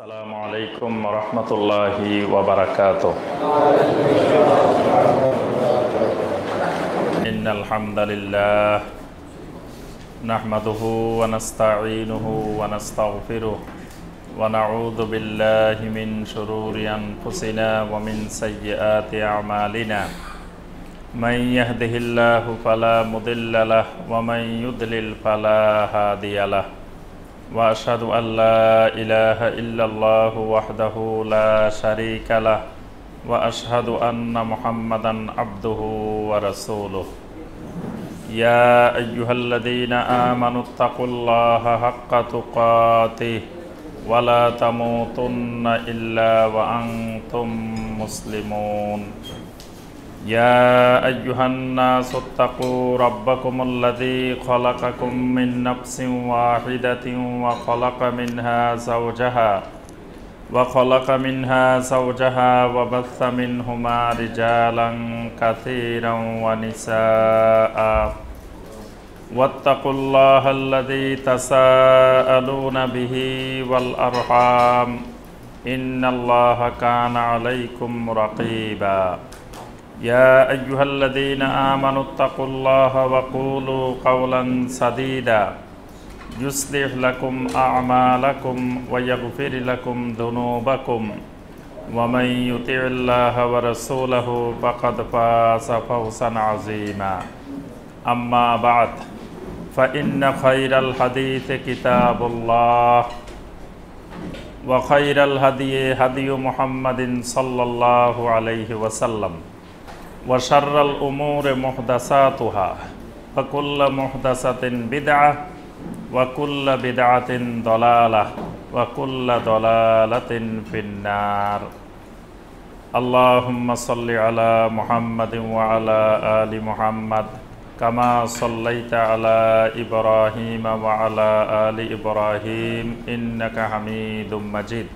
আসসালামু আলাইকুম রহমতুল্লাহি ওয়া বারাকাতুহু। ইন্নাল হামদালিল্লাহ নাহমাদুহু ওয়া নাস্তাঈনুহু ওয়া নাস্তাগফিরুহু ওয়া নাউযু বিল্লাহি মিন শুরুরি আনফুসিনা ওয়া মিন সাইয়্যাতি আমালিনা। মান ইয়াহদিহিল্লাহু ফালা মুদিল্লা লাহু ওয়া মান ইউদ্লিল ফালা হাদিয়া লাহু। وأشهد أن لا إله إلا الله وحده لا شريك له وأشهد أن محمدا عبده ورسوله يا أيها الذين آمنوا اتقوا الله حق تقاته ولا تموتن إلا وأنتم مسلمون يا أيها الناس اتقوا ربكم الذي خلقكم من نفس واحدة وخلق منها زوجها وبث منهما رجالا كثيرا ونساء واتقوا الله الذي تساءلون به والأرحام إن الله كان عليكم رقيبا يا أيها الذين آمنوا اتقوا الله وقولوا قولا سديدا يصلح لكم أعمالكم ويغفر لكم ذنوبكم ومن يطع الله ورسوله فقد فاز فوزا عظيما أما بعد فإن خير الحديث كتاب الله وخير الهدي هدي محمد صلى الله عليه وسلم وشر الأمور محدثاتها وكل محدثة بدعة وكل بدعة ضلالة وكل ضلالة في النار اللهم صل على محمد وعلى آل محمد كما صليت على إبراهيم وعلى آل إبراهيم إنك حميد مجيد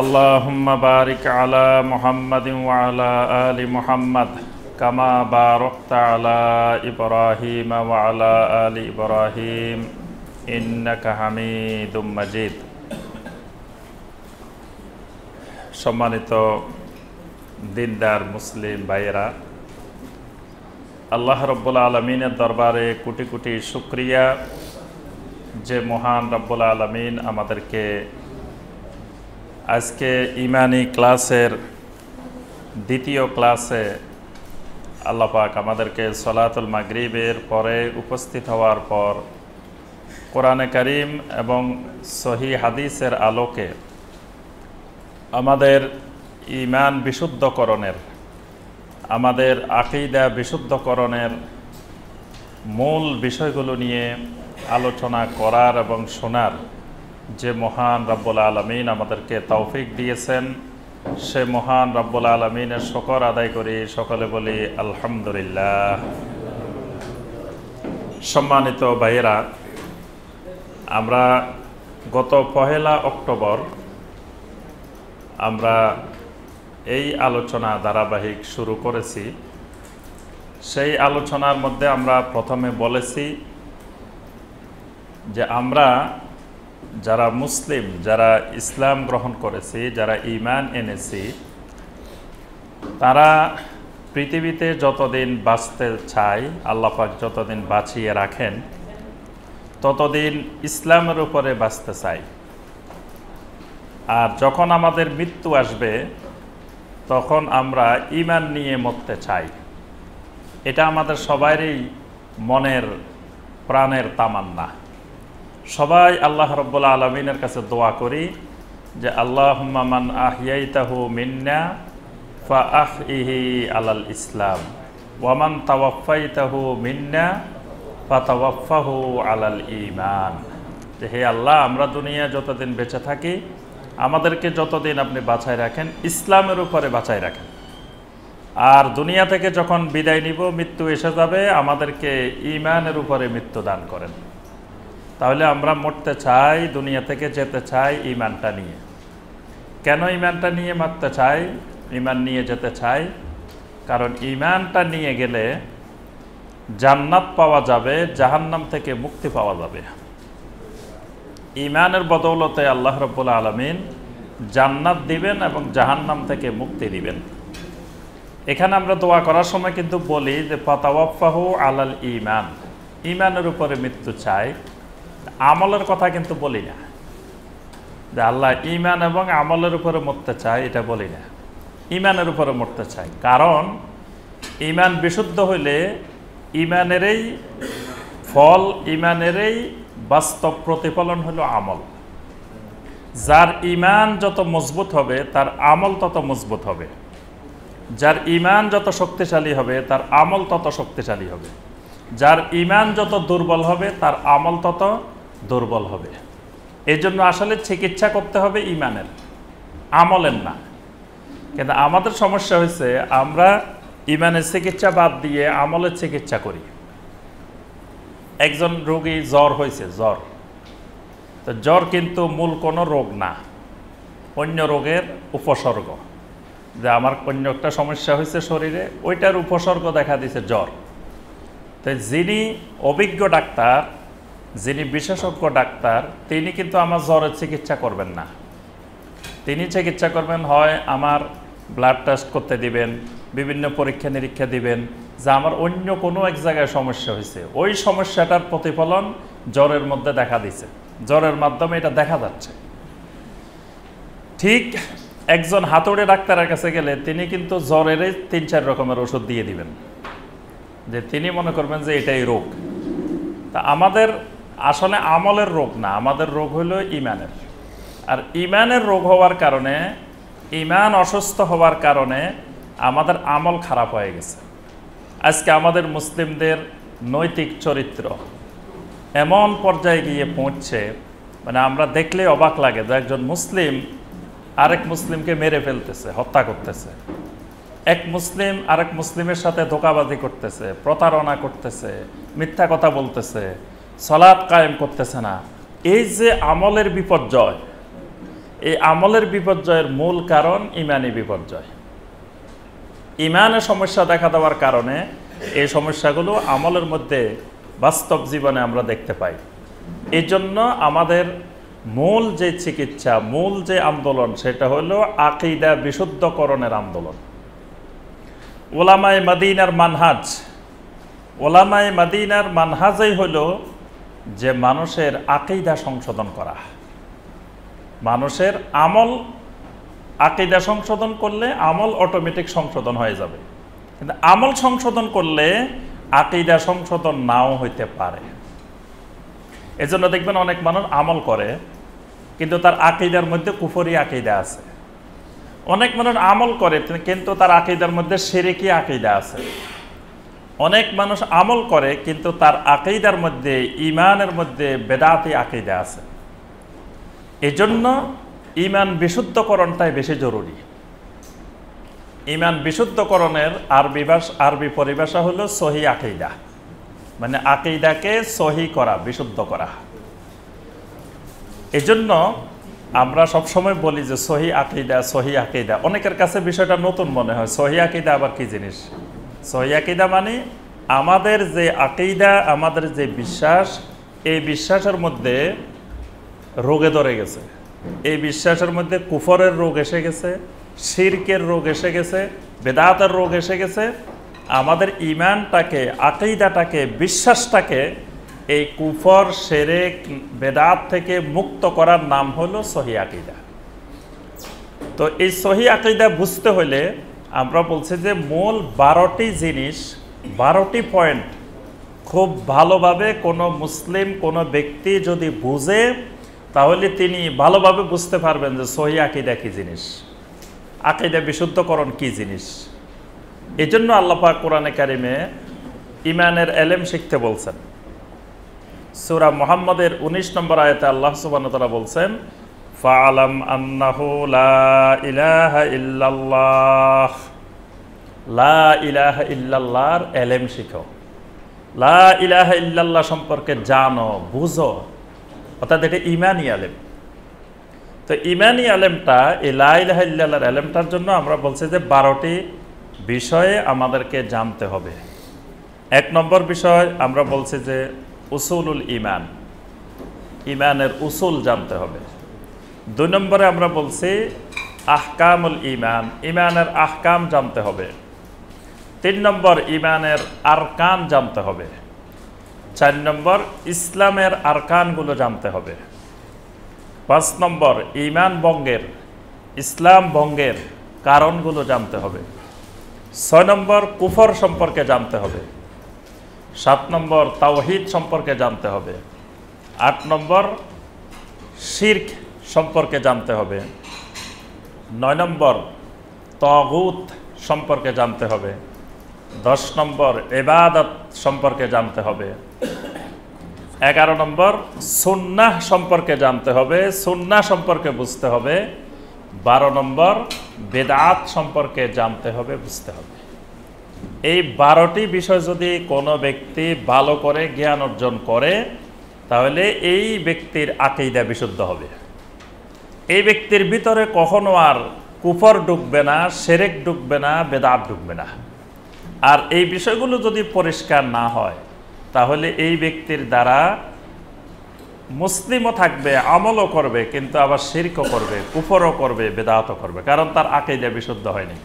اللهم بارك على محمد وعلى آل محمد كما باركت على إبراهيم وعلى آل إبراهيم إنك حميد مجيد। সম্মানিত দিনদার মুসলিম ভাইয়েরা, আল্লাহ রব্বুল আলমিনের দরবারে কোটি কোটি শুকরিয়া যে মহান রব্বুল আলমিন আমাদেরকে আজকে ইমানি ক্লাসের দ্বিতীয় ক্লাসে আল্লাহ পাক আমাদেরকে সলাতুল মাগরিবের পরে উপস্থিত হওয়ার পর কোরআনে কারীম এবং সহি হাদিসের আলোকে আমাদের ঈমান বিশুদ্ধকরণের, আমাদের আকীদা বিশুদ্ধকরণের মূল বিষয়গুলো নিয়ে আলোচনা করার এবং শোনার যে মহান রব্বুল আলমিন আমাদেরকে তৌফিক দিয়েছেন, সে মহান রব্বুল আলমিনের শুকর আদায় করি, সকলে বলি আলহামদুলিল্লাহ। সম্মানিত ভাইয়েরা, আমরা গত 1 অক্টোবর আমরা এই আলোচনা ধারাবাহিক শুরু করেছি। সেই আলোচনার মধ্যে আমরা প্রথমে বলেছি যে আমরা যারা মুসলিম, যারা ইসলাম গ্রহণ করেছি, যারা ঈমান এনেছি, তারা পৃথিবীতে যতদিন বাঁচতে চায়, আল্লাহ পাক যতদিন বাঁচিয়ে রাখেন ততদিন ইসলামের উপরে বাঁচতে চাই। আর যখন আমাদের মৃত্যু আসবে তখন আমরা ঈমান নিয়ে মরতে চাই। এটা আমাদের সবারই মনের প্রাণের তামান্না। সবাই আল্লাহ রব্বুল আলমিনের কাছে দোয়া করি যে আল্লাহুম্মা মান আহইয়াইতাহু মিন্না ফাআহইহি আলাল ইসলাম ওয়া মান তাওয়াফাইতাহু মিন্না ফাতাওয়াফাহু আলাল ঈমান। যে হে আল্লাহ, আমরা দুনিয়া যতদিন বেঁচে থাকি আমাদেরকে যতদিন আপনি বাঁচায় রাখেন ইসলামের উপরে বাঁচায় রাখেন, আর দুনিয়া থেকে যখন বিদায় নিব, মৃত্যু এসে যাবে, আমাদেরকে ঈমানের উপরে মৃত্যু দান করেন। তাহলে আমরা মরতে চাই, দুনিয়া থেকে যেতে চাই ঈমানটা নিয়ে। কেন ঈমানটা নিয়ে মরতে চাই, ঈমান নিয়ে যেতে চাই? কারণ ঈমানটা নিয়ে গেলে জান্নাত পাওয়া যাবে, জাহান্নাম থেকে মুক্তি পাওয়া যাবে। ঈমানের বদৌলতে আল্লাহ রাব্বুল আলামিন জান্নাত দিবেন এবং জাহান্নাম থেকে মুক্তি দিবেন। এখানে আমরা দোয়া করার সময় কিন্তু বলি যে ফাতাওয়াফাহু আলাল ঈমান, ঈমানের উপরে মৃত্যু চাই, আমলের কথা কিন্তু বলি না যে আল্লাহ ঈমান এবং আমলের উপরে মরতে চায়, এটা বলি না, ঈমানের উপরে মরতে চাই। কারণ ঈমান বিশুদ্ধ হইলে ঈমানেরই ফল, ঈমানেরই বাস্তব প্রতিফলন হলো আমল। যার ঈমান যত মজবুত হবে তার আমল তত মজবুত হবে, যার ঈমান যত শক্তিশালী হবে তার আমল তত শক্তিশালী হবে, যার ঈমান যত দুর্বল হবে তার আমল তত দুর্বল হবে। এই জন্য আসলে চিকিৎসা করতে হবে ঈমানের, আমলের না। কিন্তু আমাদের সমস্যা হয়েছে আমরা ঈমানের চিকিৎসা বাদ দিয়ে আমলের চিকিৎসা করি। একজন রোগী জ্বর হয়েছে, জ্বর, তো জ্বর কিন্তু মূল কোনো রোগ না, অন্য রোগের উপসর্গ। যে আমার অন্য একটা সমস্যা হয়েছে শরীরে, ওইটার উপসর্গ দেখা দিছে জ্বর। তো যিনি অভিজ্ঞ ডাক্তার, যিনি বিশেষজ্ঞ ডাক্তার, তিনি কিন্তু আমার জ্বরের চিকিৎসা করবেন না। তিনি চিকিৎসা করবেন হয় আমার ব্লাড টেস্ট করতে দিবেন, বিভিন্ন পরীক্ষা নিরীক্ষা দিবেন যে আমার অন্য কোনো এক জায়গায় সমস্যা হয়েছে, ওই সমস্যাটার প্রতিফলন জ্বরের মধ্যে দেখা দিছে, জ্বরের মাধ্যমে এটা দেখা যাচ্ছে। ঠিক একজন হাতুড়ে ডাক্তারের কাছে গেলে তিনি কিন্তু জ্বরেরই 3-4 রকমের ওষুধ দিয়ে দিবেন, যে তিনি মনে করবেন যে এটাই রোগ। তা আমাদের আসলে আমলের রোগ না, আমাদের রোগ হলো ঈমানের। আর ঈমানের রোগ হওয়ার কারণে, ঈমান অসুস্থ হওয়ার কারণে আমাদের আমল খারাপ হয়ে গেছে। আজকে আমাদের মুসলিমদের নৈতিক চরিত্র এমন পর্যায়ে গিয়ে পৌঁছছে, মানে আমরা দেখলে অবাক লাগে যে একজন মুসলিম আরেক মুসলিমকে মেরে ফেলতেছে, হত্যা করতেছে, এক মুসলিম আরেক মুসলিমের সাথে ধোঁকাবাজি করতেছে, প্রতারণা করতেছে, মিথ্যা কথা বলতেছে, সালাত কায়েম করতেছে না। এই যে আমলের বিপর্যয়, এই আমলের বিপর্যয়ের মূল কারণ ঈমানি বিপর্যয়। ঈমানের সমস্যা দেখা দেওয়ার কারণে এই সমস্যাগুলো আমলের মধ্যে বাস্তব জীবনে আমরা দেখতে পাই। এই জন্য আমাদের মূল যে চিকিৎসা, মূল যে আন্দোলন, সেটা হলো আকীদা বিশুদ্ধকরণের আন্দোলন। ওলামায়ে মদিনার মানহাজ, ওলামায়ে মদিনার মানহাজই হলো যে মানুষের আকীদা সংশোধন করা। মানুষের আমল, আকীদা সংশোধন করলে আমল অটোমেটিক সংশোধন হয়ে যাবে, কিন্তু আমল সংশোধন করলে আকীদা সংশোধন নাও হইতে পারে। এজন্য দেখবেন অনেক মানুষ আমল করে কিন্তু তার আকীদার মধ্যে কুফরি আকীদা আছে। অনেক মানুষ আমল করে কিন্তু তার আকীদার মধ্যে শিরকি আকীদা আছে। অনেক মানুষ আমল করে কিন্তু তার আকীদার মধ্যে, ঈমানের মধ্যে বেদাতি আকীদা আছে। এজন্য ঈমান বিশুদ্ধকরণটাই বেশি জরুরি। ঈমান বিশুদ্ধকরণের আরবি পরিভাষা হলো সহি আকীদা, মানে আকীদাকে সহি করা, বিশুদ্ধ করা। এজন্য আমরা সবসময় বলি যে সহি আকীদা, সহি আকীদা। অনেকের কাছে বিষয়টা নতুন মনে হয়, সহি আকীদা আবার কি জিনিস? সহি আকীদা মানে আমাদের যে আকীদা, আমাদের যে বিশ্বাস, এই বিশ্বাসের মধ্যে রোগে ধরে গেছে, এই বিশ্বাসের মধ্যে কুফরের রোগ এসে গেছে, শিরকের রোগ এসে গেছে, বেদাতের রোগ এসে গেছে। আমাদের ঈমানটাকে, আকীদাটাকে, বিশ্বাসটাকে এই কুফর, শিরক, বেদাত থেকে মুক্ত করার নাম হলো সহি আকীদা। তো এই সহি আকীদা বুঝতে হলে আমরা বলছি যে মূল 12টি জিনিস, 12টি পয়েন্ট খুব ভালোভাবে কোনো মুসলিম, কোনো ব্যক্তি যদি বুঝে, তাহলে তিনি ভালোভাবে বুঝতে পারবেন যে সহি আকীদা কী জিনিস, আকীদা বিশুদ্ধকরণ কী জিনিস। এই জন্য আল্লাহ পাক কোরআনে কারিমে ঈমানের এলেম শিখতে বলছেন। সূরা মুহাম্মদের 19 নম্বর আয়াতে আল্লাহ সুবহানাহু ওয়া তাআলা বলছেন, ফাআলাম আন্নাহু লা ইলাহা ইল্লাল্লাহ। লা ইলাহা ইল্লাল্লাহর এলেম শিখো, লা ইলাহা ইল্লাল্লাহ সম্পর্কে জানো, বুঝো, অর্থাৎ এটা ঈমানি আলেম। তো ঈমানি আলেমটা, এই লা ইলাহা ইল্লাল্লাহর আলেমটার জন্য আমরা বলছি যে 12টি বিষয়ে আমাদেরকে জানতে হবে। 1 নম্বর বিষয় আমরা বলছি যে উসুলুল ঈমান। ইমানের উসুল জানতে হবে। 2 নম্বরে আমরা বলছি আহকামুল ইমান, ইমানের আহকাম জানতে হবে। 3 নম্বর ইমানের আরকান জানতে হবে। 4 নম্বর ইসলামের আরকানগুলো জানতে হবে। 5 নম্বর ইমান ভঙ্গের, ইসলাম ভঙ্গের কারণগুলো জানতে হবে। 6 নম্বর কুফর সম্পর্কে জানতে হবে। 7 নম্বর তাওহীদ সম্পর্কে জানতে হবে। 8 নম্বর শিরক সম্পর্কে জানতে হবে। 9 নম্বর তাগুত সম্পর্কে জানতে হবে। 10 নম্বর ইবাদত সম্পর্কে জানতে হবে। 11 নম্বর সুন্নাহ সম্পর্কে জানতে হবে, সুন্নাহ সম্পর্কে বুঝতে হবে। 12 নম্বর বেদাত সম্পর্কে জানতে হবে, বুঝতে হবে। এই 12টি বিষয় যদি কোনো ব্যক্তি ভালো করে জ্ঞান অর্জন করে, তাহলে এই ব্যক্তির আকীদা বিশুদ্ধ হবে। এই ব্যক্তির ভিতরে কখনো আর কুফর ঢুকবে না, শিরক ঢুকবে না, বেদাত ঢুকবে না। আর এই বিষয়গুলো যদি পরিষ্কার না হয়, তাহলে এই ব্যক্তির দ্বারা মুসলিমও থাকবে, আমলও করবে, কিন্তু আবার শিরকও করবে, কুফরও করবে, বেদাতও করবে, কারণ তার আকীদা বিশুদ্ধ হয়নি।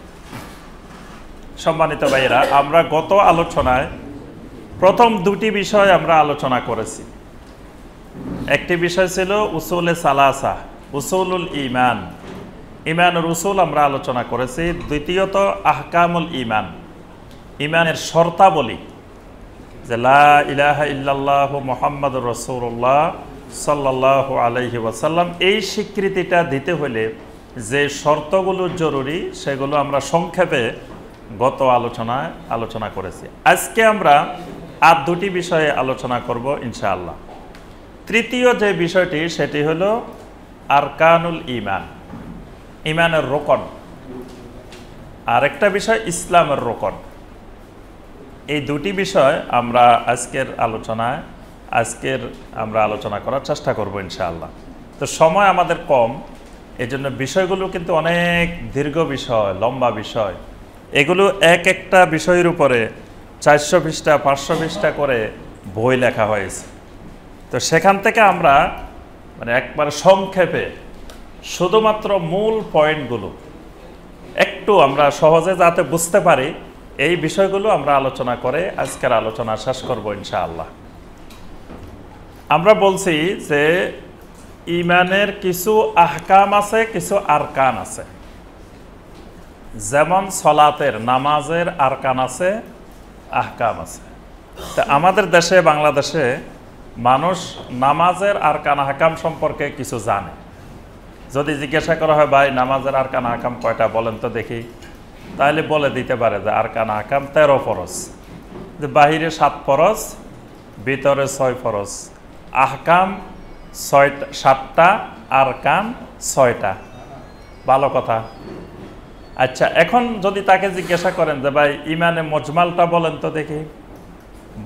সম্মানিত ভাইয়েরা, আমরা গত আলোচনায় প্রথম 2টি বিষয় আমরা আলোচনা করেছি। একটি বিষয় ছিল উসুলে সালাসা, উসুলুল ইমান, ইমানের উসুল আমরা আলোচনা করেছি। দ্বিতীয়ত আহকামুল ইমান, ইমানের শর্তাবলী, যে লা ইলাহা ইল্লাল্লাহু মুহাম্মাদুর রাসূলুল্লাহ সাল্লাল্লাহু আলাইহি ওয়াসাল্লাম, এই স্বীকৃতিটা দিতে হলে যে শর্তগুলো জরুরি, সেগুলো আমরা সংক্ষেপে গত আলোচনায় আলোচনা করেছি। আজকে আমরা আর 2টি বিষয়ে আলোচনা করব ইনশাআল্লাহ। তৃতীয় যে বিষয়টি, সেটি হলো আরকানুল ইমান, ইমানের রোকন। আর একটা বিষয় ইসলামের রোকন। এই 2টি বিষয় আমরা আমরা আলোচনা করার চেষ্টা করব ইনশাআল্লাহ। তো সময় আমাদের কম, এজন্য বিষয়গুলো কিন্তু অনেক দীর্ঘ বিষয়, লম্বা বিষয়। এগুলো একটা বিষয়ের উপরে 400 পৃষ্ঠা 500 পৃষ্ঠা করে বই লেখা হয়েছে। তো সেখান থেকে আমরা একবার সংক্ষেপে শুধুমাত্র মূল পয়েন্টগুলো একটু আমরা সহজে যাতে বুঝতে পারি, এই বিষয়গুলো আমরা আলোচনা করে আজকের আলোচনা শেষ করব ইনশাআল্লাহ। আমরা বলছি যে ইমানের কিছু আহকাম আছে, কিছু আরকান আছে। যেমন সলাতের, নামাজের আরকান আছে, আহকাম আছে। তা আমাদের দেশে, বাংলাদেশে মানুষ নামাজের আরকান আহকাম সম্পর্কে কিছু জানে। যদি জিজ্ঞাসা করা হয়, ভাই নামাজের আরকান আহকাম কয়টা বলেন তো দেখি, তাহলে বলে দিতে পারে যে আরকান আহকাম 13 ফরজ, যে বাহিরে 7 ফরজ, ভিতরে 6 ফরজ, আহকাম 7টা, আরকান 6টা। ভালো কথা। আচ্ছা, এখন যদি তাকে জিজ্ঞাসা করেন যে ভাই ইমানে মজমালটা বলেন তো দেখি,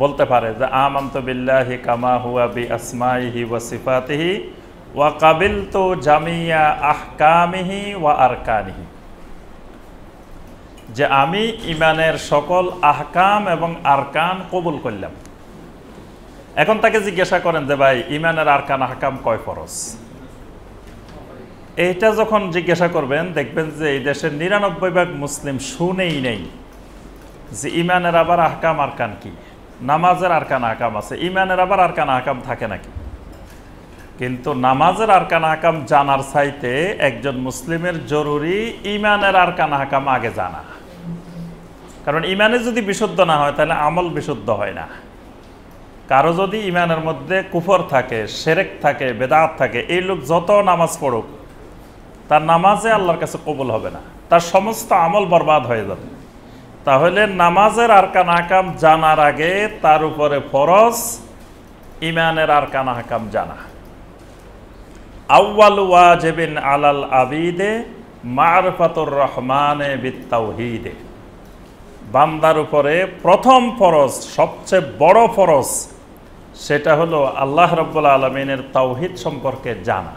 বলতে পারে যে আমানতু বিল্লাহি কামা হুয়া বি আসমাইহি ওয়া সিফাতিহি ওয়া কাবিলতু জামিয়া আহকামিহি ওয়া আরকানিহি, যে আমি ইমানের সকল আহকাম এবং আরকান কবুল করলাম। এখন তাকে জিজ্ঞাসা করেন যে ভাই ইমানের আরকান আহকাম কয় ফরজ, এইটা যখন জিজ্ঞাসা করবেন, দেখবেন যে এই দেশের 99% মুসলিম শুনেই নেই যে ইমানের আবার আহকাম আরকান কি, নামাজের আরকান আহকাম আছে, ইমানের আবার আরকান আহকাম থাকে নাকি। কিন্তু নামাজের আরকান আহকাম জানার চাইতে একজন মুসলিমের জরুরি ইমানের আরকান আহকাম আগে জানা। কারণ ইমানে যদি বিশুদ্ধ না হয়, তাহলে আমল বিশুদ্ধ হয় না। কারো যদি ইমানের মধ্যে কুফর থাকে, শিরক থাকে, বেদাত থাকে, এই লোক যত নামাজ পড়ুক, তার নামাজে আল্লাহর কাছে কবুল হবে না, তার সমস্ত আমল বরবাদ হয়ে যাবে। তাহলে নামাজের আরকান আহকাম জানার আগে তার উপরে ফরজ ইমানের আরকান আহকাম জানা। আউয়ালু ওয়াজিবিন আলাল আবিদে মারফাতুর রহমানে বিত্তাওহীদে, বান্দার উপরে প্রথম ফরজ, সবচেয়ে বড় ফরজ, সেটা হলো আল্লাহ রাব্বুল আলামিনের তাওহীদ সম্পর্কে জানা,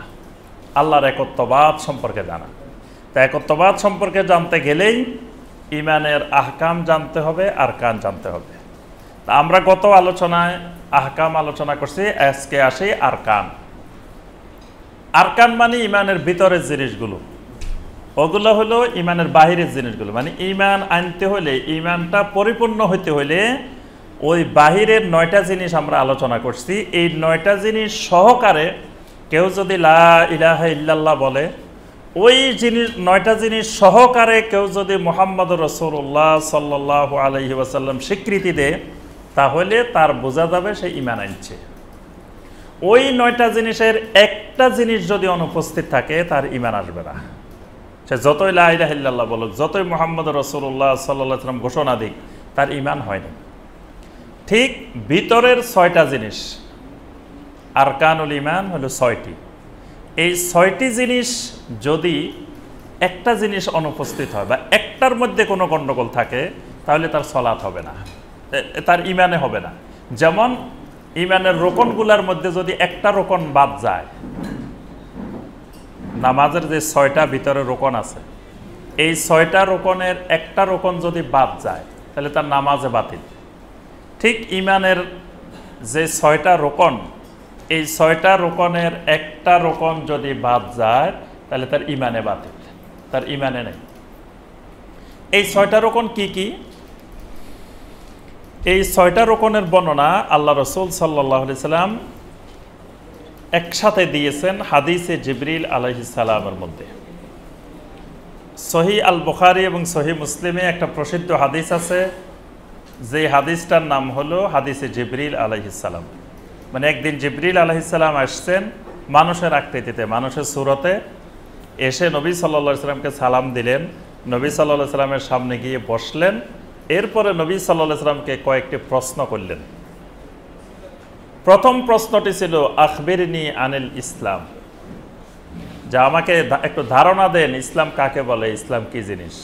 আল্লাহর একত্ববাদ সম্পর্কে জানা। তা একত্ববাদ সম্পর্কে জানতে গেলেই ইমানের আহকাম জানতে হবে, আরকান জানতে হবে। তা আমরা গত আলোচনায় আহকাম আলোচনা করছি, আজকে আসি আরকান। আরকান মানে ইমানের ভিতরের জিনিসগুলো, ওগুলো হলো ইমানের বাহিরের জিনিসগুলো। মানে ইমান আনতে হলে, ইমানটা পরিপূর্ণ হইতে হলে ওই বাহিরের 9টা জিনিস আমরা আলোচনা করছি, এই 9টা জিনিস সহকারে কেউ যদি লা ইলাহা ইল্লাল্লাহ বলে, ওই জিনিস 9টা জিনিস সহকারে কেউ যদি মুহাম্মদুর রাসূলুল্লাহ সাল্লাল্লাহু আলাইহি ওয়াসাল্লাম স্বীকৃতি দেয়, তাহলে তার বোঝা যাবে সে ইমান আনছে। ওই 9টা জিনিসের একটা জিনিস যদি অনুপস্থিত থাকে, তার ইমান আসবে না। সে যতই লা ইলাহা ইল্লাল্লাহ বলুক, যতই মুহাম্মদুর রাসূলুল্লাহ সাল্লাল্লাহু আলাইহি ওয়াসাল্লাম ঘোষণা দিক, তার ইমান হয়নি। ঠিক ভিতরের 6টা জিনিস, আরকানুল ইমান হলো 6টি। এই 6টি জিনিস যদি একটা জিনিস অনুপস্থিত হয় বা একটার মধ্যে কোনো গণ্ডগোল থাকে, তাহলে তার সালাত হবে না, তার ইমানে হবে না। যেমন ইমানের রোকনগুলোর মধ্যে যদি একটা রোকন বাদ যায়, নামাজের যে 6টা ভিতরে রোকন আছে, এই 6টা রোকনের একটা রোকন যদি বাদ যায়, তাহলে তার নামাজে বাতিল। ঠিক ইমানের যে 6টা রোকন, এই 6টা রোকনের একটা রোকন যদি বাদ যায়, তাহলে তার ইমানে বাতিল, তার ইমানে নেই। এই 6টা রোকন কি কি? এই 6টা রোকনের বর্ণনা আল্লাহ রাসূল সাল্লাল্লাহু আলাইহি সাল্লাম একসাথে দিয়েছেন হাদিসে জিবরিল আলাইহিস সালামের মধ্যে। সহিহ আল বুখারী এবং সহিহ মুসলিমে একটা প্রসিদ্ধ হাদিস আছে, যে হাদিসটার নাম হলো হাদিসে জিবরিল আলাইহিস সালাম। মানে একদিন জিবরিল আলাইহিস সালাম আসছেন মানুষের আকৃতিতে, মানুষের সুরতে, এসে নবী সাল্লাল্লাহু আলাইহি সাল্লামকে সালাম দিলেন, নবী সাল্লাল্লাহু আলাইহি সাল্লামের সামনে গিয়ে বসলেন। এরপরে নবী সাল্লাল্লাহু আলাইহি সাল্লামকে কয়েকটি প্রশ্ন করলেন। প্রথম প্রশ্নটি ছিল আখবিরনি আনিল ইসলাম, যা আমাকে একটু ধারণা দেন ইসলাম কাকে বলে, ইসলাম কি জিনিস।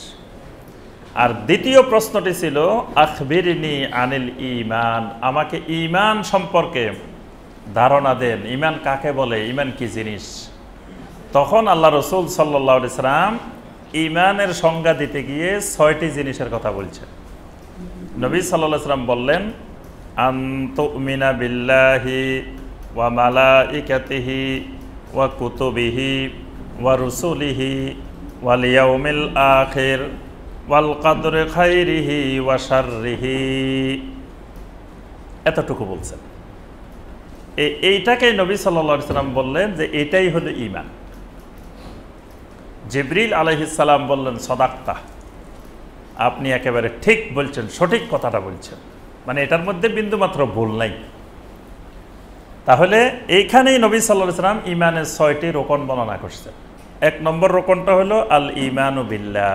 আর দ্বিতীয় প্রশ্নটি ছিল আখবিরনি আনিল ঈমান, আমাকে ঈমান সম্পর্কে ধারণা দেন, ঈমান কাকে বলে, ঈমান কি জিনিস। তখন আল্লাহ রাসূল সাল্লাল্লাহু আলাইহি সাল্লাম ঈমানের সংজ্ঞা দিতে গিয়ে 6টি জিনিসের কথা বলছেন। নবী সাল্লাল্লাহু আলাইহি সাল্লাম বললেন, আন তুমিনা বিল্লাহি ওয়া মালাইকাতিহি ওয়া কুতুবিহি ওয়া রুসুলিহি ওয়াল ইয়াউমিল আখির ওয়াল কদরি খাইরিহি ওয়া শাররিহি। এতটুকু বলছেন। এইটাকে নবী সাল্লাল্লাহু আলাইহি সাল্লাম বললেন যে এটাই হলো ঈমান। জিবরিল আলাইহিস সালাম বললেন, সাদাক্তা, আপনি একেবারে ঠিক বলছেন, সঠিক কথাটা বলছেন, মানে এটার মধ্যে বিন্দুমাত্র ভুল নাই। তাহলে এইখানেই নবী সাল্লাল্লাহু আলাইহি সাল্লাম ঈমানের 6টি রোকন বর্ণনা করছেন। 1 নম্বর রোকনটা হলো আল ঈমানু বিল্লাহ,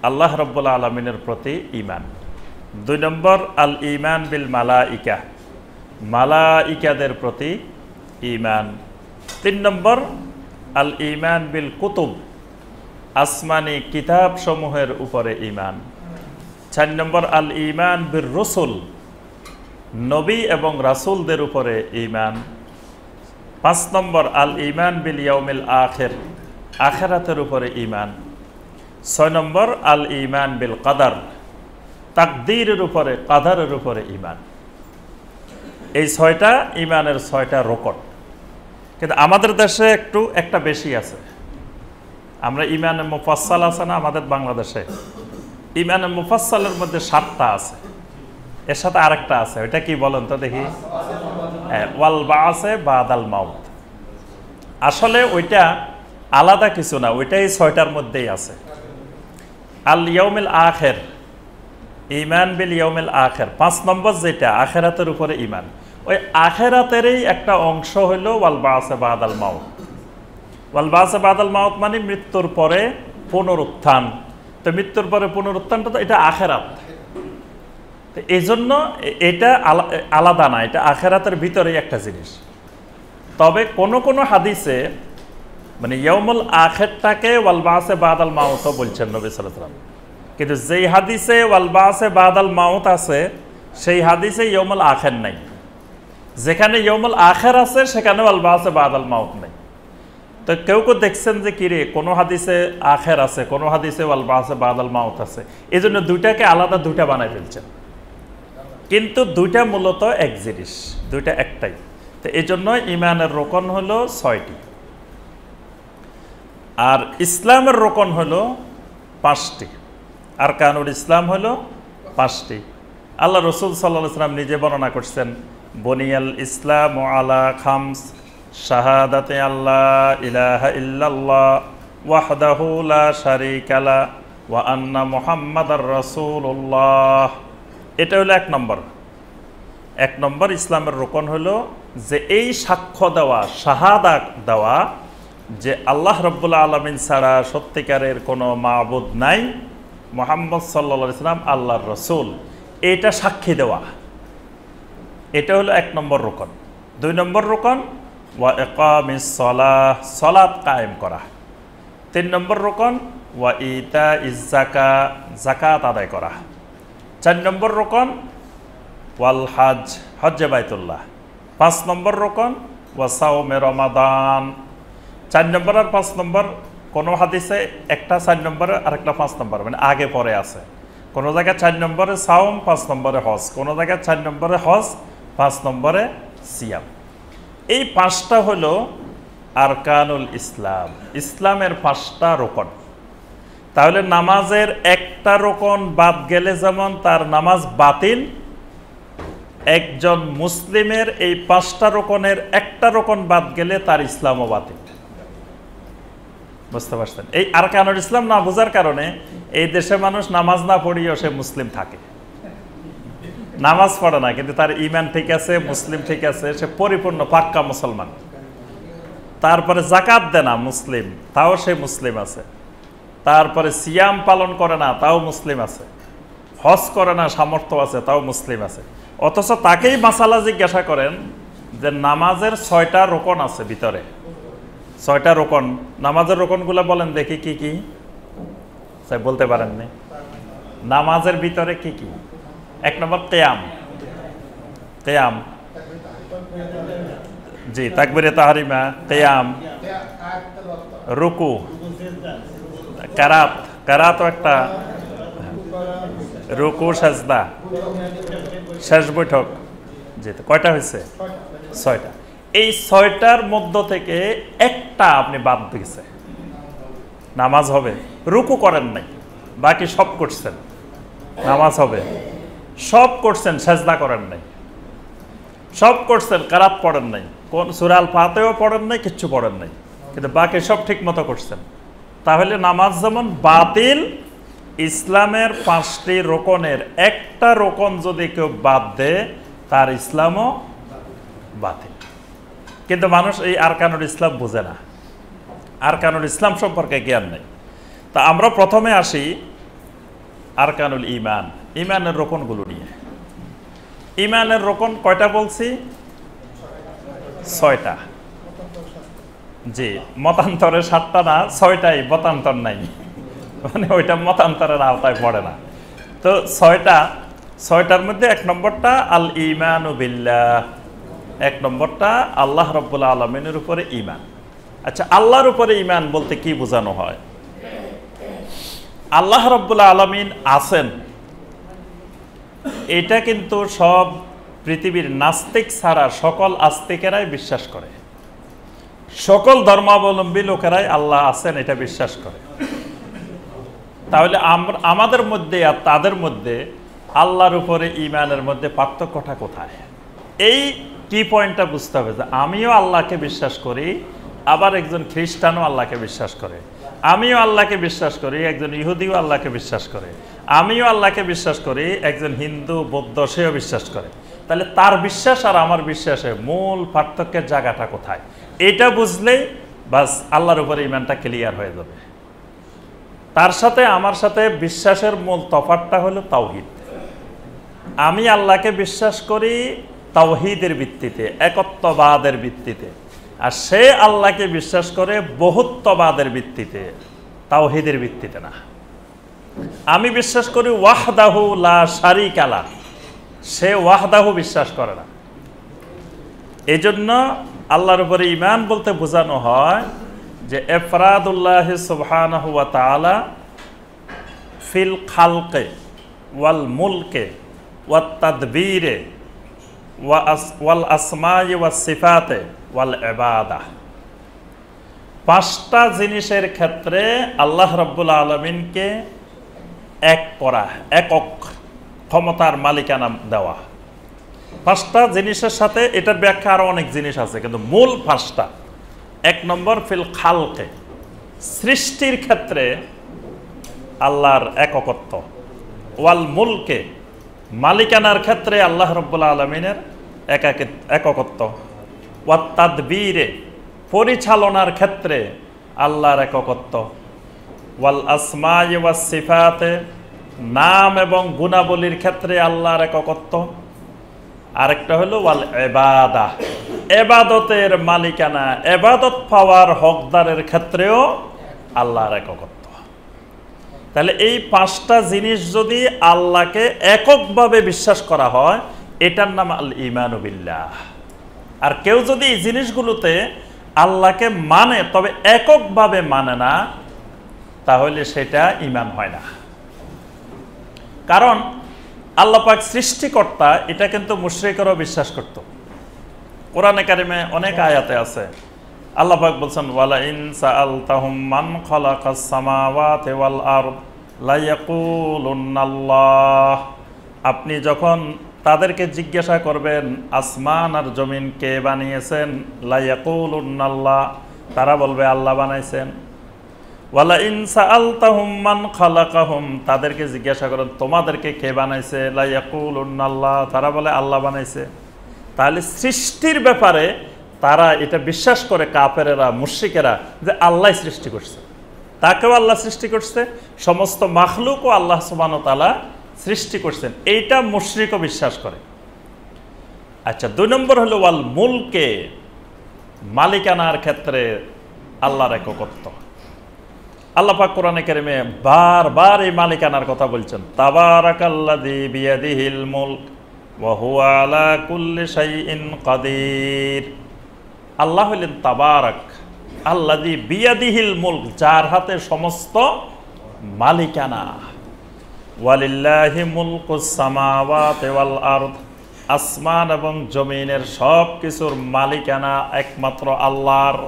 আল্লাহ রাব্বুল আলামিনের প্রতি ঈমান। 2 নম্বর আল ঈমান বিল মালাইকা, মালাইকাদের প্রতি ঈমান। 3 নম্বর আল ঈমান বিল কুতুব, আসমানি কিতাব সমূহের উপরে ঈমান। 4 নম্বর আল ঈমান বির রসুল, নবী এবং রাসূলদের উপরে ঈমান। 5 নম্বর আল ঈমান বিল ইয়াউমিল আখির, আখিরাতের উপরে ঈমান। 6 নম্বর আল ঈমান বিল কদর, তাকদীরের উপরে, কদরের উপরে ঈমান। এই 6টা ঈমানের 6টা রোকন। কিন্তু আমাদের দেশে একটা বেশি আছে। আমরা ঈমানে মুফাসসাল আছে না আমাদের বাংলাদেশে, ঈমানে মুফাসসালের মধ্যে 7টা আছে, এর সাথে আরেকটা আছে, ওইটা কি বলেন তো দেখি? ওয়াল বাআসে বাদাল মাউত। আসলে ওইটা আলাদা কিছু না, ওইটাই 6টার মধ্যেই আছে। আল ইয়াউমিল আখির, ঈমান বিল ইয়াউমিল আখির, 5 নম্বর যেটা আখিরাতের উপরে ঈমান, ওই আখিরাতেরই একটা অংশ হলো ওয়াল বাআসে বাদাল মাউত। ওয়াল বাআসে বাদাল মাউত মানে মৃত্যুর পরে পুনরুত্থান। তো মৃত্যুর পরে পুনরুত্থানটা তো এটা আখিরাত, তো এই জন্য এটা আলাদা না, এটা আখিরাতের ভিতরেই একটা জিনিস। তবে কোন হাদিসে মানে ইয়াউমুল আখিরটাকে ওয়াল বাআসে বাদাল মাউত বলছেন নবী সাল্লাল্লাহু আলাইহি ওয়াসাল্লাম, কিন্তু যেই হাদিসে ওয়াল বাআসে বাদাল মাউত আছে সেই হাদিসে ইয়াউমুল আখির নাই। যেখানে ইয়াউমুল আখির আছে সেখানে ওয়াল বাআসে বাদাল মাউত নাই। তো কেউ দেখছেন যে কিরে কোনো হাদিসে আখির আছে, কোনো হাদিসে ওয়াল বাআসে বাদাল মাউত আছে, এই জন্য দুইটাকে আলাদা দুইটা বানাই ফেলছেন। কিন্তু দুইটা মূলত এক জিনিস, দুইটা একটাই। তো এই জন্য ঈমানের রোকন হলো 6টি। আর ইসলামের রোকন হলো 5টি, আরকানুল ইসলাম হলো 5টি। আল্লাহ রসুল সাল্লাল্লাহু আলাইহি ওয়াসাল্লাম নিজে বর্ণনা করছেন, বনিয়াল ইসলাম আলা খামস, শাহাদাতে আল্লাহ ইলাহা ইল্লাল্লাহ ওয়াহদাহু লা শারীকা লা ওয়া আন্না মুহাম্মাদার রাসূলুল্লাহ। এটা হলো 1 নম্বর। 1 নম্বর ইসলামের রোকন হলো যে এই সাক্ষ্য দেওয়া, শাহাদা দেওয়া যে আল্লাহ রাব্বুল আলামিন ছাড়া সত্যিকারের কোনো মাবুদ নাই, মুহাম্মদ সাল্লাল্লাহু আলাইহি ওয়াসাল্লাম আল্লাহর রাসূল, এটা সাক্ষী দেওয়া। এটা হলো 1 নম্বর রোকন। 2 নম্বর রোকন ওয়া ইকামিস সালাহ, সালাত কায়েম করা। 3 নম্বর রোকন ওয়া ইতাইজ যাকাত, যাকাত আদায় করা। 4 নম্বর রোকন ওয়াল হজ, হজ্জে বাইতুল্লাহ। 5 নম্বর রোকন ওয়া সাওমে রমাদান। 4 নম্বর আর 5 নম্বর কোনো হাদিসে একটা 4 নম্বরে আরেকটা 5 নম্বর, মানে আগে পরে আছে। কোনো জায়গায় 4 নম্বরে সাওম, 5 নম্বরে হজ, কোনো জায়গায় 4 নম্বরে হজ, 5 নম্বরে সিয়াম। এই 5টা হলো আরকানুল ইসলাম, ইসলামের 5টা রোকন। তাহলে নামাজের একটা রোকন বাদ গেলে যেমন তার নামাজ বাতিল, একজন মুসলিমের এই 5টা রোকনের একটা রোকন বাদ গেলে তার ইসলামও বাতিল। বুঝতে পারছেন? এই আরকানুল ইসলাম না বোঝার কারণে এই দেশে মানুষ নামাজ না পড়িয়েও সে মুসলিম থাকে, নামাজ পড়ে না কিন্তু তার ঈমান ঠিক আছে, মুসলিম ঠিক আছে, সে পরিপূর্ণ পাক্কা মুসলমান। তারপরে যাকাত দেয় না, মুসলিম, তাও সে মুসলিম আছে। তারপরে সিয়াম পালন করে না, তাও মুসলিম আছে। হজ করে না, সামর্থ্য আছে, তাও মুসলিম আছে। অথচ তাকেই মাসালা জিজ্ঞাসা করেন যে নামাজের 6টা রোকন আছে ভিতরে, 6টা রোকন, নামাজের রোকনগুলো বলেন দেখি কি কি? স্যার বলতে পারেননি? নামাজের ভিতরে কি কি? 1 নম্বর কিয়াম, কিয়াম, জি, তাকবীরে তাহরিমা, কিয়াম, রুকু, কারাত, কারাতও একটা, রুকু, সাজদা, শেষ বৈঠক। জি, কয়টা হয়েছে? 6টা। এই 6টার মধ্য থেকে একটা আপনি বাদ দিয়েছে, নামাজ হবে। রুকু করেন নাই, বাকি সব করছেন, নামাজ হবে। সব করছেন, সাজদা করেন নাই। সব করছেন, কারাত পড়েন নাই, কোন সূরা আল ফাতিহাও পড়েন নাই, কিচ্ছু পড়েন নাই, কিন্তু বাকি সব ঠিক মতো করছেন। তাহলে নামাজ যেমন বাতিল, ইসলামের 5টি রোকনের একটা রোকন যদি কেউ বাদ দেয় তার ইসলামও বাতিল। কিন্তু মানুষ এই আরকানুল ইসলাম বোঝে না, আরকানুল ইসলাম সম্পর্কে জ্ঞান নেই। তা আমরা প্রথমে আসি আরকানুল ঈমান, ঈমানের রোকনগুলো নিয়ে। ঈমানের রোকন কয়টা বলছি? 6টা। জি, মতান্তরে 7টা না, 6টাই, মতান্তর নাই, মানে ওইটা মতান্তরের আওতায় পড়ে না। তো 6টার মধ্যে 1 নম্বরটা আল ঈমানু বিল্লাহ, 1 নম্বরটা আল্লাহ রাব্বুল আলামিনের উপরে ঈমান। আচ্ছা, আল্লাহর উপরে ঈমান বলতে কি বোঝানো হয়? আল্লাহ রাব্বুল আলামিন আছেন, এটা কিন্তু সব পৃথিবীর নাস্তিক ছাড়া সকল আস্তিকেরাই বিশ্বাস করে, সকল ধর্মাবলম্বী লোকেরাই আল্লাহ আছেন এটা বিশ্বাস করে। তাহলে আমাদের মধ্যে আর তাদের মধ্যে আল্লাহর উপরে ঈমানের মধ্যে পার্থক্যটা কোথায়? এই কি পয়েন্টটা বুঝতে হবে যে আমিও আল্লাহকে বিশ্বাস করি, আবার একজন খ্রিস্টানও আল্লাহকে বিশ্বাস করে, আমিও আল্লাহকে বিশ্বাস করি, একজন ইহুদিও আল্লাহকে বিশ্বাস করে, আমিও আল্লাহকে বিশ্বাস করি, একজন হিন্দু বৌদ্ধ সেও বিশ্বাস করে। তাহলে তার বিশ্বাস আর আমার বিশ্বাসে মূল পার্থক্যের জায়গাটা কোথায়? এটা বুঝলেই বাস আল্লাহর উপরে ঈমানটা ক্লিয়ার হয়ে যাবে। তার সাথে আমার সাথে বিশ্বাসের মূল তফাৎটা হলো তাওহীদ। আমি আল্লাহকে বিশ্বাস করি তাওহীদের ভিত্তিতে, একত্ববাদের ভিত্তিতে, আর সে আল্লাহকে বিশ্বাস করে বহুত্ববাদের ভিত্তিতে, তাওহীদের ভিত্তিতে না। আমি বিশ্বাস করি ওয়াহদাহু লা শারীকা লাহ, সে ওয়াহদাহু বিশ্বাস করে না। এই জন্য আল্লাহর উপরে ঈমান বলতে বোঝানো হয় যে ইফরাদুল্লাহ সুবহানাহু ওয়া তাআলা ফিল খালকে ওয়াল মুলকে ওয়াত তাদবীরে ওয়াল আসমাই ওয়াস সিফাতে ওয়াল ইবাদাহ। 5টা জিনিসের ক্ষেত্রে আল্লাহ রাব্বুল আলামিনকে এক করা, একক ক্ষমতার মালিকানা দেওয়া। 5টা জিনিসের সাথে এটার ব্যাখ্যা আরো অনেক জিনিস আছে, কিন্তু মূল 5টা। 1 নম্বর ফিল খালকে, সৃষ্টির ক্ষেত্রে আল্লাহর এককত্ব। ওয়াল মুলকে, মালিকানার ক্ষেত্রে আল্লাহ রাব্বুল আলামিনের এককত্ব। ওয়াত তাদবীরে, পরিচালনার ক্ষেত্রে আল্লাহর এককত্ব। ওয়াল আসমাই ওয়াস সিফাতে, নাম এবং গুণাবলীর ক্ষেত্রে আল্লাহর এককত্ব। আরেকটা হলো ওয়াল ইবাদা, ইবাদতের মালিকানা, ইবাদত পাওয়ার হকদারের ক্ষেত্রেও আল্লাহর এককত্ব। তাহলে এই 5টা জিনিস যদি আল্লাহকে এককভাবে বিশ্বাস করা হয়, এটার নাম আল ঈমানু বিল্লাহ। আর কেউ যদি এই জিনিসগুলোতে আল্লাহকে মানে তবে এককভাবে মানে না, তাহলে সেটা ঈমান হয় না। কারণ আল্লাহ পাক সৃষ্টিকর্তা, এটা কিন্তু মুশরিকরাও বিশ্বাস করত। কোরআনে কারিমে অনেক আয়াতে আছে, আল্লাহ পাক বলছেন ওয়ালা ইন সাআলতাহুম মান খালাকাস সামাওয়াতি ওয়াল আরদ লা ইয়াকুলুনাল্লাহ। আপনি যখন তাদেরকে জিজ্ঞাসা করবেন আসমান আর জমিন কে বানিয়েছেন, লা ইয়াকুলুনাল্লাহ, তারা বলবে আল্লাহ বানাইছেন। ওয়ালা ইন সাআলতাহুম মান খালাকাহুম, তাদেরকে জিজ্ঞাসা করেন তোমাদেরকে কে বানাইছে, লা ইয়াকুলুনাল্লাহ, তারা বলে আল্লাহ বানাইছে। তাহলে সৃষ্টির ব্যাপারে তারা এটা বিশ্বাস করে, কাফেরেরা, মুশরিকেরা, যে আল্লাহ সৃষ্টি করছে, তাকেও আল্লাহ সৃষ্টি করছে, সমস্ত মাখলুকও আল্লাহ সুবহানাহু ওয়া তাআলা সৃষ্টি করছেন, এইটা মুশরিকও বিশ্বাস করে। আচ্ছা, 2 নম্বর হলো ওয়াল মুলকে, মালিকানার ক্ষেত্রে আল্লাহর এককত্ব। আল্লাহ পাক কোরআনে কারিমে বারবার এই মালিকানার কথা বলছেন, তাবারাকাল্লাযী বিয়াদিহিল মুলক ওয়া হুয়া আলা কুল্লি শাইইন কাদির। আল্লাহ হলেন তাবারাক আল্লাযী বিয়াদিহিল মুলক, যার হাতে সমস্ত মালিকানা। ওয়ালিল্লাহি মুলকুস সামাওয়াতি ওয়াল আরদ, আসমান এবং জমিনের সব কিছুর মালিকানা একমাত্র আল্লাহর।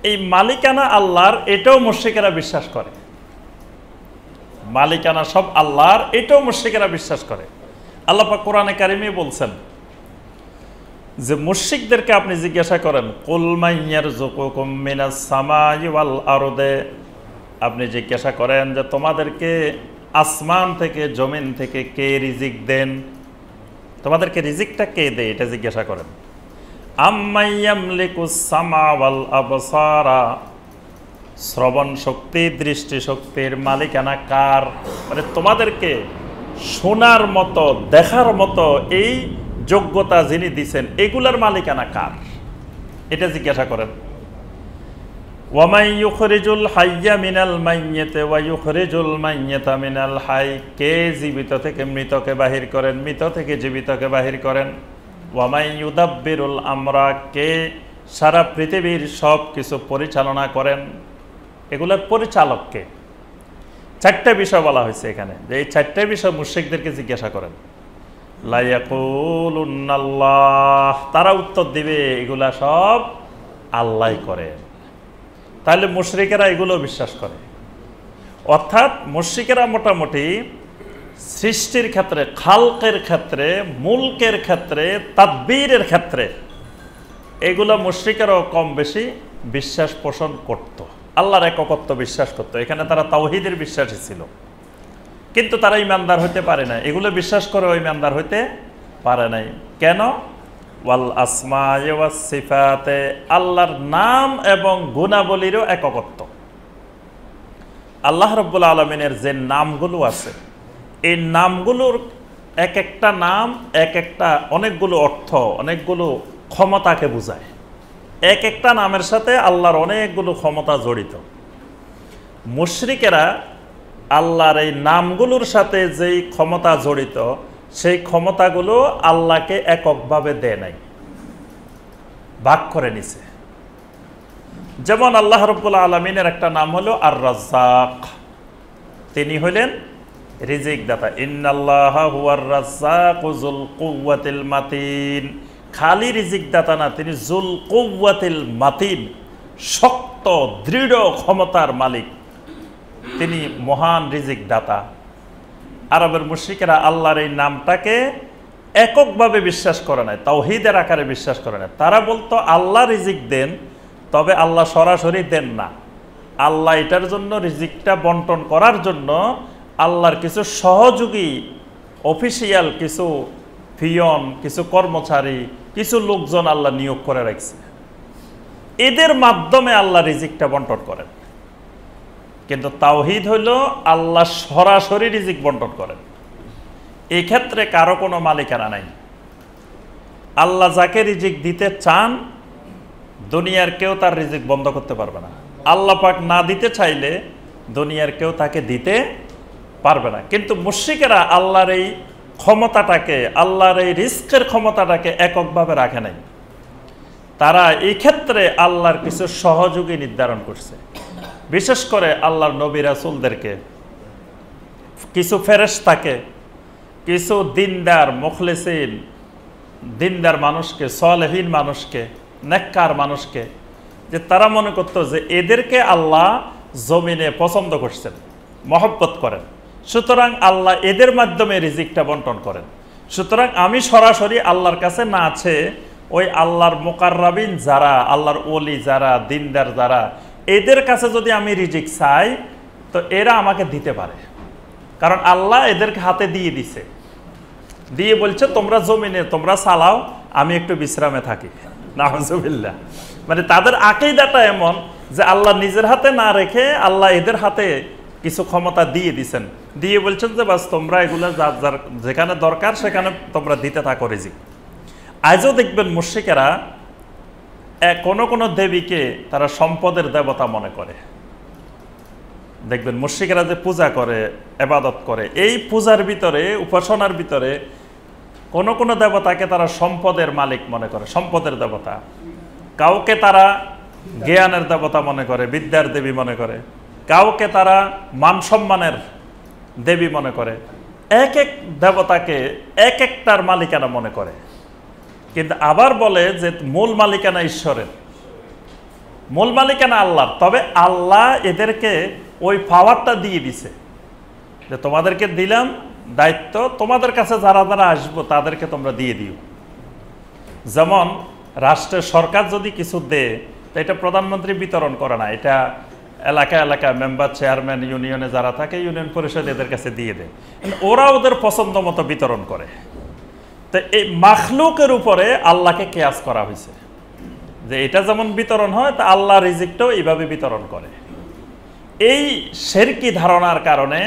এই মালিকানা আল্লাহর, এটাও মুশরিকেরা বিশ্বাস করে। মালিকানা সব আল্লাহর, এটাও মুশরিকেরা বিশ্বাস করে। আল্লাহ পাক কোরআনে কারিমে বলছেন যে মুশরিকদেরকে আপনি জিজ্ঞাসা করেন, কুল মাইয়ারযুকুকুম মিনাস সামাই ওয়াল আরদে, আপনি জিজ্ঞাসা করেন যে তোমাদেরকে আসমান থেকে, জমিন থেকে কে রিজিক দেন, তোমাদেরকে রিজিকটা কে দেয়, এটা জিজ্ঞাসা করেন। আম্মাই ইয়ামলিকুস সামা ওয়াল আবসারা, শ্রবণ শক্তি, দৃষ্টি শক্তির মালিকানা কার? মানে তোমাদেরকে শোনার মতো, দেখার মতো এই যোগ্যতা যিনি দিছেন, এগুলার মালিকানা কার, এটা জিজ্ঞাসা করেন। ওয়ামাই ইউখরিজুল হাইয়া মিনাল মাইয়্যিতি ওয়া ইউখরিজুল মাইয়্যিতা মিনাল হাই, কে জীবিত থেকে মৃতকে বাহির করেন, মৃত থেকে জীবিতকে বাহির করেন। ওয়ামাই ইউদাব্বিরুল আমরা, কে সারা পৃথিবীর সব কিছু পরিচালনা করেন, এগুলোর পরিচালক কে? 4টে বিষয় বলা হয়েছে এখানে, যে এই 4টে বিষয় মুশরিকদেরকে জিজ্ঞাসা করেন। লা ইয়াকুলুনাল্লাহ, তারা উত্তর দিবে এগুলা সব আল্লাহ করেন। তাহলে মুশরিকেরা এগুলো বিশ্বাস করে। অর্থাৎ মুশরিকেরা মোটামুটি সৃষ্টির ক্ষেত্রে, খালকের ক্ষেত্রে, মুলকের ক্ষেত্রে, তাদবীরের ক্ষেত্রে এগুলো মুশরিকেরাও কম বেশি বিশ্বাস পোষণ করত, আল্লাহর একত্ব বিশ্বাস করত। এখানে তারা তাওহীদের বিশ্বাসী ছিল, কিন্তু তারা ঈমানদার হতে পারে না। এগুলো বিশ্বাস করে ঈমানদার হতে পারে নাই। কেন? ওয়াল আসমাই ওয়াস সিফাতে, আল্লাহর নাম এবং গুণাবলীরও একত্ব। আল্লাহ রাব্বুল আলামিনের যে নামগুলো আছে, এই নামগুলোর এক একটা নাম এক একটা অনেকগুলো অর্থ, অনেকগুলো ক্ষমতাকে বোঝায়। এক একটা নামের সাথে আল্লাহর অনেকগুলো ক্ষমতা জড়িত। মুশরিকেরা আল্লাহর এই নামগুলোর সাথে যেই ক্ষমতা জড়িত, সেই ক্ষমতাগুলো আল্লাহকে এককভাবে দেয় নাই, ভাগ করে নিছে। যেমন আল্লাহ রাব্বুল আলামিনের একটা নাম হলো আর রাজ্জাক, তিনি হলেন রিজিক দাতা। ইন্নাল্লাহা হুয়ার রাজ্জাকু যুল কুওয়াতিল মাতিন, খালি রিজিক দাতা না, তিনি যুল কুওয়াতিল মাতিন, শক্ত দৃঢ় ক্ষমতার মালিক, তিনি মহান রিজিক দাতা। আরবের মুশরিকেরা আল্লাহর এই নামটাকে এককভাবে বিশ্বাস করে নাই, তাওহীদের আকারে বিশ্বাস করে নাই। তারা বলতো আল্লাহ রিজিক দেন, তবে আল্লাহ সরাসরি দেন না। আল্লাহ এটার জন্য, রিজিকটা বন্টন করার জন্য আল্লাহর কিছু সহযোগী, অফিসিয়াল কিছু পিয়ন, কিছু কর্মচারী, কিছু লোকজন আল্লাহ নিয়োগ করে রাখছে। এদের মাধ্যমে আল্লাহ রিজিকটা বন্টন করেন। কিন্তু তাওহীদ হইল আল্লাহ সরাসরি রিজিক বন্টন করেন। এই ক্ষেত্রে কারো কোনো মালিকানা নাই। আল্লাহ যাকে রিজিক দিতে চান, দুনিয়ার কেউ তার রিজিক বন্ধ করতে পারবে না। আল্লাহ পাক না দিতে চাইলে দুনিয়ার কেউ তাকে দিতে পারবে না। কিন্তু মুশরিকেরা আল্লাহর এই ক্ষমতাটাকে, আল্লাহর এই রিস্কের ক্ষমতাটাকে এককভাবে রাখে নাই। তারা এই ক্ষেত্রে আল্লাহর কিছু সহযোগী নির্ধারণ করছে। বিশেষ করে আল্লাহর নবী রাসূলদেরকে, কিছু ফেরেশতাকে, কিছু দিনদার মুখলিসিন, দিনদার মানুষকে, সালেহীন মানুষকে, নেককার মানুষকে, যে তারা মনে করতো যে এদেরকে আল্লাহ জমিনে পছন্দ করছেন, মহব্বত করেন, সুতরাং আল্লাহ এদের মাধ্যমে রিজিকটা বন্টন করেন। সুতরাং আমি সরাসরি আল্লাহর কাছে না আছে, ওই আল্লাহর মুকাররাবিন যারা, আল্লাহর ওলি যারা, দিনদার যারা, এদের কাছে যদি আমি রিজিক চাই তো এরা আমাকে দিতে পারে। কারণ আল্লাহ এদেরকে হাতে দিয়ে দিছে, দিয়ে বলছে তোমরা জমিনে তোমরা চালাও, আমি একটু বিশ্রামে থাকি। নাউজুবিল্লাহ। মানে তাদের আকীদাটা এমন যে আল্লাহ নিজের হাতে না রেখে আল্লাহ এদের হাতে কিছু ক্ষমতা দিয়ে দিছেন, দিয়ে বলছেন যে বাস তোমরা এগুলো যার যেখানে দরকার সেখানে তোমরা দিতে থাকো রিজিক। আজও দেখবেন মুশরিকেরা কোনো কোনো দেবীকে তারা সম্পদের দেবতা মনে করে। দেখবেন মুশরিকেরা যে পূজা করে, ইবাদত করে, এই পূজার ভিতরে, উপাসনার ভিতরে কোনো কোনো দেবতাকে তারা সম্পদের মালিক মনে করে, সম্পদের দেবতা। কাউকে তারা জ্ঞানের দেবতা মনে করে, বিদ্যার দেবী মনে করে, কাউকে তারা মান সম্মানের দেবী মনে করে। এক এক দেবতাকে এক একটার মালিকানা মনে করে। কিন্তু আবার বলে যে মূল মালিকানা ঈশ্বরের, মূল মালিকানা আল্লাহর। তবে আল্লাহ এদেরকে ওই পাওয়ারটা দিয়ে দিছে যে তোমাদেরকে দিলাম দায়িত্ব, তোমাদের কাছে যারা যারা আসবো তাদেরকে তোমরা দিয়ে দিও। যেমন রাষ্ট্রের সরকার যদি কিছু দেয়, তো এটা প্রধানমন্ত্রী বিতরণ করে না, এটা এলাকা এলাকা মেম্বার, চেয়ারম্যান, ইউনিয়নে যারা থাকে, ইউনিয়ন পরিষদ এদের কাছে দিয়ে দেয়। ওরা ওদের পছন্দ মতো বিতরণ করে। তো এই মাখলুকের উপরে আল্লাহকে কিয়াস করা হয়েছে যে এটা যেমন বিতরণ হয়, তা আল্লাহ রিজিকটাও এইভাবে বিতরণ করে। এই শিরকি ধারণার কারণে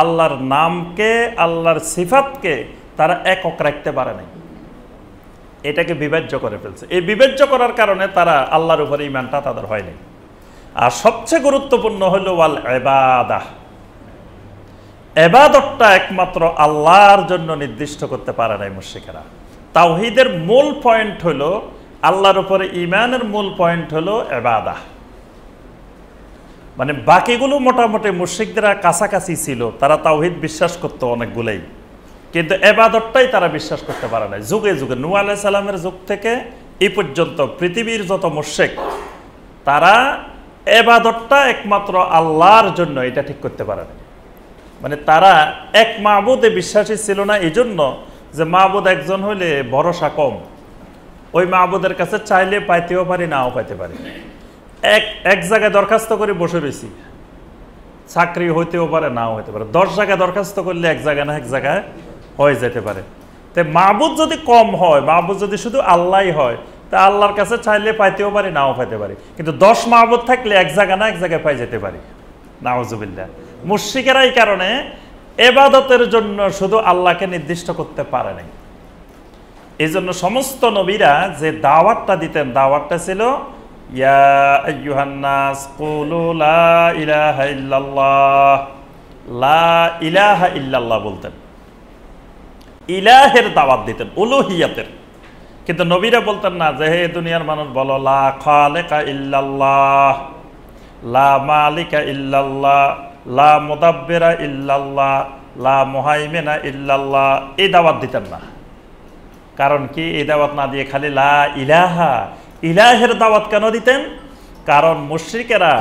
আল্লাহর নামকে, আল্লাহর সিফাতকে তারা একক রাখতে পারে নাই, এটাকে বিভাজ্য করে ফেলছে। এই বিভাজ্য করার কারণে তারা আল্লাহর উপরে ঈমানটা তাদের হয়নি। আর সবচেয়ে গুরুত্বপূর্ণ হলো ওয়াল ইবাদাহ, ইবাদতটা একমাত্র আল্লাহর জন্য নির্দিষ্ট করতে পারে নাই মুশরিকেরা। তাওহীদের মূল পয়েন্ট হলো, আল্লাহর উপরে ঈমানের মূল পয়েন্ট হলো ইবাদাহ। মানে বাকিগুলো মোটামুটি মুশরিকদের কাছাকাছি ছিল, তারা তাওহীদ বিশ্বাস করতো অনেকগুলোই, কিন্তু ইবাদতটাই তারা বিশ্বাস করতে পারে নাই। যুগে যুগে নূহ আলাইহিস সালামের যুগ থেকে এই পর্যন্ত পৃথিবীর যত মুশরিক, তারা ইবাদতটা একমাত্র আল্লাহর জন্য এটা ঠিক করতে পারে না। মানে তারা এক মাবুদে বিশ্বাসী ছিল না, এই জন্য যে মাবুদ একজন হইলে ভরসা কম, ওই মাবুদের কাছে চাইলে পাইতেও পারি, নাও পাইতে পারি। এক জায়গায় দরখাস্ত করে বসে রয়েছি, চাকরি হইতেও পারে, নাও হইতে পারে। 10 জায়গায় দরখাস্ত করলে এক জায়গায় না এক জায়গায় হয়ে যেতে পারে। তাই মাবুদ যদি কম হয়, মাবুদ যদি শুধু আল্লাহই হয়, তা আল্লাহর কাছে চাইলে পাইতেও পারি, নাও পাইতে পারি। কিন্তু 10 মাবুদ থাকলে এক জায়গা না এক জায়গায় পাই যেতে পারি। নাউজুবিল্লাহ। মুশরিকেরা এই কারণে ইবাদতের জন্য শুধু আল্লাহকে নির্দিষ্ট করতে পারে নাই। এই জন্য সমস্ত নবীরা যে দাওয়াতটা দিতেন, দাওয়াতটা ছিল ইয়া আইয়ুহান নাস কুলু লা ইলাহা ইল্লাল্লাহ, লা ইলাহা ইল্লাল্লাহ বলতেন, ইলাহের দাওয়াত দিতেন, উলুহিয়াতের। কিন্তু নবীরা বলতেন না যে হে দুনিয়ার মানুষ বলো লা খালিকা ইল্লাল্লাহ, লা মালিকা ইল্লাল্লাহ, লা মুদাব্বিরা ইল্লাল্লাহ, লা মুহাইমিনা ইল্লাল্লাহ। এই দাওয়াত দিতেন না। কারণ কি? এই দাওয়াত না দিয়ে খালি লা ইলাহা, ইলাহের দাওয়াত কেন দিতেন? কারণ মুশরিকেরা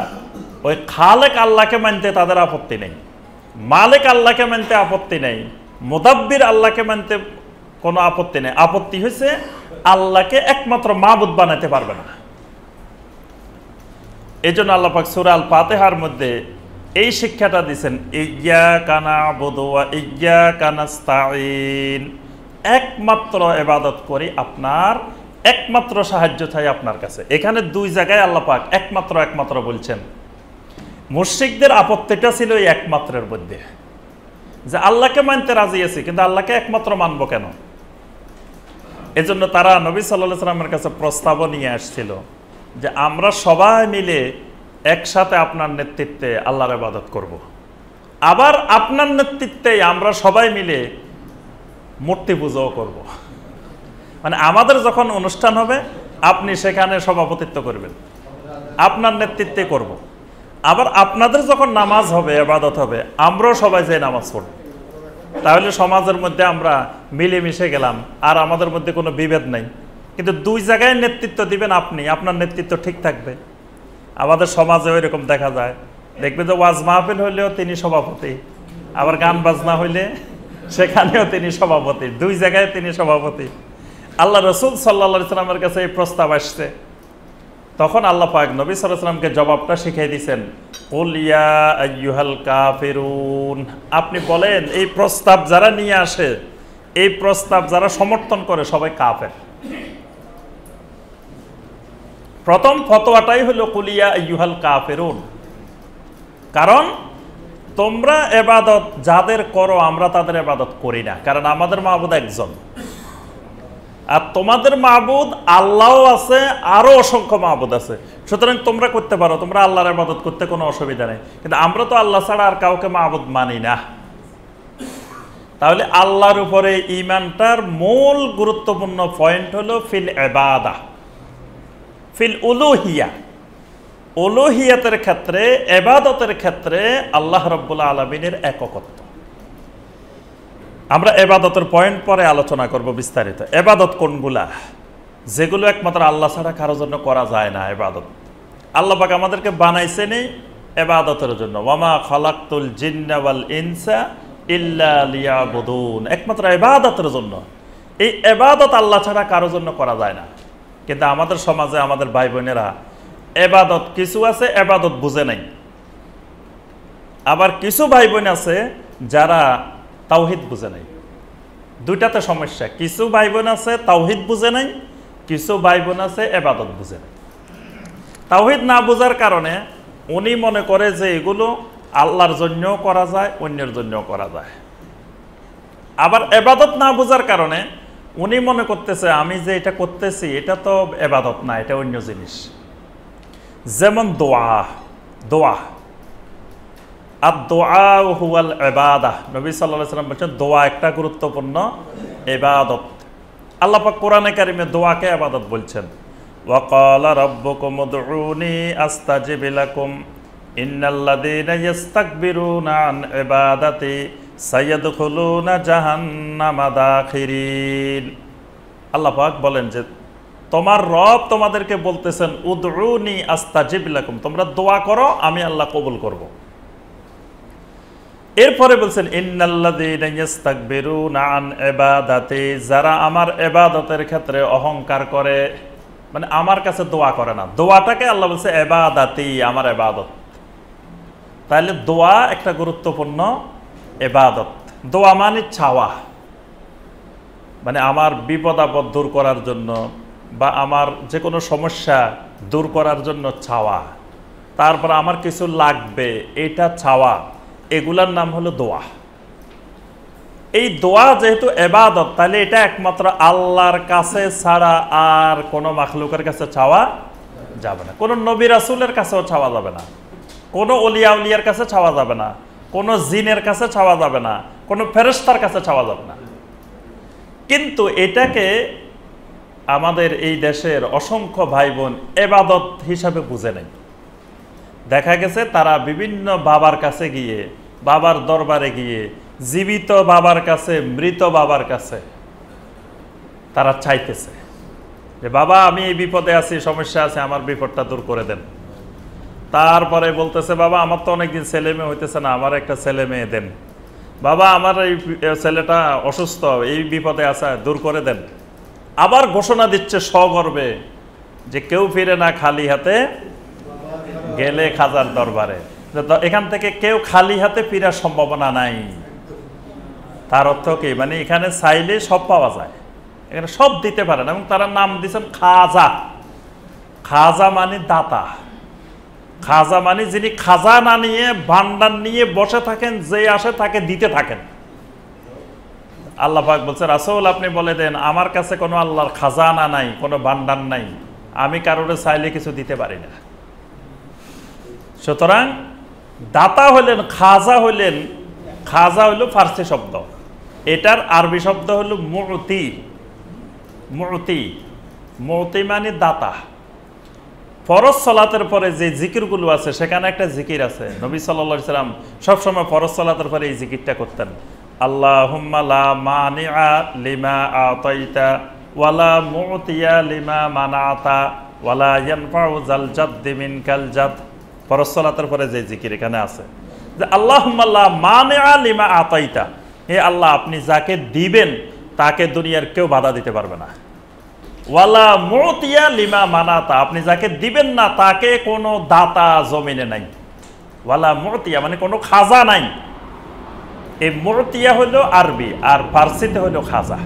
ওই খালেক আল্লাহকে মানতে তাদের আপত্তি নেই, মালিক আল্লাহকে মানতে আপত্তি নেই, মুদাব্বির আল্লাহকে মানতে কোনো আপত্তি নেই। আপত্তি হয়েছে আল্লাহকে একমাত্র মাবুদ বানাতে পারবে না। এই জন্য আল্লাহ পাক সূরা আল ফাতিহার মধ্যে এই শিক্ষাটা দিয়েছেন, ইয়্যাকা না'বুদু ওয়া ইয়্যাকা নাস্তাঈন, একমাত্র ইবাদত করি আপনার, একমাত্র সাহায্য চাই আপনার কাছে। এখানে দুই জায়গায় আল্লাহ পাক একমাত্র একমাত্র বলছেন। মুশরিকদের আপত্তিটা ছিল এই একমাত্রের মধ্যে, যে আল্লাহকে মানতে রাজি আছি কিন্তু আল্লাহকে একমাত্র মানবো কেন? এজন্য তারা নবী সাল্লাল্লাহু আলাইহি ওয়াসাল্লামের কাছে প্রস্তাব নিয়ে আসছিল যে আমরা সবাই মিলে একসাথে আপনার নেতৃত্বে আল্লাহর ইবাদত করব। আবার আপনার নেতৃত্বে আমরা সবাই মিলে মূর্তি পূজাও করব। মানে আমাদের যখন অনুষ্ঠান হবে আপনি সেখানে সভাপতিত্ব করবেন, আপনার নেতৃত্বে করব। আবার আপনাদের যখন নামাজ হবে, ইবাদত হবে, আমরাও সবাই যে নামাজ পড়ব। তাহলে সমাজের মধ্যে আমরা মিলেমিশে গেলাম, আর আমাদের মধ্যে কোনো বিভেদ নাই। কিন্তু দুই জায়গায় নেতৃত্ব দিবেন আপনি, আপনার নেতৃত্ব ঠিক থাকবে। আমাদের সমাজে ওই রকম দেখা যায়, দেখবে যে ওয়াজ মাহফিল হইলেও তিনি সভাপতি, আবার গান বাজনা হইলে সেখানেও তিনি সভাপতি, দুই জায়গায় তিনি সভাপতি। আল্লাহ রসুল সাল্লাল্লাহু আলাইহি সাল্লামের কাছে এই প্রস্তাব আসছে, তখন আল্লাহ পাক নবী সাল্লাল্লাহু আলাইহি সাল্লামকে জবাবটা শিখিয়ে দিয়েছেন, কুল ইয়া আইয়ুহাল কাফিরুন, আপনি বলেন এই প্রস্তাব যারা নিয়ে আসে, এই প্রস্তাব যারা সমর্থন করে সবাই কাফের। প্রথম ফতোয়াটাই হলো কুল ইয়া আইয়ুহাল কাফিরুন, কারণ তোমরা ইবাদত যাদের করো আমরা তাদের ইবাদত করি না, কারণ আমাদের মাবুদ একজন, আর তোমাদের মাবুদ আল্লাহও আছে, আরো অসংখ্য মাবুদ আছে। সুতরাং তোমরা করতে পারো, তোমরা আল্লাহর ইবাদত করতে কোনো অসুবিধা নেই, কিন্তু আমরা তো আল্লাহ ছাড়া আর কাউকে মাবুদ মানি না। তাহলে আল্লাহর উপরে ঈমানটার মূল গুরুত্বপূর্ণ পয়েন্ট হলো ফিল ইবাদা, ফিল উলুহিয়া, উলুহিয়াতের ক্ষেত্রে, ইবাদতের ক্ষেত্রে আল্লাহ রাব্বুল আলামিনের একত্ব। আমরা ইবাদতের পয়েন্ট পরে আলোচনা করব বিস্তারিত। ইবাদত কোনগুলা? যেগুলো একমাত্র আল্লাহ ছাড়া কারোর জন্য করা যায় না। ইবাদত আল্লাহ পাক আমাদেরকে বানাইছেন ইবাদতের জন্য, ওয়ামা খালাকতুল জিন্না ওয়াল ইনসা ইল্লা লিয়াবুদুন, একমাত্র ইবাদতের জন্য। এই ইবাদত আল্লাহ ছাড়া কারোর জন্য করা যায় না। কিন্তু আমাদের সমাজে আমাদের ভাই বোনেরা ইবাদত কিছু আছে, ইবাদত বুঝে নাই। আবার কিছু ভাই বোন আছে যারা তাওহীদ বুঝে নাই। দুইটাতে সমস্যা, কিছু ভাই বোন আছে তাওহীদ বুঝে নাই, কিছু ভাই বোন আছে ইবাদত বুঝে নাই। তাওহীদ না বোঝার কারণে উনি মনে করে যে এগুলো আল্লাহর জন্যও করা যায়, অন্যের জন্যও করা যায়। আবার ইবাদত না বোঝার কারণে উনি মনে করতেছে আমি যে এটা করতেছি এটা তো ইবাদত না, এটা অন্য জিনিস। যেমন দোয়া, দোয়া আর দোয়া হুয়াল ইবাদাহ, নবী সাল্লাল্লাহু আলাইহি ওয়াসাল্লাম বলেছেন দোয়া একটা গুরুত্বপূর্ণ ইবাদত। আল্লাহ পাক কোরআনে কারিমে দোয়াকে ইবাদত বলছেন, ওয়া ক্বালা রাব্বুকুম উদউনি আস্তাজিব লাকুম ইন্নাল্লাযীনা ইস্তাকবিরুনা আন ইবাদাতি সাইয়াদখুলুনা জাহান্নামা দাখিরিন। আল্লাহ পাক বলেন যে তোমার রব তোমাদেরকে বলতেছেন উদউনি আস্তাজিব লাকুম, তোমরা দোয়া করো আমি আল্লাহ কবুল করব। এরপরে বলছেন ইন্নাল্লাযীনা ইস্তাকবিরুনা আন ইবাদাতি, যারা আমার ইবাদতের ক্ষেত্রে অহংকার করে, মানে আমার কাছে দোয়া করে না। দোয়াটাকে আল্লাহ বলছে ইবাদাতি, আমার ইবাদত। তাহলে দোয়া একটা গুরুত্বপূর্ণ ইবাদত। দোয়া মানে চাওয়া, মানে আমার বিপদ আপদ দূর করার জন্য বা আমার যে কোনো সমস্যা দূর করার জন্য চাওয়া, তারপর আমার কিছু লাগবে এটা চাওয়া, এগুলার নাম হলো দোয়া। এই দোয়া যেহেতু ইবাদত, তাহলে এটা একমাত্র আল্লাহর কাছে ছাড়া আর কোনো মাখলুকের কাছে চাওয়া যাবে না। কোনো নবী রাসূলের কাছেও চাওয়া যাবে না, কোনো ওলিয়া উলিয়ার কাছে চাওয়া যাবে না, কোনো জিনের কাছে চাওয়া যাবে না, কোনো ফেরেশতার কাছে চাওয়া যাবে না। কিন্তু এটাকে আমাদের এই দেশের অসংখ্য ভাই বোন ইবাদত হিসাবে বুঝে নেয়। দেখা গেছে তারা বিভিন্ন বাবার কাছে গিয়ে, বাবার দরবারে গিয়ে, জীবিত বাবার কাছে, মৃত বাবার কাছে তারা চাইতেছে যে বাবা আমি এই বিপদে আছি, সমস্যা আছে, আমার বিপদটা দূর করে দেন। তারপরে বলতেছে, বাবা আমার তো অনেকদিন ছেলে মেয়ে হইতেছে না, আমার একটা ছেলে মেয়ে দেন। বাবা আমার এই ছেলেটা অসুস্থ, এই বিপদে আছে, দূর করে দেন। আবার ঘোষণা দিচ্ছে সগর্বে যে কেউ ফিরে না খালি হাতে গেলে খাজার দরবারে। এখান থেকে কেউ খালি হাতে ফিরার সম্ভাবনা নাই। তার অর্থ কি? মানে এখানে চাইলে সব পাওয়া যায়, এখানে সব দিতে পারেন। এবং তারা নাম দিচ্ছেন খাজা। খাজা মানে দাতা। খাজা মানে যিনি খাজানা নিয়ে ভান্ডার নিয়ে বসে থাকেন, যে আসে তাকে দিতে থাকেন। আল্লাহ পাক বলছে, রাসূল আপনি বলে দেন আমার কাছে কোনো আল্লাহর খাজানা নাই, কোনো ভান্ডার নাই, আমি কারোরে চাইলে কিছু দিতে পারি না। সুতরাং দাতা হলেন, খাজা হলেন, খাজা হইল ফার্সি শব্দ, এটার আরবি শব্দ হলো মুতি। মুতি, মুতি মানে দাতা। ফরজ সালাতের পরে যে জিকিরগুলো আছে সেখানে একটা জিকির আছে, নবী সাল্লাল্লাহু আলাইহি সাল্লাম সবসময় ফরজ সালাতের পরে এই জিকিরটা করতেন। আল্লাহুম্মা লা মানিআ লিমা আতাইতা ওয়ালা মুতিয়া লিমা মানাতা ওয়ালা ইয়ানফাউ যাল জাদ্দি মিনকাল জাদ। ফরজ সালাতের পরে যে জিকির এখানে আছে যে আল্লাহুম্মা লা মানিআ লিমা আতাইতা, হে আল্লাহ আপনি যাকে দিবেন তাকে দুনিয়ার কেউ বাধা দিতে পারবে না। ওয়ালা মুতিয়া লিমা মানাতা, আপনি যাকে দিবেন না তাকে কোনো দাতা জমিনে নাই। ওয়ালা মুতিয়া মানে কোনো খাজা নাই। এই মুতিয়া হলো আরবি, আর ফার্সিতে হলো খাজা।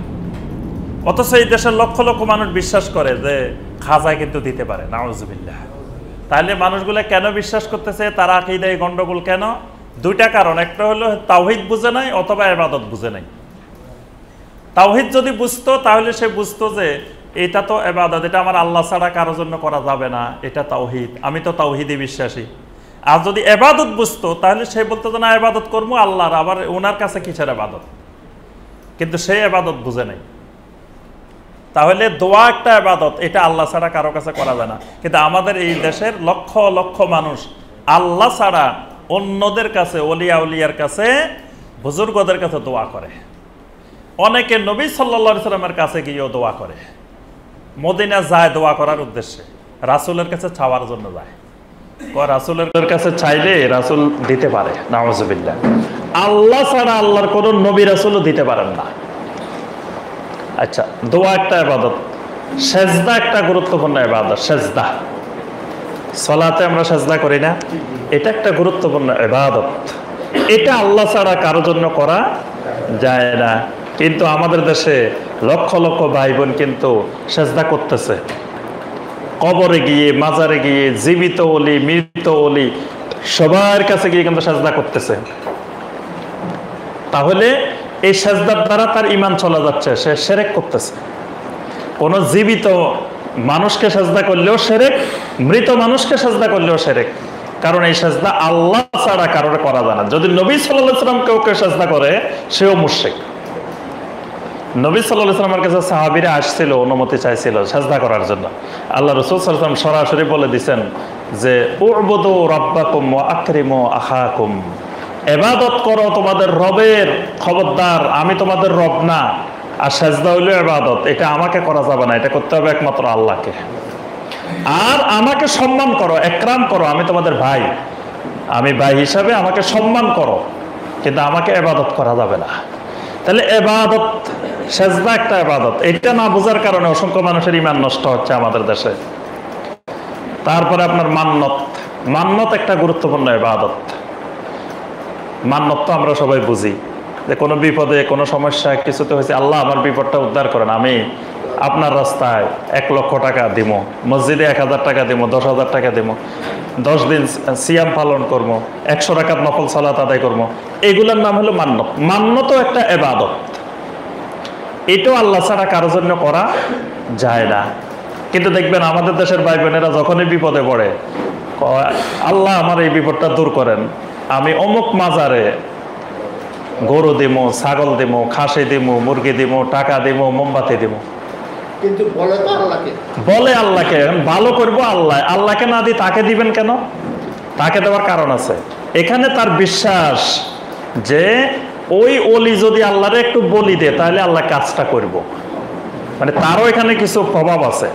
অথচ এই দেশের লক্ষ লক্ষ মানুষ বিশ্বাস করে যে খাজায় কিন্তু দিতে পারে, নাউজুবিল্লাহ। তাহলে মানুষগুলো কেন বিশ্বাস করতেছে, তারা আকীদায় গন্ডগোল কেন? দুইটা কারণ। একটা হলো তাওহীদ বুঝে নাই, অথবা ইবাদত বুঝে নাই। তাওহীদ যদি বুঝতো তাহলে সে বুঝতো যে এটা তো ইবাদত, এটা আমার আল্লাহ ছাড়া কারোর জন্য করা যাবে না, এটা তাওহীদ, আমি তো তাওহীদে বিশ্বাসী। আর যদি ইবাদত বুঝতো তাহলে সে বলতো যে না ইবাদত করবো আল্লাহর, আবার ওনার কাছে কিসের ইবাদত। কিন্তু সে ইবাদত বুঝে নাই। তাহলে দোয়া একটা ইবাদত, এটা আল্লাহ ছাড়া কারো কাছে করা যায় না। কিন্তু আমাদের এই দেশের লক্ষ লক্ষ মানুষ আল্লাহ ছাড়া অন্যদের কাছে, ওলিয়া উলিয়ার কাছে, বুজুর্গদের কাছে দোয়া করে। অনেকে নবী সাল্লাল্লাহু আলাইহি সাল্লামের কাছে গিয়েও দোয়া করে। মদিনা যায় দোয়া করার উদ্দেশ্যে, রাসূলের কাছে চাওয়ার জন্য যায়। রাসূলের কাছে চাইলে রাসূল দিতে পারে, নাউজুবিল্লাহ। আল্লাহ ছাড়া আল্লাহর কোন নবী রাসূলও দিতে পারেন না। আচ্ছা, দোয়া একটা ইবাদত, সেজদা একটা গুরুত্বপূর্ণ ইবাদত। সেজদা, সালাতে আমরা সেজদা করি না, এটা একটা গুরুত্বপূর্ণ ইবাদত। এটা আল্লাহ ছাড়া কারোর জন্য করা যায় না। কিন্তু আমাদের দেশে লক্ষ লক্ষ ভাই বোন কিন্তু সেজদা করতেছে, কবরে গিয়ে, মাজারে গিয়ে, জীবিত ওলি, মৃত ওলি সবার কাছে গিয়ে কিন্তু সেজদা করতেছে। তাহলে এই সেজদার দ্বারা তার ঈমান চলে যাচ্ছে, সে শিরক করতেছে। কোন জীবিত মানুষকে সেজদা করলেও শিরক, মৃত মানুষকে সেজদা করলেও শিরক। কারণ এই সেজদা আল্লাহ ছাড়া কারোর করা যায় না। যদি নবী সাল্লাল্লাহু আলাইহি সাল্লাম কেউ সেজদা করে, সেও মুশরিক। নবী সাল্লাল্লাহু আলাইহি সাল্লামের কাছে সাহাবীরা আসছিল, অনুমতি চাইছিল সেজদা করার জন্য। আল্লাহ রাসূল সাল্লাল্লাহু আলাইহি ওয়াসাল্লাম সরাসরি বলে দিয়েছেন যে উবুদু রাব্বাকুম ওয়া আকরিমু আখাকুম, ইবাদত করো তোমাদের রবের, খবরদার আমি তোমাদের রব না। আর সেজদা হইল ইবাদত, এটা আমাকে করা যাবে না, এটা করতে হবে একমাত্র আল্লাহকে। আর আমাকে সম্মান করো, একরাম করো, আমি তোমাদের ভাই, আমি ভাই হিসাবে আমাকে সম্মান করো, কিন্তু আমাকে ইবাদত করা যাবে না। তাহলে ইবাদত, সেজদা একটা ইবাদত। এটা না বোঝার কারণে অসংখ্য মানুষের ঈমান নষ্ট হচ্ছে আমাদের দেশে। তারপরে আপনার মান্নত, মান্নত একটা গুরুত্বপূর্ণ ইবাদত। মান্নত তো আমরা সবাই বুঝি যে কোনো বিপদে, কোনো সমস্যা, কিছুতে হয়েছে, আল্লাহ আমার বিপদটা উদ্ধার করেন, আমি আপনার রাস্তায় 1 লক্ষ টাকা দিব, মসজিদে 1000 টাকা দিব, 10,000 টাকা দিব, 10 দিন সিয়াম পালন করবো, 100 রাকাত নফল সালাত আদায় করবো। এগুলোর নাম হলো মান্নত। মান্নতও একটা ইবাদত, এটাও আল্লাহ ছাড়া কারোর জন্য করা যায় না। কিন্তু দেখবেন আমাদের দেশের ভাই বোনেরা যখনই বিপদে পড়ে, আল্লাহ আমার এই বিপদটা দূর করেন, আমি অমুক মাজারে গরু দিমো, ছাগল দিমো, খাসি দিমো, মুরগি দিমো, টাকা দিমো, মোমবাতি দিমো। কিন্তু বলে তো আল্লাহকে, বলে আল্লাহকে। ভালো করবো আল্লাহ, আল্লাহকে না দিই তাকে দিবেন কেন? তাকে দেওয়ার কারণ আছে। এখানে তার বিশ্বাস যে ওই ওলি যদি আল্লাহরে একটু বলি দে তাহলে আল্লাহ কাজটা করব। মানে তারও এখানে কিছু প্রভাব আছে।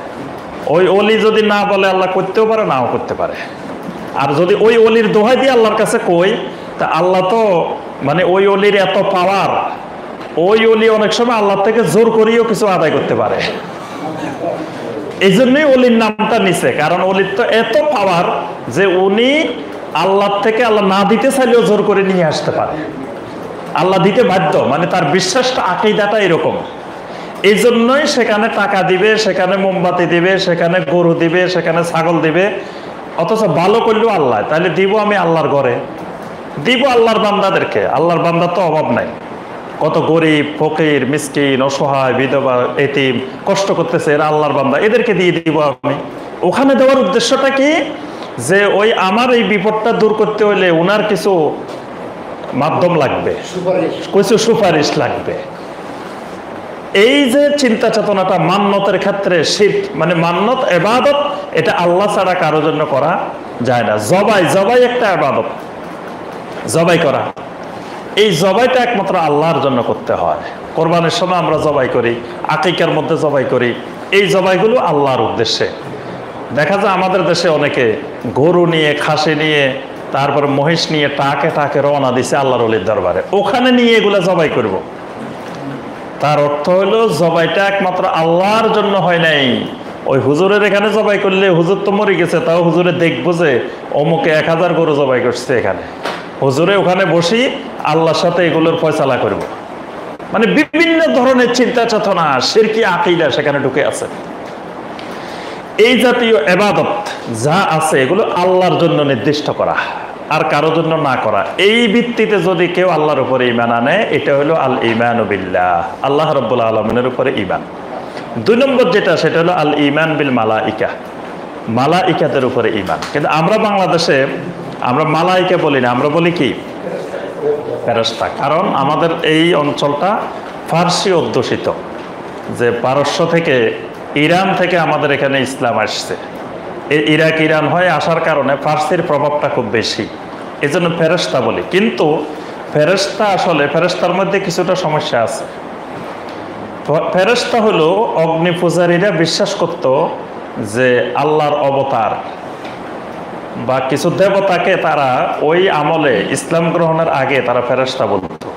ওই ওলি যদি না বলে আল্লাহ করতেও পারে, নাও করতে পারে। আর যদি ওই অলির দোহাই দিয়ে আল্লাহর কাছে কই, তা আল্লাহ তো মানে ওই অলির এত পাওয়ার, ওই অলি অনেক সময় আল্লাহ থেকে জোর করিয়েও কিছু আদায় করতে পারে। এই জন্যই অলির নামটা নিছে, কারণ অলির তো এত পাওয়ার যে উনি আল্লাহ থেকে আল্লাহ না দিতে চাইলেও জোর করে নিয়ে আসতে পারে, আল্লাহ দিতে বাধ্য, মানে তার বিশ্বাসটা আকীদাটা এরকম। এই জন্যই সেখানে টাকা দিবে, সেখানে মোমবাতি দিবে, সেখানে গরু দিবে, সেখানে ছাগল দিবে, অথচ ভালো করলেও আল্লাহ, তাহলে দিব আমি আল্লাহর ঘরে, দিব আল্লাহর বান্দাদেরকে। আল্লাহর বান্দার তো অভাব নাই, কত গরিব ফকির মিসকিন অসহায় বিধবা এতিম কষ্ট করতেছে, এরা আল্লাহর বান্দা, এদেরকে দিয়ে দিব আমি। ওখানে দেওয়ার উদ্দেশ্যটা কি, যে ওই আমার এই বিপদটা দূর করতে হলে ওনার কিছু মাধ্যম লাগবে, কিছু সুপারিশ লাগবে। এই যে চিন্তা চেতনাটা মান্নতের ক্ষেত্রে শিরক, মানে মান্নত ইবাদত, এটা আল্লাহ ছাড়া কারো জন্য করা যায় না। জবাই একটা ইবাদত, জবাই করা, এই জবাইটা একমাত্র আল্লাহর জন্য করতে হয়। কোরবানির সময় আমরা জবাই করি, আকিকার মধ্যে জবাই করি, এই জবাইগুলো আল্লাহর উদ্দেশ্যে। দেখা যায় আমাদের দেশে অনেকে গরু নিয়ে, খাসি নিয়ে, তারপর মহিষ নিয়ে টাকে টাকে রওনা দিছে আল্লাহর ওলির দরবারে, ওখানে নিয়ে এগুলা জবাই করব। তার অর্থ হলো জবাইটা একমাত্র আল্লাহর জন্য হয় নাই। ওই হুজুরের এখানে জবাই করলে হুজুর তো মরে গেছে, তাও হুজুরে দেখবো যে অমুকে 1000 গরু জবাই করছে এখানে, হুজুরে ওখানে বসি আল্লাহর সাথে এগুলোর ফয়সালা করব। মানে বিভিন্ন ধরনের চিন্তা চেতনা, শিরকি আকীদা সেখানে ঢুকে আছে। এই জাতীয় ইবাদত যা আছে এগুলো আল্লাহর জন্য নির্দিষ্ট করা, আর কারো জন্য না করা। এই ভিত্তিতে যদি কেউ আল্লাহর উপরে ঈমান আনে, এটা হলো আল ঈমানু বিল্লাহ, আল্লাহ রাব্বুল আলামিনের উপরে ঈমান। 2 নম্বর যেটা, সেটা হলো আল ঈমান বিল মালাইকা, মালাইকাদের উপরে ঈমান। কিন্তু আমরা বাংলাদেশে আমরা মালাইকা বলি না, আমরা বলি কি ফেরেশতা। কারণ আমাদের এই অঞ্চলটা ফার্সি অধ্যুষিত, যে পারস্য থেকে, ইরান থেকে আমাদের এখানে ইসলাম আসছে। এই ইরাক ইরান হয়ে আসার কারণে ফার্সির প্রভাবটা খুব বেশি, এই জন্য ফেরেশতা বলি। কিন্তু ফেরেশতা আসলে, ফেরেশতার মধ্যে কিছুটা সমস্যা আছে। ফেরেশতা হলো অগ্নি পূজারীরা বিশ্বাস করত যে আল্লাহর অবতার বা কিছু দেবতাকে তারা ওই আমলে ইসলাম গ্রহণের আগে তারা ফেরেশতা বলতো।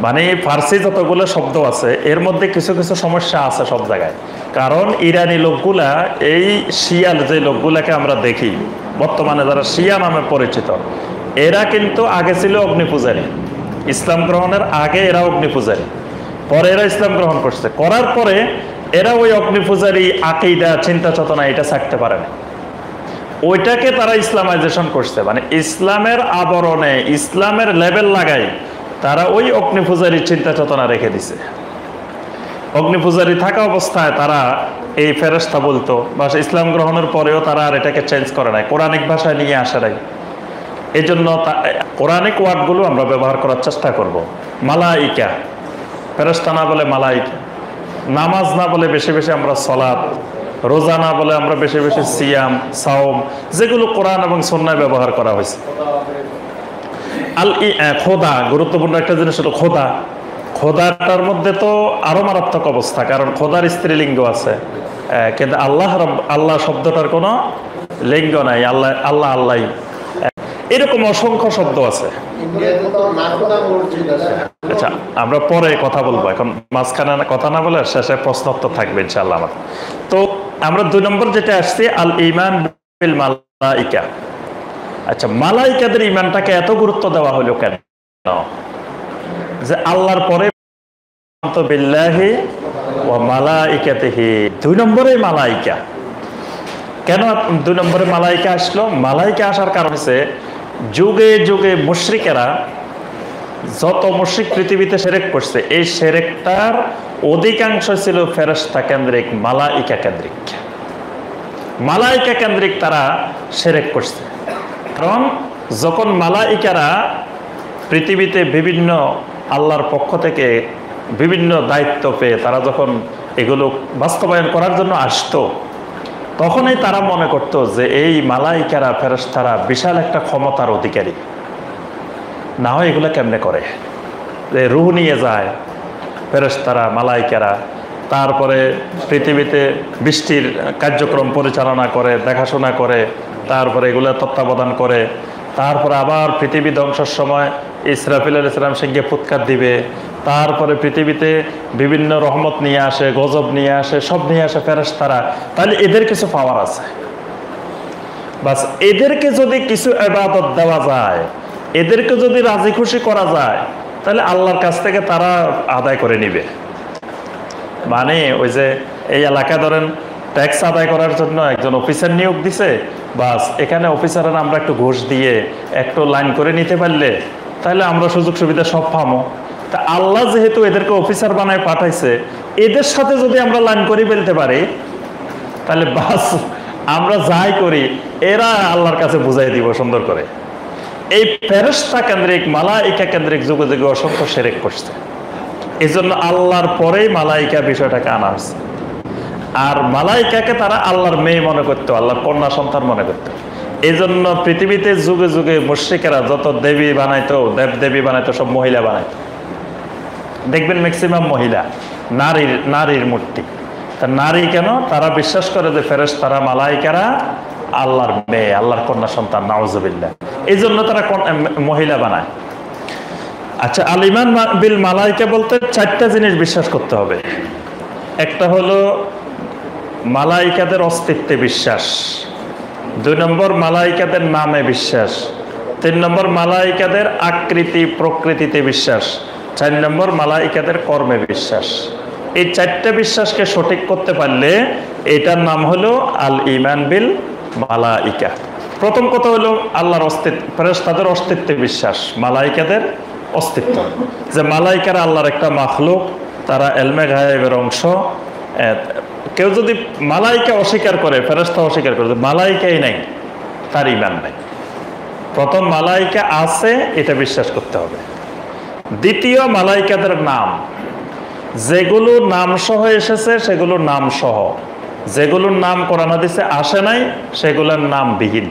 মানে ফার্সি যতগুলো শব্দ আছে এর মধ্যে কিছু কিছু সমস্যা আছে সব জায়গায়। কারণ ইরানি লোকগুলা, এই শিয়াল যে লোকগুলাকে আমরা দেখি বর্তমানে যারা শিয়া নামে পরিচিত, এরা কিন্তু আগে ছিল অগ্নিপূজারী। ইসলাম গ্রহণের আগে এরা অগ্নিপূজারী, পরে এরা ইসলাম গ্রহণ করছে। করার পরে এরা ওই অগ্নিপূজারী আকীদা চিন্তা চেতনা এটা ছাড়তে পারে না, ওইটাকে তারা ইসলামাইজেশন করছে। মানে ইসলামের আবরণে, ইসলামের লেবেল লাগাই তারা ওই অগ্নিপূজারীর চিন্তা চেতনা রেখে দিছে। অগ্নিপূজারী থাকা অবস্থায় তারা এই ফেরেশতা বলতো, বা ইসলাম গ্রহণের পরেও তারা আর এটাকে চেঞ্জ করে নাই, কোরআনিক ভাষায় নিয়ে আসে নাই। এই জন্য কোরআনিক ওয়ার্ডগুলো আমরা ব্যবহার করার চেষ্টা করব। মালাইকা, ফেরেশতা না বলে মালাইকা। নামাজ না বলে বেশি বেশি আমরা সলাত, রোজা না বলে আমরা বেশি বেশি সিয়াম, সাওম, যেগুলো কোরআন এবং সুন্নাহয় ব্যবহার করা হয়েছে। আল খোদা, গুরুত্বপূর্ণ একটা জিনিস হলো খোদা। খোদাটার মধ্যে তো আরো মারাত্মক অবস্থা, কারণ খোদার স্ত্রীলিঙ্গ আছে, কিন্তু আল্লাহ শব্দটার কোনো লিঙ্গ নাই। আল্লাহ আল্লাহ আল্লাহ, এরকম অসংখ্য শব্দ আছে। আচ্ছা, আমরা পরে কথা বলবো, এখন মাঝখানে কথা না বলে শেষে প্রশ্নোত্তর থাকবে ইনশাআল্লাহ আমার। তো আমরা 2 নম্বর যেটা আসছে আল ঈমান বিল মালাইকা। আচ্ছা, মালাইকাদের ঈমানটাকে এত গুরুত্ব দেওয়া হলো কেন? যে আল্লাহর পরে বিল্লাহি ওয়া মালাইকাতিহি, 2 নম্বরে মালাইকা। কেন 2 নম্বরে মালাইকা আসলো? মালাইকা আসার কারণ হচ্ছে যুগে যুগে মুশরিকেরা, যত মুশরিক পৃথিবীতে শিরক করছে, এই শিরকটার অধিকাংশ ছিল ফেরেশতা কেন্দ্রিক, মালাইকা কেন্দ্রিক। মালাইকা কেন্দ্রিক তারা শিরক করছে। কারণ যখন মালাইকারা পৃথিবীতে বিভিন্ন আল্লাহর পক্ষ থেকে বিভিন্ন দায়িত্ব পেয়ে তারা যখন এগুলো বাস্তবায়ন করার জন্য আসতো, তখনই তারা মনে করত যে এই মালাইকারা, ফেরেশতারা বিশাল একটা ক্ষমতার অধিকারী, না হয় এগুলো কেমনে করে, যে রূহ নিয়ে যায় ফেরেশতারা, মালাইকারা, তারপরে পৃথিবীতে বৃষ্টির কার্যক্রম পরিচালনা করে, দেখাশোনা করে, তারপরে এগুলো তত্ত্বাবধান করে, তারপরে আবার পৃথিবী ধ্বংসের সময় ইসরাফিল আলাইহিস সালাম সে গিয়ে ফুৎকার দিবে, তারপরে পৃথিবীতে বিভিন্ন রহমত নিয়ে আসে, গজব নিয়ে আসে, সব নিয়ে আসে ফেরেশতারা। তাহলে এদের কিছু পাওয়ার আছে, বাস এদেরকে যদি কিছু ইবাদত দেওয়া যায়, এদেরকে যদি রাজি খুশি করা যায়, তাহলে আল্লাহর কাছ থেকে তারা আদায় করে নিবে। মানে ওই যে এই এলাকা ধরেন ট্যাক্স আদায় করার জন্য একজন অফিসার নিয়োগ দিছে, বাস এখানে অফিসারের আমরা একটু ঘুষ দিয়ে একটু লাইন করে নিতে পারলে তাহলে আমরা সুযোগ সুবিধা সব পাবো। তা আল্লাহ যেহেতু এদেরকে অফিসার বানায় পাঠাইছে, এদের সাথে যদি আমরা লাইন করে ফেলতে পারি তাহলে বাস আমরা যাই করি এরা আল্লাহর কাছে বুঝাই দিব সুন্দর করে। এই ফেরেশতা কেন্দ্রিক মালাইকা কেন্দ্রিক যুগে যুগে অসংখ্য শিরক করছে, এই জন্য আল্লাহর পরেই মালাইকা বিষয়টাকে আনা হয়েছে। আর মালাইকাকে তারা আল্লাহর মেয়ে মনে করতো, আল্লাহর কন্যা সন্তান মনে করতো। এই জন্য পৃথিবীতে যুগে যুগে মুশরিকেরা যত দেবী বানাইতো, দেব দেবী বানাইতো, সব মহিলা বানাইতো। দেখবেন ম্যাক্সিমাম মহিলা, নারীর মূর্তি। তা নারী কেন? তারা বিশ্বাস করে যে ফেরেশতারা মালাইকারা আল্লাহর মেয়ে, আল্লাহর কন্যা সন্তান, নাউজুবিল্লাহ। এই জন্য তারা মহিলা বানায়। আচ্ছা, আল ঈমান বিল মালাইকা বলতে 4টা জিনিস বিশ্বাস করতে হবে। একটা হলো মালাইকাদের অস্তিত্বে বিশ্বাস, 2 নম্বর মালাইকাদের নামে বিশ্বাস, 3 নম্বর মালাইকাদের আকৃতি প্রকৃতিতে বিশ্বাস, 4 নম্বর মালাইকাদের কর্মে বিশ্বাস। এই 4টা বিশ্বাসকে সঠিক করতে পারলে এটার নাম হলো আল ঈমান বিল মালাইকা। প্রথম কথা হলো আল্লাহর অস্তিত্ব, ফেরেশতাদের অস্তিত্বে বিশ্বাস, মালাইকাদের অস্তিত্ব, যে মালাইকারা আল্লাহর একটা মাখলুক, তারা এলমে গায়েবের অংশ। কেউ যদি মালাইকা অস্বীকার করে, ফেরেশতা অস্বীকার করে, মালাইকাই নাই, তার ঈমান নাই। প্রথম মালাইকা আছে এটা বিশ্বাস করতে হবে। দ্বিতীয়, মালাইকাদের নাম, যেগুলো নাম সহ এসেছে সেগুলো নাম সহ, যেগুলোর নাম কোরআন হাদিসে আসে নাই সেগুলোর নাম বিহীন।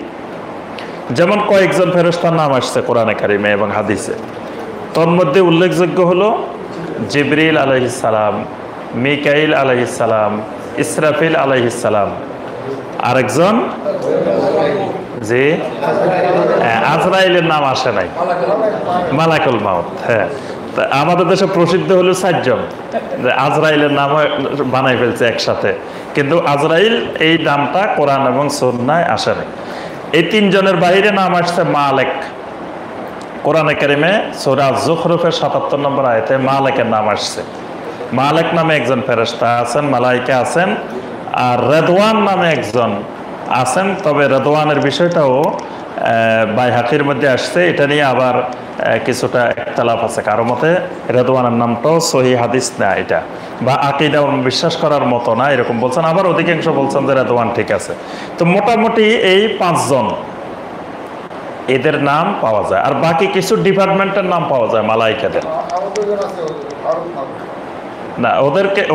যেমন কয়েকজন ফেরেশতার নাম আসছে কোরআনে কারিমে এবং হাদিসে, তন্মধ্যে উল্লেখযোগ্য হলো জিবরিল আলাইহিস সালাম, মিকাইল আলাইহিস সালাম, ইসরাফিল আলাইহিস সালাম, আরেকজন যে আজরাইলের নাম আসে নাই, মালাকুল মাউত। হ্যাঁ, আমাদের দেশে প্রসিদ্ধ হলো 4 জন, আজরাইলের নাম বানাই ফেলছে একসাথে, কিন্তু আজরাইল এই নামটা কোরআন এবং সুন্নায় আসে নাই। এই 3 জনের বাইরে নাম আসছে মালেক। কোরআনে কারিমে সূরা যুখরুফের 77 নম্বর আয়াতে মালেকের নাম আসছে। মালেক নামে একজন ফেরেশতা আছেন, মালাইকা আছেন, আর রেদওয়ান নামে একজন আছেন। তবে রেদওয়ানের বিষয়টাও বাইহাকির মধ্যে আসছে, এটা নিয়ে আবার কিছুটা ইখতিলাফ আছে। কারো মতে রেদওয়ানের নামটাও সহিহ হাদিস না, এটা বা আকীদা বিশ্বাস করার মতো না, এরকম বলছেন। আবার অধিকাংশ বলছেন যে রেদওয়ান ঠিক আছে। তো মোটামুটি এই 5 জন, এদের নাম পাওয়া যায়। আর বাকি কিছু ডিপার্টমেন্টের নাম পাওয়া যায় মালাইকাদের না,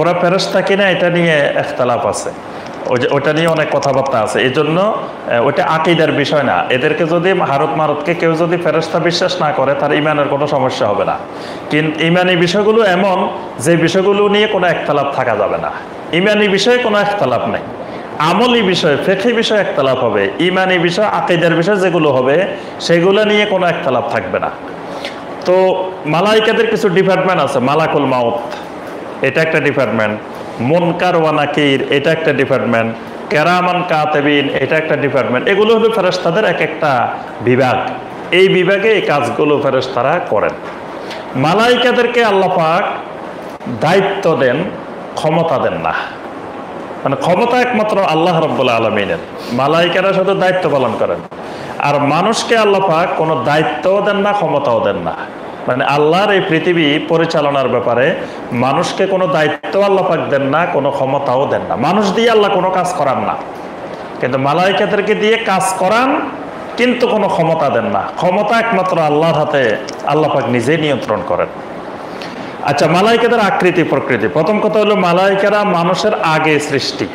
ওরা ফেরেশতা কিনা এটা নিয়ে ইখতিলাফ আছে, ওটা নিয়ে অনেক কথাবার্তা আছে। এই জন্য ওটা আকীদার বিষয় না। এদেরকে যদি মারতকে কেউ যদি ফেরেশতা বিশ্বাস না করে, তার ঈমানের কোনো সমস্যা হবে না। কিন্তু ঈমানি বিষয়গুলো এমন যে বিষয়গুলো নিয়ে কোনো ইখতিলাফ থাকা যাবে না। ঈমানি বিষয়ে কোনো ইখতিলাফ নেই, আমলি বিষয়, ফিকহি বিষয়ে ইখতিলাফ হবে। ঈমানি বিষয়, আকীদার বিষয় যেগুলো হবে সেগুলো নিয়ে কোনো ইখতিলাফ থাকবে না। তো মালাইকাদের কিছু ডিপার্টমেন্ট আছে, মালাকুল মাউত এটা একটা ডিপার্টমেন্ট, মুনকার ওয়া নাকির এটা একটা ডিপার্টমেন্ট, কেরামান কাতিবিন এটা একটা ডিপার্টমেন্ট। এগুলো হলো ফেরেশতাদের এক একটা বিভাগ। এই বিভাগে এই কাজগুলো ফেরেশতারা করেন। মালাইকাদেরকে আল্লাহ পাক দায়িত্ব দেন, ক্ষমতা দেন না। মানে ক্ষমতা একমাত্র আল্লাহ রাব্বুল আলামিনের, মালাইকারা শুধু দায়িত্ব পালন করেন। আর মানুষকে আল্লাহ পাক কোনো দায়িত্বও দেন না, ক্ষমতাও দেন না। মানে আল্লাহর এই পৃথিবী পরিচালনার ব্যাপারে মানুষকে কোনো দায়িত্ব আল্লাহ পাক দেন না, কোনো ক্ষমতাও দেন না। মানুষ দিয়ে আল্লাহ কোনো কাজ করান না, কিন্তু মালাইকাদেরকে দিয়ে কাজ করান, কিন্তু কোনো ক্ষমতা দেন না। ক্ষমতা একমাত্র আল্লাহর হাতে, আল্লাহ পাক নিজেই নিয়ন্ত্রণ করেন। আচ্ছা, মালাইকাদের আকৃতি প্রকৃতি। প্রথম কথা হলো মালাইকারা মানুষের আগে সৃষ্টি,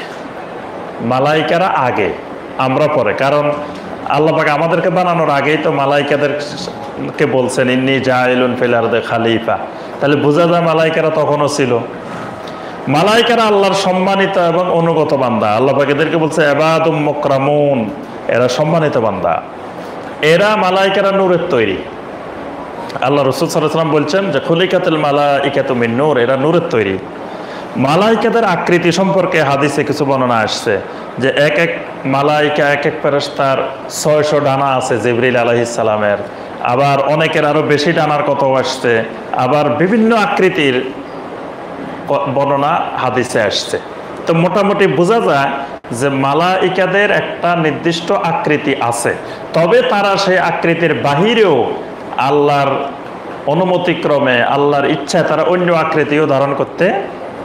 মালাইকারা আগে, আমরা পরে। কারণ আল্লাহ পাক আমাদেরকে বানানোর আগেই তো মালাইকাদেরকে বলছেন ইন্নী জাইলুন ফিল আরদি খলিফা। তাহলে বোঝা যায় মালাইকারা তখনও ছিল। মালাইকারা আল্লাহর সম্মানিত এবং অনুগত বান্দা। আল্লাহ পাক এদেরকে বলছে ইবাদুম মুকরামুন, এরা সম্মানিত বান্দা, এরা মালাইকারা নূরের তৈরি। আল্লাহ রাসূল সাল্লাল্লাহু আলাইহি ওয়াসাল্লাম বলছেন যে খুলিকাতুল মালাইকাতু মিন নূর, এরা নূরের তৈরি। মালাইকাদের আকৃতি সম্পর্কে হাদিসে কিছু বর্ণনা আসছে যে এক এক মালাইকা, এক এক ফেরেশতার 600 ডানা আছে জিবরিল আলাইহিস সালামের, আবার অনেকের আরো বেশি ডানার কথা আসছে, আবার বিভিন্ন আকৃতির বর্ণনা হাদিসে আসছে। তো মোটামুটি বোঝা যায় যে মালাইকাদের একটা নির্দিষ্ট আকৃতি আছে, তবে তারা সেই আকৃতির বাহিরেও আল্লাহর অনুমতিক্রমে, আল্লাহর ইচ্ছায় তারা অন্য আকৃতিও ধারণ করতে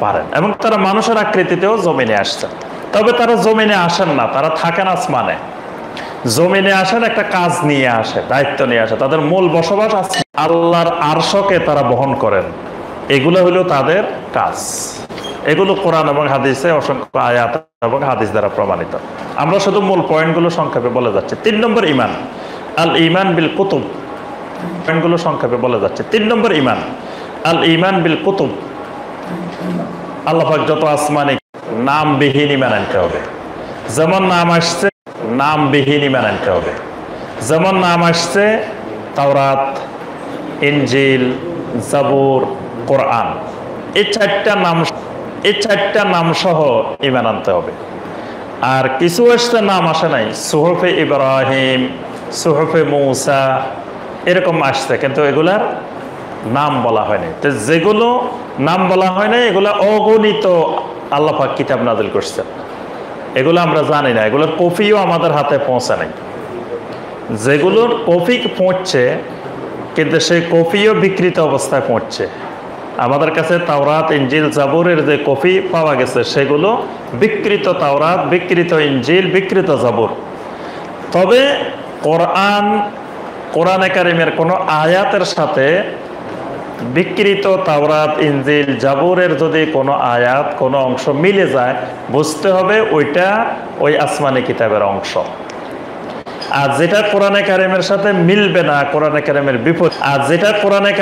পারেন, এবং তারা মানুষের আকৃতিতেও জমিনে আসছেন। তবে তারা জমিনে আসেন না, তারা থাকেন আসমানে। জমিনে আসেন একটা কাজ নিয়ে আসে, দায়িত্ব নিয়ে আসে, তাদের মূল বসবাস আছে আল্লাহর আরশকে তারা বহন করেন। এগুলো হলো তাদের কাজ। এগুলো কোরআন এবং হাদিসে অসংখ্য আয়াত এবং হাদিস দ্বারা প্রমাণিত। আমরা শুধু মূল পয়েন্টগুলো সংক্ষেপে বলে যাচ্ছি। 3 নম্বর ঈমান, আল ঈমান বিল কুতুব। পয়েন্টগুলো সংক্ষেপে বলে যাচ্ছে। 3 নম্বর ঈমান, আল ঈমান বিল কুতুব। আল্লাহ পাক যত আসমানি নামবিহীন ঈমান আনতে হবে। যেমন নাম আসছে নামবিহীন ঈমান আনতে হবে। যেমন নাম আসছে তাওরাত, ইনজিল, জাবুর, কোরআন, এই চারটা নাম সহ ঈমান আনতে হবে। আর কিছু আসছে নাম আসে নাই, সুহফে ইব্রাহিম, সুহফে মূসা, এরকম আসছে, কিন্তু এগুলার নাম বলা হয়নি। তো যেগুলো নাম বলা হয় না, এগুলা অগণিত আল্লাহ পাক কিতাব নাযিল করছেন, এগুলো আমরা জানি না, এগুলোর কপিও আমাদের হাতে পৌঁছে নাই। যেগুলোর কপি পৌঁছছে, কিন্তু সেই কপিও বিকৃত অবস্থায় পৌঁছছে। আমাদের কাছে তাওরাত, ইনজিল, জাবুরের যে কপি পাওয়া গেছে, সেগুলো বিকৃত তাওরাত, বিকৃত ইনজিল, বিকৃত জাবুর। তবে কোরআনে কারিমের কোনো আয়াতের সাথে বিকৃত তাওরাত, ইনজিল, জাবুরের যদি কোনো আয়াত, কোনো অংশ মিলে যায়, বুঝতে হবে ওইটা ওই আসমানি কিতাবের অংশ। আর যেটা কোরআনে কারিমের সাথে মিলবে না, কোরআনে কারিমের বিপরীত, কোরআনে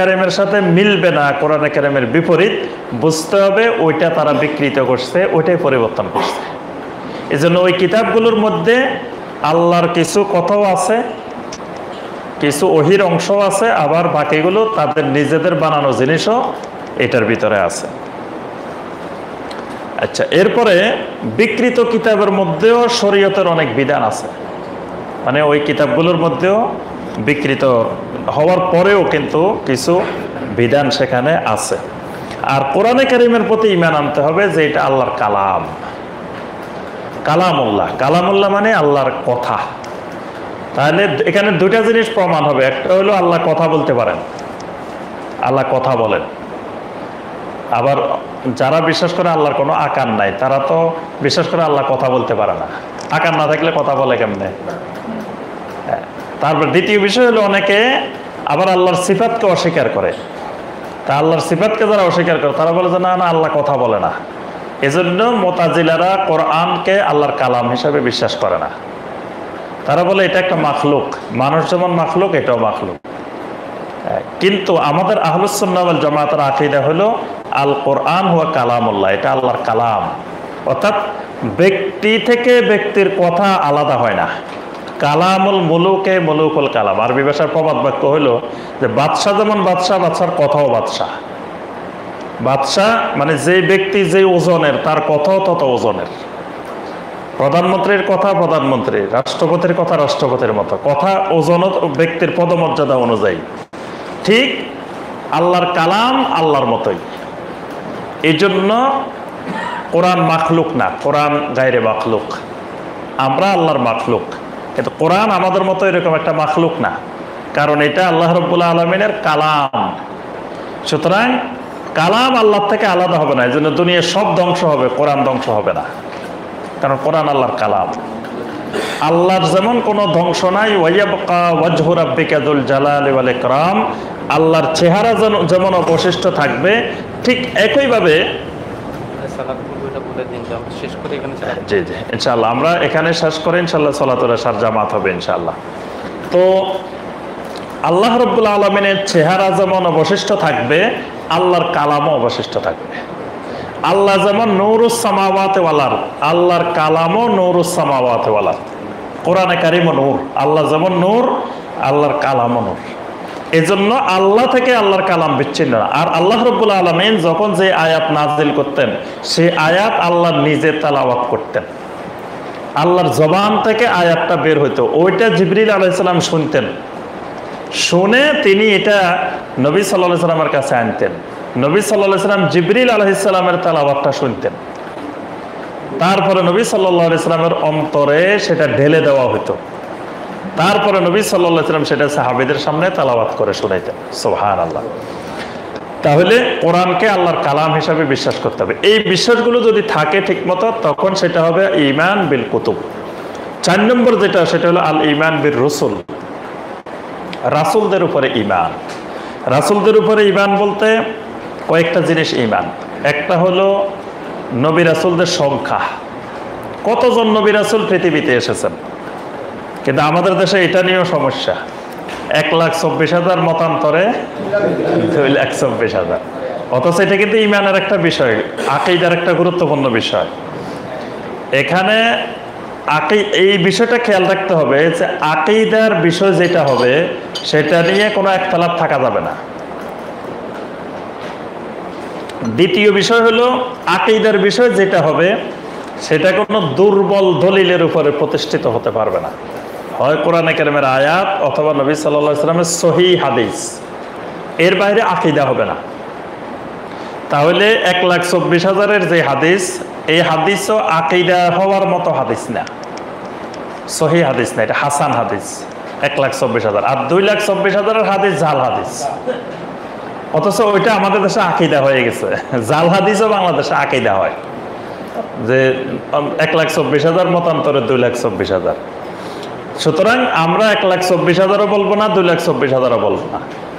কারিমের বিপরীত, বুঝতে হবে ওইটা তারা বিকৃত করছে, ওইটাই পরিবর্তন করছে। এই জন্য ওই কিতাবগুলোর মধ্যে আল্লাহর কিছু কথাও আছে, কিছু ওহির অংশ আছে, আবার বাকিগুলো তাদের নিজেদের বানানো জিনিসও এটার ভিতরে আছে। আচ্ছা, এরপরে বিকৃত কিতাবের মধ্যেও শরীয়তের অনেক বিধান আছে। মানে ওই কিতাবগুলোর মধ্যেও বিকৃত হওয়ার পরেও কিন্তু কিছু বিধান সেখানে আছে। আর কোরআনে কারিমের প্রতি ঈমান আনতে হবে যে এটা আল্লাহর কালাম, কালামুল্লাহ। কালামুল্লাহ মানে আল্লাহর কথা। তাহলে এখানে দুইটা জিনিস প্রমাণ হবে। একটা হলো আল্লাহ কথা বলতে পারেন, আল্লাহ কথা বলেন। আবার যারা বিশ্বাস করে আল্লাহর কোনো আকার নাই, তারা তো বিশ্বাস করে আল্লাহ কথা বলতে পারে না। আকার না থাকলে কথা বলে কেমনে? তারপর দ্বিতীয় বিষয় হলো অনেকে আবার আল্লাহর সিফাতকে অস্বীকার করে। তা আল্লাহর সিফাতকে যারা অস্বীকার করে, তারা বলে যে না না, আল্লাহ কথা বলে না। এজন্য মুতাজিলারা কোরআনকে আল্লাহর কালাম হিসাবে বিশ্বাস করে না। তারা বলে এটা একটা মাখলুক, মানুষ যেমন মাখলুক, এটাও মাখলুক। কিন্তু আমাদের আহলুস সুন্নাহ ওয়াল জামাতের আকীদা হলো আল কোরআন হুয়া কালামুল্লাহ, এটা আল্লাহর কালাম। অর্থাৎ ব্যক্তি থেকে ব্যক্তির কথা আলাদা হয় না। কালামুল মুলুকে মুলুকুল কালাম। আরবি ভাষার প্রবাদ বাক্য হলো যে বাদশাহ যেমন বাদশাহ, বাদশার কথাও বাদশাহ। বাদশাহ মানে যে ব্যক্তি যে ওজনের, তার কথাও তত ওজনের। প্রধানমন্ত্রীর কথা প্রধানমন্ত্রী, রাষ্ট্রপতির কথা রাষ্ট্রপতির মতো কথা, ওজন ব্যক্তির পদমর্যাদা অনুযায়ী। ঠিক আল্লাহর কালাম আল্লাহর মতোই। এই জন্য কোরআন মাখলুক না, কোরআন গায়রে মাখলুক। আমরা আল্লাহর মাখলুক, কিন্তু কোরআন আমাদের মতো এরকম একটা মাখলুক না, কারণ এটা আল্লাহ রাব্বুল আলামিনের কালাম। সুতরাং কালাম আল্লাহ থেকে আলাদা হবে না। এই জন্য দুনিয়ার সব ধ্বংস হবে, কোরআন ধ্বংস হবে না, কারণ কোরআন আল্লাহর কালাম। আল্লাহর যেমন কোনো ধ্বংস নাই, ওয়াইয়াবকা ওয়াজহু রাব্বিকা যুল জালালি ওয়াল ইকরাম, আল্লাহর চেহারা যেমন অবশিষ্ট থাকবে, ঠিক একইভাবে জি জি ইনশাআল্লাহ আমরা এখানে শেষ করে ইনশাআল্লাহ সালাতুল আশর জামাত হবে ইনশাআল্লাহ। তো আল্লাহ রাব্বুল আলামিনের চেহারা যেমন অবশিষ্ট থাকবে, আল্লাহর কালামও অবশিষ্ট থাকবে। আল্লাহ যেমন নূরুস সামাওয়াতি ওয়াল আরদ, আল্লাহর কালামও নূরুস সামাওয়াতি ওয়াল আরদ। কোরআনে কারিমও নূর, আল্লাহ যেমন নূর, আল্লাহর কালামও নূর। এজন্য আল্লাহ থেকে আল্লাহর কালাম বিচ্ছিন্ন না। আর আল্লাহ রাব্বুল আলামিন যখন যে আয়াত নাজিল করতেন, সেই আয়াত আল্লাহ নিজে তেলাওয়াত করতেন, আল্লাহর জবান থেকে আয়াতটা বের হইতো, ওইটা জিবরিল আলাইহিস সালাম শুনতেন, শুনে তিনি এটা নবী সাল্লাল্লাহু আলাইহি সাল্লামের কাছে আনতেন। নবী সাল্লাল্লাহু আলাইহি সাল্লাম জিবরিল আলাইহিস সালামের তেলাওয়াতটা শুনতেন, তারপরে নবী সাল্লাল্লাহু আলাইহি সাল্লামের অন্তরে সেটা ঢেলে দেওয়া হতো, তারপরে নবী সাল্লাল্লাহু আলাইহি সাল্লাম সেটা সাহাবীদের সামনে তেলাওয়াত করে শোনাইতেন। সুবহানাল্লাহ। তাহলে কোরআনকে আল্লাহর কালাম হিসাবে বিশ্বাস করতে হবে। এই বিশ্বাসগুলো যদি থাকে ঠিকমতো, তখন সেটা হবে ঈমান বিল কুতুব। 4 নম্বর যেটা, সেটা হলো আল ঈমান বির রসুল, রাসূলদের উপরে ঈমান। রাসূলদের উপরে ঈমান বলতে কয়েকটা জিনিস ঈমান। একটা হলো নবী রাসূলদের সংখ্যা, কতজন নবী রাসূল পৃথিবীতে এসেছেন। কিন্তু আমাদের দেশে এটা নিয়েও সমস্যা, 1,24,000 মতান্তরে 2,24,000। অথচ এটা কিন্তু ঈমানের একটা বিষয়, আকীদার একটা গুরুত্বপূর্ণ বিষয়। এখানে এই বিষয়টা খেয়াল রাখতে হবে যে আকীদার বিষয় যেটা হবে, সেটা নিয়ে কোনো একতলাপ থাকা যাবে না। দ্বিতীয় বিষয় হলো আকীদার বিষয় যেটা হবে, সেটা কোনো দুর্বল দলিলের উপরে প্রতিষ্ঠিত হতে পারবে না, হয় কোরআনে কারিমের আয়াত অথবা নবী সাল্লাল্লাহু আলাইহি ওয়াসাল্লামের সহিহ হাদিস, এর বাইরে আকীদা হবে না। তাহলে 1,24,000-এর যে হাদিস, এই হাদিসও আকীদা হওয়ার মতো হাদিস না, সহিহ হাদিস না, এটা হাসান হাদিস 1,24,000। আর 2,24,000-এর হাদিস জাল হাদিস, অথচ ওইটা আমাদের দেশে আকীদা হয়ে গেছে। জাল হাদিসও বাংলাদেশে আকীদা হয়, যে 1,24,000 মতান্তরে 2,24,000। সুতরাং আমরা 1,24,000-ও বলবো না, 2,24,000-ও বলবো না,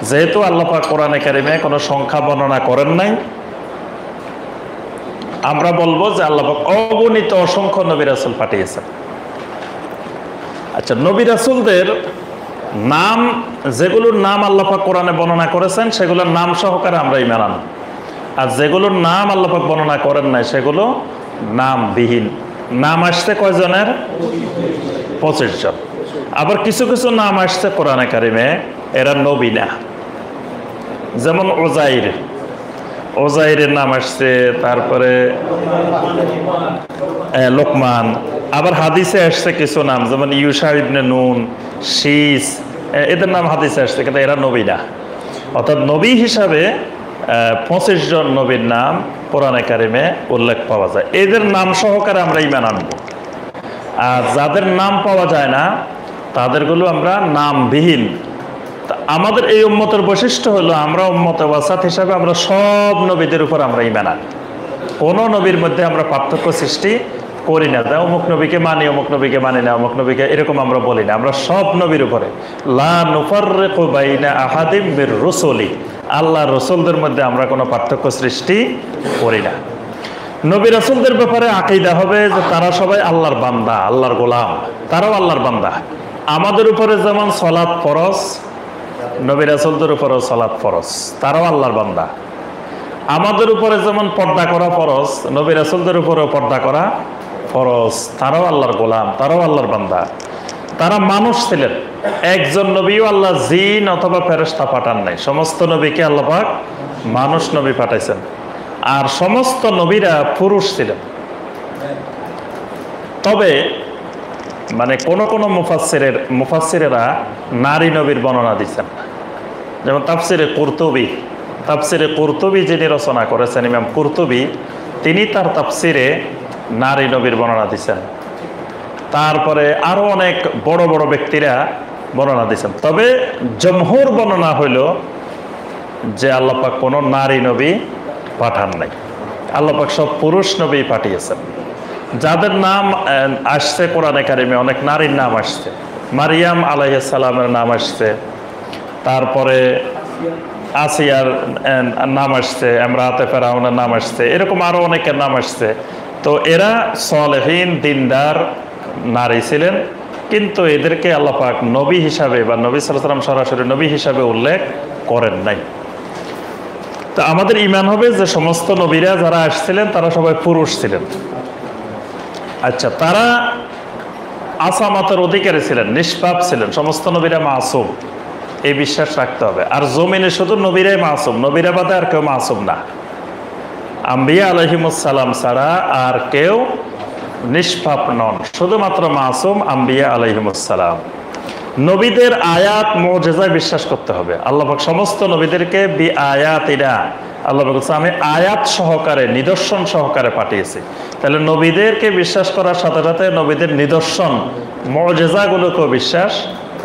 যেহেতু আল্লাহ পাক কোরআনে কারিমে কোনো সংখ্যা বর্ণনা করেন নাই। আমরা বলবো যে আল্লাহ পাক অগণিত অসংখ্য নবী রাসূল পাঠিয়েছেন। আচ্ছা, নবী রাসূলদের নাম, যেগুলোর নাম আল্লাহ পাক কোরআনে বর্ণনা করেছেন, সেগুলোর নাম সহকারে আমরা ঈমান আনব। আর যেগুলোর নাম আল্লাহ পাক বর্ণনা করেন নাই, সেগুলো নামবিহীন। নাম আসছে কয়জনের? 25 জন। আবার কিছু কিছু নাম আসছে কোরআনে কারিমে, এরা নবী না। যেমন ওজাইর, ওজাইরের নাম আসছে, তারপরে লোকমান। আবার হাদিসে আসছে কিছু নাম, যেমন ইউশা ইবনে নুন, শীস, এদের নাম হাদিসে আসছে, কিন্তু এরা নবী না। অর্থাৎ নবী হিসাবে 25 জন নবীর নাম কোরআনে কারিমে উল্লেখ পাওয়া যায়। এদের নাম সহকারে আমরা ঈমান আনবো। আর যাদের নাম পাওয়া যায় না, তাদেরগুলো আমরা নামবিহীন। আমাদের এই উম্মতের বৈশিষ্ট্য হলো, আমরা উম্মতে ওয়াসাত হিসাবে আমরা সব নবীদের উপর আমরা ঈমান আনি। কোনো নবীর মধ্যে আমরা পার্থক্য সৃষ্টি করি না, অমুক নবীকে মানি, অমুক নবীকে মানি না, অমুক নবীকে, এরকম আমরা বলি না। আমরা সব নবীর উপরে লা নুফাররিকু বাইনা আহাদিম মির রুসুলি, আল্লাহর রসুলদের মধ্যে আমরা কোনো পার্থক্য সৃষ্টি করি না। নবী রাসূলদের ব্যাপারে আকীদা হবে যে তারা সবাই আল্লাহর বান্দা, আল্লাহর গোলাম, তারাও আল্লাহর বান্দা। আমাদের উপরে যেমন সালাত ফরজ, নবী রাসূলদের উপরেও সালাত ফরজ, তারাও আল্লাহর বান্দা। আমাদের উপরে যেমন পর্দা করা ফরজ, নবী রাসূলদের উপরেও পর্দা করা ফরজ, তারাও আল্লাহর গোলাম, তারাও আল্লাহর বান্দা। তারা মানুষ ছিলেন, একজন নবীও আল্লাহ জিন অথবা ফেরেশতা পাঠান নাই। সমস্ত নবীকে আল্লাহ পাক মানুষ নবী পাঠাইছেন। আর সমস্ত নবীরা পুরুষ ছিলেন। তবে মানে কোন কোন মুফাসসিরেরা নারী নবীর বর্ণনা দিচ্ছেন। যেমন তাফসিরে কুরতুবী যিনি রচনা করেছেন, ইমাম কুরতুবী, তিনি তার তাফসিরে নারী নবীর বর্ণনা দিচ্ছেন। তারপরে আরো অনেক বড় বড় ব্যক্তিরা বর্ণনা দিচ্ছেন। তবে জমহুর বর্ণনা হইল যে আল্লাহ পাক কোনো নারী নবী পাঠান নাই, আল্লাহ পাক সব পুরুষ নবী পাঠিয়েছেন। যাদের নাম আসছে কোরআনে কারিমে, অনেক নারীর নাম আসছে। মারিয়াম আলাইহিস সালামের নাম আসছে, তারপরে আসিয়ার নাম আসছে, ইমরাতে ফেরাউনের নাম আসছে, এরকম আরো অনেকের নাম আসছে। তো এরা সালেহীন দিনদার নারী ছিলেন, কিন্তু এদেরকে আল্লাহ পাক নবী হিসাবে বা নবী সাল্লাল্লাহু আলাইহি ওয়াসাল্লাম সরাসরি নবী হিসাবে উল্লেখ করেন নাই। তো আমাদের ঈমান হবে যে সমস্ত নবীরা যারা আসছিলেন তারা সবাই পুরুষ ছিলেন। আচ্ছা, তারা আসামাতের অধিকারী ছিলেন, নিষ্পাপ ছিলেন, সমস্ত নবীরা মাসুম, এই বিশ্বাস রাখতে হবে। আর জমিনে শুধু নবীরাই মাসুম, নবীরা বাদে আর কেউ মাসুম না। আম্বিয়া আলাইহিমুসসালাম ছাড়া আর কেউ নিষ্পাপ নন, শুধুমাত্র মাসুম আম্বিয়া আলাইহিমুসসালাম। নবীদের আয়াত মুজিজায় বিশ্বাস করতে হবে। আল্লাহ পাক সমস্ত নবীদেরকে বি আয়াতিনা, আল্লাহ পাক বলছে আমি আয়াত সহকারে, নিদর্শন সহকারে পাঠিয়েছি। তাহলে নবীদেরকে বিশ্বাস করার সাথে সাথে নবীদের নিদর্শন মুজিজাগুলোকেও বিশ্বাস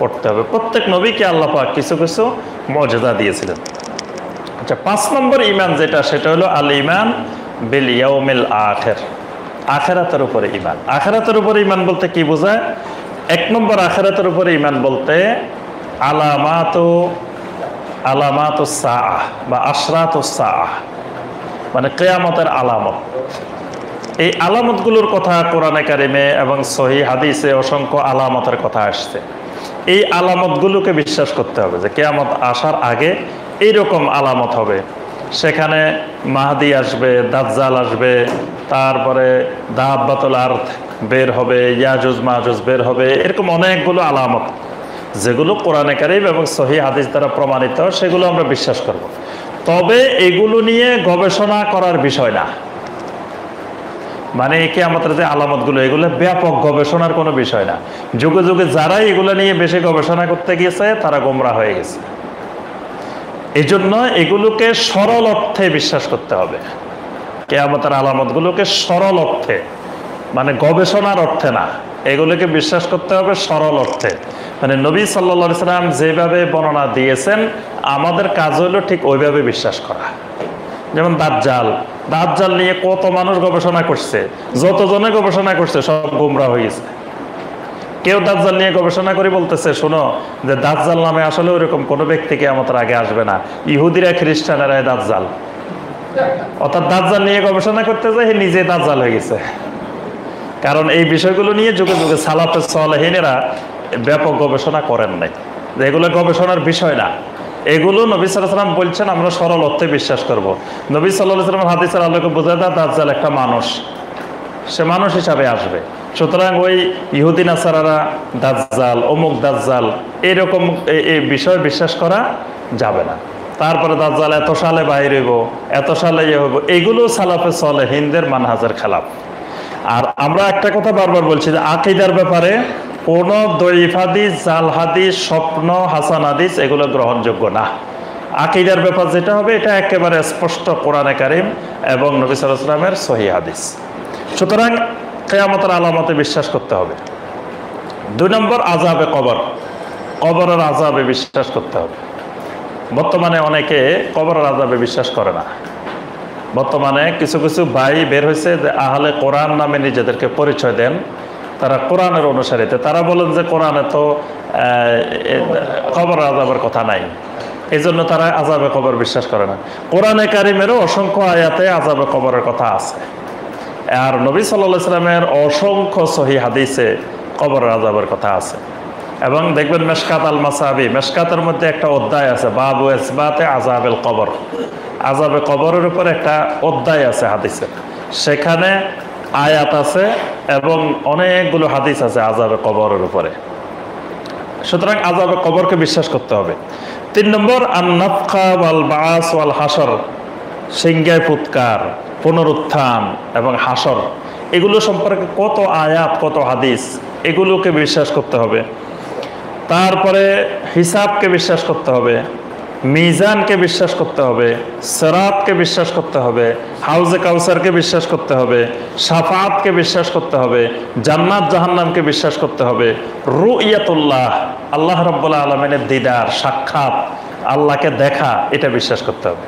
করতে হবে। প্রত্যেক নবীকে আল্লাহ পাক কিছু কিছু মুজিজা দিয়েছিলেন। আচ্ছা, 5 নম্বর ঈমান যেটা, সেটা হলো আল ঈমান বিল ইয়াউমিল আখির, আখিরাতের উপরে ঈমান। আখিরাতের উপরে ঈমান বলতে কি বোঝায়? 1 নম্বর আখিরাতের উপরে ঈমান বলতে আলামাতুস সাআহ বা আশরাতুস সাআহ, মানে কিয়ামতের আলামত। এই আলামতগুলোর কথা কোরআনে কারিমে এবং সহিহ হাদিসে অসংখ্য আলামতের কথা আসছে। এই আলামতগুলোকে বিশ্বাস করতে হবে যে কিয়ামত আসার আগে এইরকম আলামত হবে। সেখানে মাহদি আসবে, দাজ্জাল আসবে, তারপরে দাব্বাতুল আরদ বের হবে, ইয়াজুজ মাজুজ বের হবে, এরকম অনেকগুলো আলামত যেগুলো কোরআনে কারিম এবং সহিহ হাদিস দ্বারা প্রমাণিত, সেগুলো আমরা বিশ্বাস করব। তবে এগুলো নিয়ে গবেষণা করার বিষয় না। মানে কিয়ামতের যে আলামতগুলো, এগুলো ব্যাপক গবেষণার কোনো বিষয় না। যুগে যুগে যারাই এগুলো নিয়ে বেশি গবেষণা করতে গিয়েছে তারা গোমরা হয়ে গেছে। এই জন্য এগুলোকে সরল অর্থে বিশ্বাস করতে হবে। কিয়ামতের আলামতগুলোকে সরল অর্থে, মানে গবেষণার অর্থে না, এগুলোকে বিশ্বাস করতে হবে সরল অর্থে। মানে নবী সাল্লাল্লাহু আলাইহি সাল্লাম যেভাবে বর্ণনা দিয়েছেন, আমাদের কাজ হলো ঠিক ওইভাবে বিশ্বাস করা। যেমন দাজ্জাল নিয়ে কত মানুষ গবেষণা করছে, যতজনে গবেষণা করছে সব গোমরা হয়ে গেছে। কেউ দাজ্জাল নিয়ে গবেষণা করে বলতেছে, শোনো যে দাজ্জাল নামে আসলে ওইরকম কোনো ব্যক্তি কিয়ামতের আগে আসবে না, ইহুদিরা খ্রিস্টানেরা দাজ্জাল। অর্থাৎ দাজ্জাল নিয়ে গবেষণা করতে যায় নিজে দাজ্জাল হয়ে গেছে। কারণ এই বিষয়গুলো নিয়ে যুগে যুগে সালাফে সালেহিনেরা ব্যাপক গবেষণা করেন নাই, যে এগুলো গবেষণার বিষয় না। এগুলো নবী সাল্লাল্লাহু আলাইহি ওয়াসাল্লাম বলছেন আমরা সরল অর্থে বিশ্বাস করব। নবী সাল্লাল্লাহু আলাইহি ওয়াসাল্লাম হাদিসের আলোকে বোঝায় দেয় দাজ্জাল একটা মানুষ, সে মানুষ হিসাবে আসবে। সুতরাং ওই ইহুদি নাসারারা দাজ্জাল, অমুক দাজ্জাল, এইরকম এই বিষয় বিশ্বাস করা যাবে না। তারপরে দাজ্জাল এত সালে বাইর হইব, এত সালে ইয়ে হইব, এগুলো সালাফে সালেহিনদের মানহাজের খেলাফ। আর আমরা একটা কথা বারবার বলছি যে আকীদার ব্যাপারে কোন দঈফ হাদিস, জাল হাদিস, স্বপ্ন, হাসান হাদিস এগুলো গ্রহণযোগ্য না। আকীদার ব্যাপার যেটা হবে এটা একেবারে স্পষ্ট কোরআনে কারিম এবং নবী সাল্লাল্লাহু আলাইহি ওয়াসাল্লামের সহিহ হাদিস। সুতরাং কিয়ামতের আলামতে বিশ্বাস করতে হবে। 2 নম্বর আযাবে কবর, কবরের আযাবে বিশ্বাস করতে হবে। বর্তমানে অনেকে কবরের আযাবে বিশ্বাস করে না। বর্তমানে কিছু কিছু ভাই বের হয়েছে যে আহলে কোরআন নামে নিজেদেরকে পরিচয় দেন, তারা কোরআনের অনুসারীতে। তারা বলেন যে কোরআনে তো কবর আযাবের কথা নাই, এই জন্য তারা আযাবে কবর বিশ্বাস করে না। কোরআনে কারিমেরও অসংখ্য আয়াতে আযাবে কবরের কথা আছে, আর নবী সাল্লাল্লাহু আলাইহি ওয়াসাল্লামের অসংখ্য সহিহ হাদিসে কবরের আযাবের কথা আছে। এবং দেখবেন মেশকাত আল মাসাবি, মেশকাতের মধ্যে একটা অধ্যায় আছে বাবু ইসবাতে আযাবিল কবর, আযাবে কবরের উপর একটা অধ্যায় আছে হাদিসে, সেখানে আয়াত আছে এবং অনেকগুলো হাদিস আছে আযাবে কবরের উপরে। সুতরাং আযাবে কবরকে বিশ্বাস করতে হবে। 3 নম্বর আন-নাফখা ওয়াল বাস ওয়াল হাসর, সিংহায় ফুৎকার, পুনরুত্থান এবং হাসর, এগুলো সম্পর্কে কত আয়াত, কত হাদিস, এগুলোকে বিশ্বাস করতে হবে। তারপরে হিসাবকে বিশ্বাস করতে হবে, মিজানকে বিশ্বাস করতে হবে, সিরাতকে বিশ্বাস করতে হবে, হাউজে কাউসারকে বিশ্বাস করতে হবে, শাফাআতকে বিশ্বাস করতে হবে, জান্নাত জাহান্নামকে বিশ্বাস করতে হবে, রুইয়াতুল্লাহ, আল্লাহ রাব্বুল আলামিনের দিদার, সাক্ষাৎ, আল্লাহকে দেখা, এটা বিশ্বাস করতে হবে।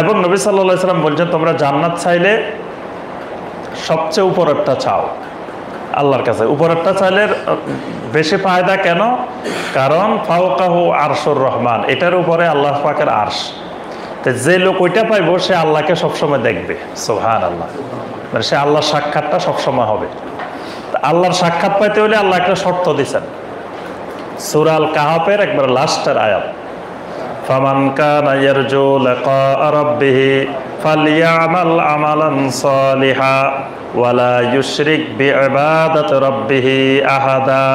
এবং নবী সাল্লাল্লাহু আলাইহি ওয়াসাল্লাম বলছেন তোমরা জান্নাত চাইলে সবচেয়ে উপরেরটা চাও আল্লাহর কাছে। উপরেরটা চাইলে বেশি ফায়দা কেন? কারণ ফাওকাহু আরশুর রহমান, এটার উপরে আল্লাহ পাকের আরশ। তো যে লোক ওইটা পাইবো সে আল্লাহকে সবসময় দেখবে, সুবহানাল্লাহ, মানে সে আল্লাহর সাক্ষাৎটা সবসময় হবে। আল্লাহর সাক্ষাৎ পাইতে হলে আল্লাহ একটা শর্ত দিয়েছেন, সূরা আল কাহাফের একবার লাস্টের আয়াত, ফামান কানা ইয়ারজু লিকা রাব্বিহি ফালিয়ামাল আমালান সালিহা ওয়ালা ইউশরিক বিইবাদাতি রাব্বিহি আহাদা।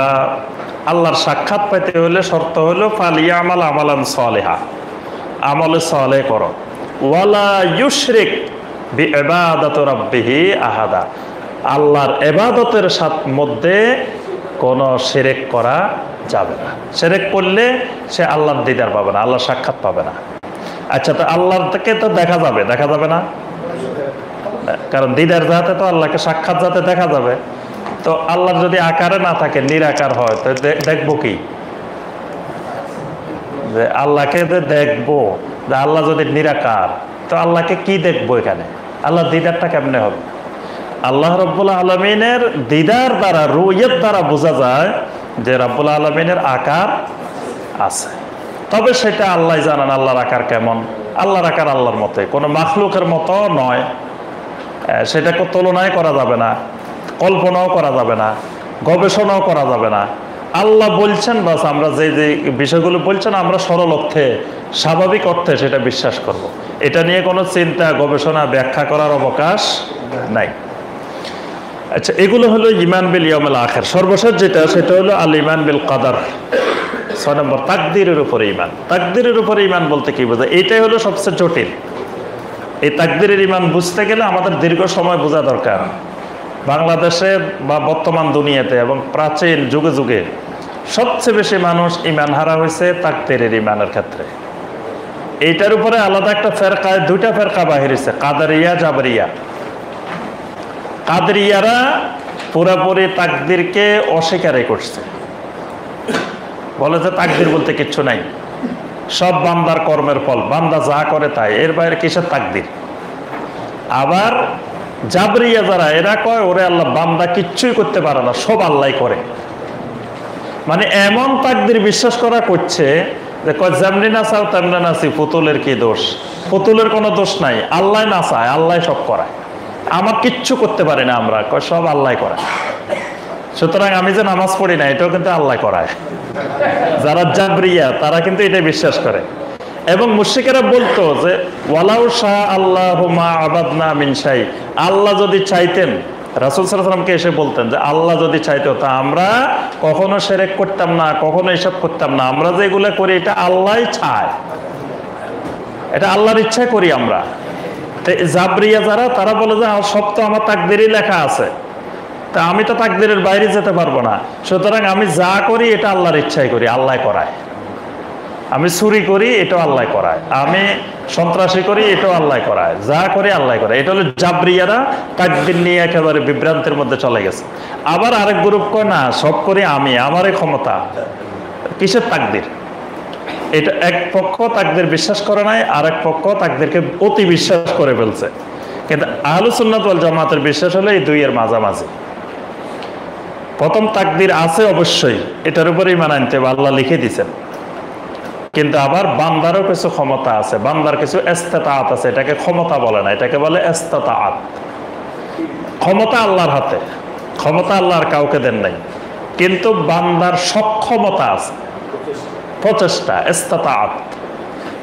আল্লাহর সাক্ষাৎ পেতে হলে শর্ত হলো ফালিয়ামাল আমালান সালিহা, আমলে সালেহ করো, ওয়ালা ইউশরিক বিইবাদাতি রাব্বিহি আহাদা, আল্লাহর ইবাদতের মধ্যে কোনো শিরক করা যাবে না। শিরক করলে সে আল্লাহর দিদার পাবে না, আল্লাহর সাক্ষাৎ পাবে না। আচ্ছা, তো আল্লাহকে তো দেখা যাবে, দেখা যাবে না? কারণ দিদার যাতে তো আল্লাহকে সাক্ষাৎ যাতে দেখা যাবে, তো আল্লাহর যদি আকারে না থাকে, নিরাকার হয়, তো দেখবো কি? যে আল্লাহকে দেখবো, যে আল্লাহ যদি নিরাকার, তো আল্লাহকে কি দেখবো এখানে? আল্লাহর দিদারটা কেমনে হবে? আল্লাহ রাব্বুল আলামিনের দিদার দ্বারা, রুইয়ত দ্বারা বোঝা যায় যে রাব্বুল আলামিনের আকার আছে। তবে সেটা আল্লাহ জানেন আল্লাহর আকার কেমন। আল্লাহর আকার আল্লাহর মতে, কোনো মাখলুকের মতো নয়, সেটাকে তুলনায় করা যাবে না, কল্পনাও করা যাবে না, গবেষণাও করা যাবে না। আল্লাহ বলছেন, বাস আমরা যে যে বিষয়গুলো বলছেন আমরা সরল অর্থে, স্বাভাবিক অর্থে সেটা বিশ্বাস করব। এটা নিয়ে কোনো চিন্তা, গবেষণা, ব্যাখ্যা করার অবকাশ নাই। আচ্ছা, এগুলো হলো ঈমান বিল ইয়াউমিল আখির। সর্বশেষ যেটা, সেটা হলো আল ঈমান বিল কদর। 6 নম্বর, তাকদীরের উপরে ঈমান। তাকদীরের উপরে ঈমান বলতে কি বোঝায়? এইটাই হলো সবচেয়ে জটিল। এই তাকদীরের ঈমান বুঝতে গেলে আমাদের দীর্ঘ সময় বোঝা দরকার। বাংলাদেশে বা বর্তমান দুনিয়াতে এবং প্রাচীন যুগে যুগে সবচেয়ে বেশি মানুষ ঈমান হারা হয়েছে তাকদীরের ঈমানের ক্ষেত্রে। এইটার উপরে আলাদা একটা ফেরকায়, দুইটা ফেরকা বাহির হয়েছে, কাদরিয়া, জাবরিয়া। কাদরিয়ারা পুরোপুরি তাকদীরকে অস্বীকারই করছে, বলে যে তাকদীর বলতে কিচ্ছু নাই, সব বান্দার কর্মের ফল, বান্দা যা করে তাই, এর বাইরে কিসের তাকদীর। আবার জাবরিয়া যারা, এরা কয় ওরে আল্লাহ বান্দা কিচ্ছুই করতে পারে না, সব আল্লাহ করে। মানে এমন তাকদীর বিশ্বাস করা করছে যে কয় যেমনি না চাও তেমনি নাচি, পুতুলের কি দোষ? পুতুলের কোনো দোষ নাই, আল্লাহ না চায়, আল্লাহ সব করায়, আমার কিচ্ছু করতে পারি না, আমরা কয় সব আল্লাহ করায়। সুতরাং আমি যে নামাজ পড়ি না, এটাও কিন্তু আল্লাহ করায়। যারা জাবরিয়া তারা কিন্তু এটা বিশ্বাস করে। এবং মুশরিকেরা বলতো যে ওয়ালাউ শাহ আল্লাহু মা আবাদনা মিন শাই, আল্লাহ যদি চাইতেন, রাসূল সাল্লাল্লাহু আলাইহি ওয়াসাল্লামকে এসে বলতেন যে আল্লাহ যদি চাইতো তা আমরা কখনো শিরক করতাম না, কখনো এসব করতাম না, আমরা যেগুলো করি এটা আল্লাহই চায়, এটা আল্লাহর ইচ্ছায় করি আমরা। জাবরিয়া যারা, তারা বলে যে সব তো আমার তাকদীরেই লেখা আছে, তা আমি তো তাকদীরের বাইরে যেতে পারবো না, সুতরাং আমি যা করি এটা আল্লাহর ইচ্ছায় করি, আল্লাহ করায়। আমি চুরি করি, এটাও আল্লাহ করায়। আমি সন্ত্রাসী করি, এটাও আল্লাহ করায়। যা করি আল্লাহ করায়। এটা হলো জাবরিয়ারা তাকদীর নিয়ে একেবারে বিভ্রান্তের মধ্যে চলে গেছে। আবার আরেক গ্রুপ কয় না, সব করি আমি, আমারই ক্ষমতা। কিসের তাকদীর? এটা এক পক্ষ তাকদীর বিশ্বাস করে নাই, আরেক পক্ষ তাকদীরকে অতি বিশ্বাস করে ফেলছে। কিন্তু আহলুস সুন্নাত ওয়াল জামাতের বিশ্বাস হলো এই দুইয়ের মাঝামাঝি। প্রথম তাকদীর আছে অবশ্যই, এটার উপরে ঈমান আনতে হবে, আল্লাহ লিখে দিয়েছেন। কিন্তু আবার বান্দারও কিছু ক্ষমতা আছে, বান্দার কিছু ইস্তেতাআত আছে, এটাকে ক্ষমতা বলে না, এটাকে বলে ইস্তেতাআত। ক্ষমতা আল্লাহর হাতে, ক্ষমতা আল্লাহর কাউকে দেন নাই, কিন্তু বান্দার সক্ষমতা আছে, প্রচেষ্টা, ইস্তেতাআত।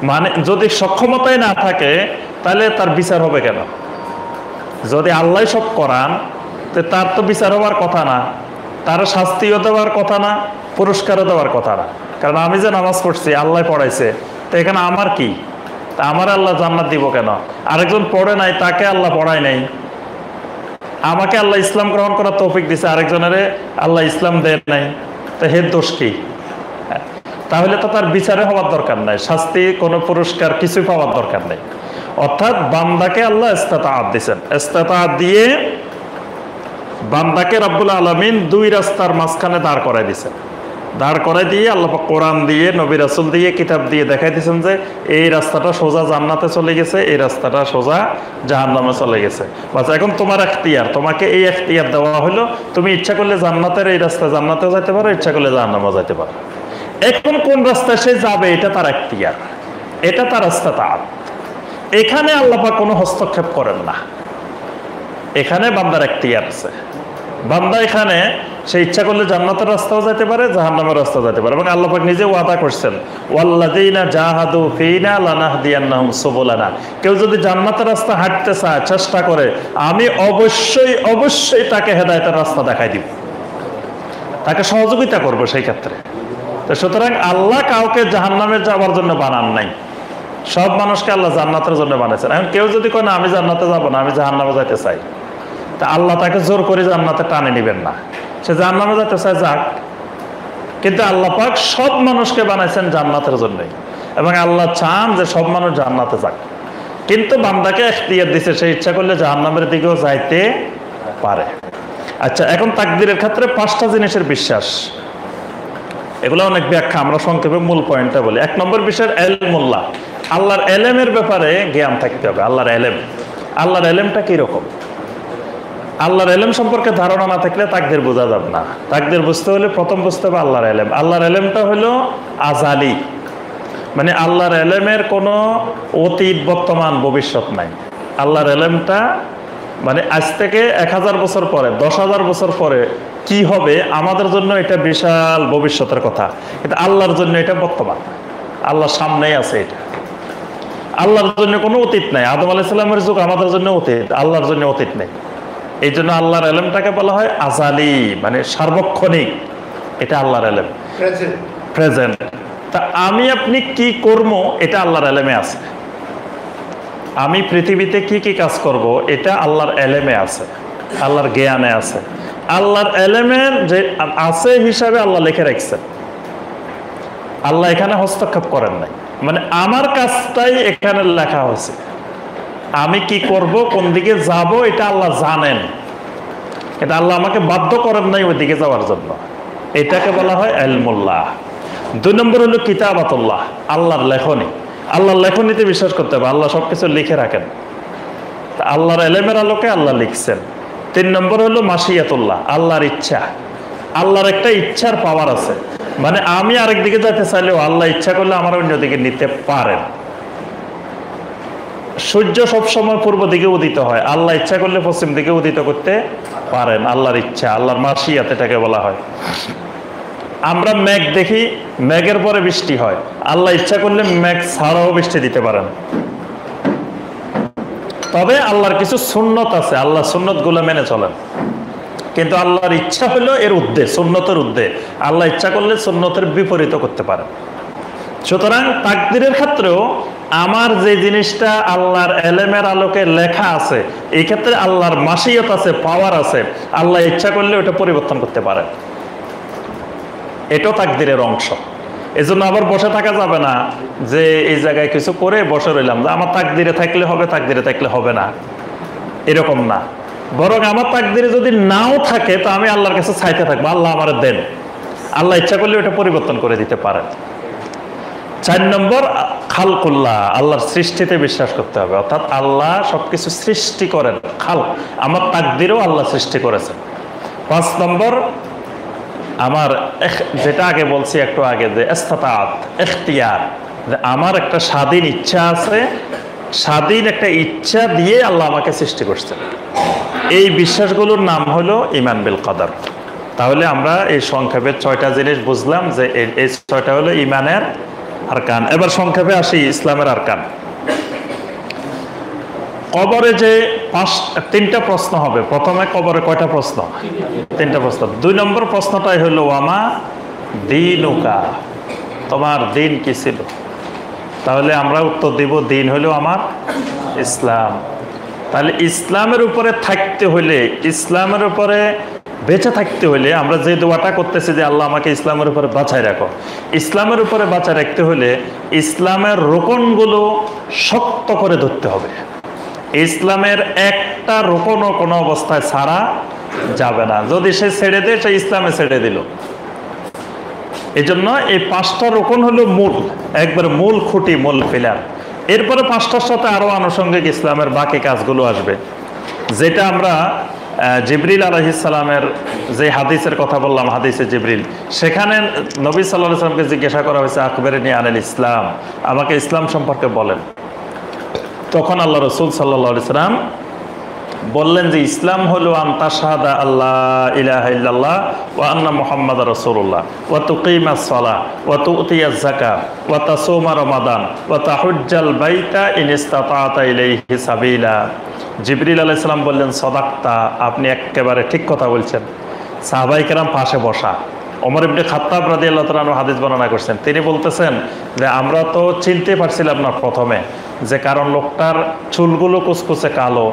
মানে যদি সক্ষমতাই না থাকে তাহলে তার বিচার হবে কেন? যদি আল্লাহ সব করান তো তার তো বিচার হওয়ার কথা না, তার শাস্তিও দেওয়ার কথা না, পুরস্কারও দেওয়ার কথা না। কারণ আমি যে নামাজ পড়ছি, আল্লাহ পড়াইছে, তো এখানে আমার কি? তা আমার আল্লাহ জান্নাত দিব কেন? আরেকজন পড়ে নাই, তাকে আল্লাহ পড়ায় নাই। আমাকে আল্লাহ ইসলাম গ্রহণ করার তৌফিক দিছে, আরেকজনের আল্লাহ ইসলাম দেয় নাই, তো হের দোষ কি? তাহলে তো তার বিচারে হওয়ার দরকার নাই, শাস্তি, কোনো পুরস্কার কিছুই পাওয়ার দরকার নেই। অর্থাৎ বান্দাকে আল্লাহ ইস্তেতাআত দিয়েছেন। ইস্তেতাআত দিয়ে বান্দাকে রব্বুল আলামিন দুই রাস্তার মাঝখানে দাঁড় করাই দিয়েছেন। দাঁড় করাই দিয়ে আল্লাহ পাক কোরআন দিয়ে, নবী রাসূল দিয়ে, কিতাব দিয়ে দেখাই দিয়েছেন যে এই রাস্তাটা সোজা জান্নাতে চলে গেছে, এই রাস্তাটা সোজা জাহান্নামে চলে গেছে। বাস এখন তোমার এখতিয়ার, তোমাকে এই এখতিয়ার দেওয়া হলো, তুমি ইচ্ছা করলে জান্নাতের এই রাস্তায় জান্নাতেও যেতে পারো, ইচ্ছা করলে জাহান্নামেও যেতে পারো। এখন কোন রাস্তায় সে যাবে এটা তার এখতিয়ার, এটা তার ইস্তেতাআত। এখানে আল্লাহ পাক কোনো হস্তক্ষেপ করেন না, এখানে বান্দার এখতিয়ার আছে। বান্দা এখানে সে ইচ্ছা করলে জান্নাতের রাস্তাও যেতে পারে, জাহান্নামের রাস্তাও যেতে পারে। এবং আল্লাহ পাক নিজে ওয়াদা করছেন, ওয়াল্লাযীনা জাহাদু ফীনা লানাহদিয়ান্নাহুম সুবুলানা। কেউ যদি জান্নাতের রাস্তা হাঁটতে চায়, চেষ্টা করে, আমি অবশ্যই অবশ্যই তাকে হেদায়েতের রাস্তা দেখাই দিব, তাকে সহযোগিতা করবো সেই ক্ষেত্রে। তো সুতরাং আল্লাহ কাউকে জাহান্নামে যাওয়ার জন্য বানান নাই, সব মানুষকে আল্লাহ জান্নাতের জন্য বানাইছেন। এখন কেউ যদি কয় না আমি জান্নাতে যাবো না, আমি জাহান্নামে যাইতে চাই, তা আল্লাহ তাকে জোর করে জান্নাতে টানে নিবেন না। সে জাহান্নামে যেতে চায় যাক, কিন্তু আল্লাহ পাক সব মানুষকে বানাইছেন জান্নাতের জন্যই, এবং আল্লাহ চান যে সব মানুষ জান্নাতে যাক। কিন্তু বান্দাকে ইখতিয়ার দিছে, সে ইচ্ছা করলে জাহান্নামের দিকেও যাইতে পারে। আচ্ছা, এখন তাকদীরের ক্ষেত্রে 5টা জিনিসের বিশ্বাস, এগুলো অনেক ব্যাখ্যা, আমরা সংক্ষেপে মূল পয়েন্টটা বলি। 1 নম্বর বিষয় ইলমুল্লাহ, আল্লাহর এলেমের ব্যাপারে জ্ঞান থাকতে হবে। আল্লাহর এলেম, আল্লাহর এলেমটা কিরকম? আল্লাহর এলেম সম্পর্কে ধারণা না থাকলে তাকদীর বোঝা যাবে না। তাকদীর বুঝতে হলে প্রথম বুঝতে হবে আল্লাহর এলেম। আল্লাহর এলেমটা হলো আজালি, মানে আল্লাহর এলেমের কোনো অতীত, বর্তমান, ভবিষ্যৎ নাই। আল্লাহর এলেমটা মানে আজ থেকে 1000 বছর পরে, 10,000 বছর পরে কি হবে আমাদের জন্য এটা বিশাল ভবিষ্যতের কথা, কিন্তু আল্লাহর জন্য এটা বর্তমান, আল্লাহর সামনেই আছে। এটা আল্লাহর জন্য কোনো অতীত নাই। আদম আলাইহিস সালামের যুগ আমাদের জন্য অতীত, আল্লাহর জন্য অতীত নেই। এই জন্য আল্লাহর এলেমটাকে বলা হয় আজালি, মানে সার্বক্ষণিক। এটা আল্লাহর এলেম, প্রেজেন্ট। তা আমি আপনি কি করবো এটা আল্লাহর এলেমে আছে। আমি পৃথিবীতে কি কি কাজ করব এটা আল্লাহর এলেমে আছে, আল্লাহর জ্ঞানে আছে। আল্লাহর এলেমের যে আছে হিসাবে আল্লাহ লিখে রাখছেন, আল্লাহ এখানে হস্তক্ষেপ করেন নাই। মানে আমার কাজটাই এখানে লেখা হয়েছে, আমি কি করব, কোন দিকে যাব এটা আল্লাহ জানেন, এটা আল্লাহ আমাকে বাধ্য করেন নাই ওই দিকে যাওয়ার জন্য। এটাকে বলা হয় ইলমুল্লাহ। 2 নম্বর হলো কিতাবাতুল্লাহ, আল্লাহর লেখনী। আল্লাহর লেখনীতে বিশ্বাস করতে হবে, আল্লাহ সবকিছু লিখে রাখেন, আল্লাহর এলেমের আলোকে আল্লাহ লিখছেন। 3 নম্বর হলো মাশিয়াতুল্লাহ, আল্লাহর ইচ্ছা। আল্লাহর একটা ইচ্ছার পাওয়ার আছে, মানে আমি আরেক দিকে যেতে চাইলেও আল্লাহ ইচ্ছা করলে আমার অন্যদিকে নিতে পারেন। সূর্য সবসময় পূর্ব দিকে উদিত হয়, আল্লাহ ইচ্ছা করলে পশ্চিম দিকে উদিত করতে পারেন। আল্লাহর ইচ্ছা, আল্লাহর মাশিয়াত এটাকে বলা হয়। আমরা মেঘ দেখি, মেঘের পরে বৃষ্টি হয়, আল্লাহ ইচ্ছা করলে মেঘ ছাড়াও বৃষ্টি দিতে পারেন। তবে আল্লাহর কিছু সুন্নত আছে, আল্লাহ সুন্নত গুলো মেনে চলেন, কিন্তু আল্লাহর ইচ্ছা হলো এর ঊর্ধ্বে, সুন্নতের ঊর্ধ্বে। আল্লাহ ইচ্ছা করলে সুন্নতের বিপরীত করতে পারেন। সুতরাং তাকদীরের ক্ষেত্রেও আমার যে জিনিসটা আল্লাহর এলেমের আলোকে লেখা আছে, এই ক্ষেত্রে আল্লাহর মাশিয়াত আছে, পাওয়ার আছে। আল্লাহ ইচ্ছা করলে ওটা পরিবর্তন করতে পারে, এটাও তাকদীরের অংশ। এজন্য আবার বসে থাকা যাবে না যে এই জায়গায় কিছু করে বসে রইলাম, যে আমার তাকদীরে থাকলে হবে, তাকদীরে থাকলে হবে না, এরকম না। বরং আমার তাকদীরে যদি নাও থাকে তো আমি আল্লাহর কাছে চাইতে থাকবো, আল্লাহ আমার দেন। আল্লাহ ইচ্ছা করলে ওটা পরিবর্তন করে দিতে পারেন। 4 নম্বর খালকুল্লাহ, আল্লাহর সৃষ্টিতে বিশ্বাস করতে হবে, অর্থাৎ আল্লাহ সবকিছু সৃষ্টি করেন। খালক, আমার তাকদীরও আল্লাহ সৃষ্টি করেছেন। 5 নম্বর আমার যেটা আগে বলছি একটু আগে, যে ইস্তাতাত, ইখতিয়ার, যে আমার একটা স্বাধীন ইচ্ছা আছে, স্বাধীন একটা ইচ্ছা দিয়ে আল্লাহ আমাকে সৃষ্টি করছেন। এই বিশ্বাসগুলোর নাম হলো ঈমান বিল কদর। তাহলে আমরা এই সংক্ষেপে 6টা জিনিস বুঝলাম, যে এই 6টা হলো ঈমানের আরকান। এবার সংক্ষেপে আসি ইসলামের আরকান। কবরে যে 3টা প্রশ্ন হবে, প্রথমে কবরে কয়টা প্রশ্ন? 3টা প্রশ্ন। 2 নম্বর প্রশ্নটাই হলো ওয়ামা দীনুকা, তোমার দিন কি ছিল? তাহলে আমরা উত্তর দিব দিন হলো আমার ইসলাম। তাহলে ইসলামের উপরে থাকতে হলে, ইসলামের উপরে বেঁচে থাকতে হলে আমরা যে দোয়াটা করতেছি যে আল্লাহ আমাকে ইসলামের উপরে বাঁচায় রাখো, ইসলামের উপরে বাঁচায় রাখতে হলে ইসলামের রোকনগুলো শক্ত করে ধরতে হবে। ইসলামের একটা রোকনও কোনো অবস্থায় ছাড়া যাবে না। যদি সে ছেড়ে দেয়, সে ইসলামে ছেড়ে দিল। এই জন্য এই 5টা রোকন হলো মূল, একবার মূল খুঁটি, মূল পিলার। এরপরে 5টার সাথে আরো আনুষঙ্গিক ইসলামের বাকি কাজগুলো আসবে, যেটা আমরা জিবরিল আলাইহিস সালামের যে হাদিসের কথা বললাম, হাদিসে জিবরিল, সেখানে নবী সাল্লাল্লাহু আলাইহি ওয়াসাল্লামকে জিজ্ঞাসা করা হয়েছে আকবিরনি আনিল ইসলাম, আমাকে ইসলাম সম্পর্কে বলেন। তখন আল্লাহ রাসূল সাল্লাল্লাহু আলাইহি ওয়াসাল্লাম বললেন যে ইসলাম হলো আনতা শাহাদা আল্লাহ ইলাহা ইল্লাল্লাহ ওয়া আন্না মুহাম্মাদার রাসূলুল্লাহ ওয়া তুকিমাস সালাহ ওয়া তুতিয়াজ যাকাত ওয়া তাসুমা রমাদান ওয়া তাহুজ্জাল বাইতা ইন ইসতাতা'তা ইলাইহি সাবিলা। জিবরিল আলাইহিস সালাম বললেন সাদাক্তা, আপনি একেবারে ঠিক কথা বলছেন। সাহাবায়ে কেরাম পাশে বসা। ওমর ইবনে খাত্তাব রাদিয়াল্লাহু তাআলা আনহু হাদিস বর্ণনা করছেন, তিনি বলতেছেন যে আমরা তো চিনতে পারছিলাম না প্রথমে, যে কারণ লোকটার চুলগুলো কুচকুচে কালো,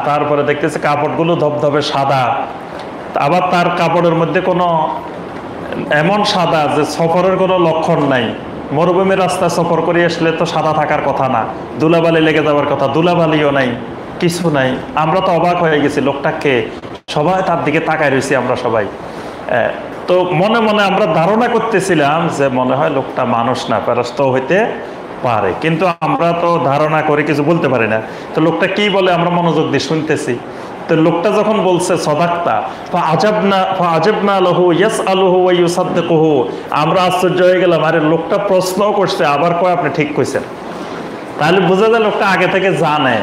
তারপরে দেখতেছে কাপড়গুলো ধবধবে সাদা, আবার তার কাপড়ের মধ্যে কোনো এমন সাদা যে সফরের কোনো লক্ষণ নাই। মরুভূমির রাস্তায় সফর করে আসলে তো সাদা থাকার কথা না, ধুলাবালি লেগে যাওয়ার কথা, ধুলাবালিও নাই, কিছু নাই। আমরা তো অবাক হয়ে গেছি, লোকটাকে সবাই তার দিকে তাকায় রয়েছি আমরা সবাই। তো মনে মনে আমরা ধারণা করতেছিলাম যে মনে হয় লোকটা মানুষ না, ফেরেশতা হইতে পারে, কিন্তু আমরা তো ধারণা করে কিছু বলতে পারি না। তো লোকটা কি বলে আমরা মনোযোগ দিয়ে শুনতেছি। তো লোকটা যখন বলছে সাদাক্তা ফাআজাবনা লাহু ইয়াসআলুহু ওয়া ইউসাদ্দিকুহু, আমরা আশ্চর্য হয়ে গেলাম, আরে লোকটা প্রশ্ন করছে আবার কয় আপনি ঠিক কইছেন। তাহলে বোঝা যায় লোকটা আগে থেকে জানে।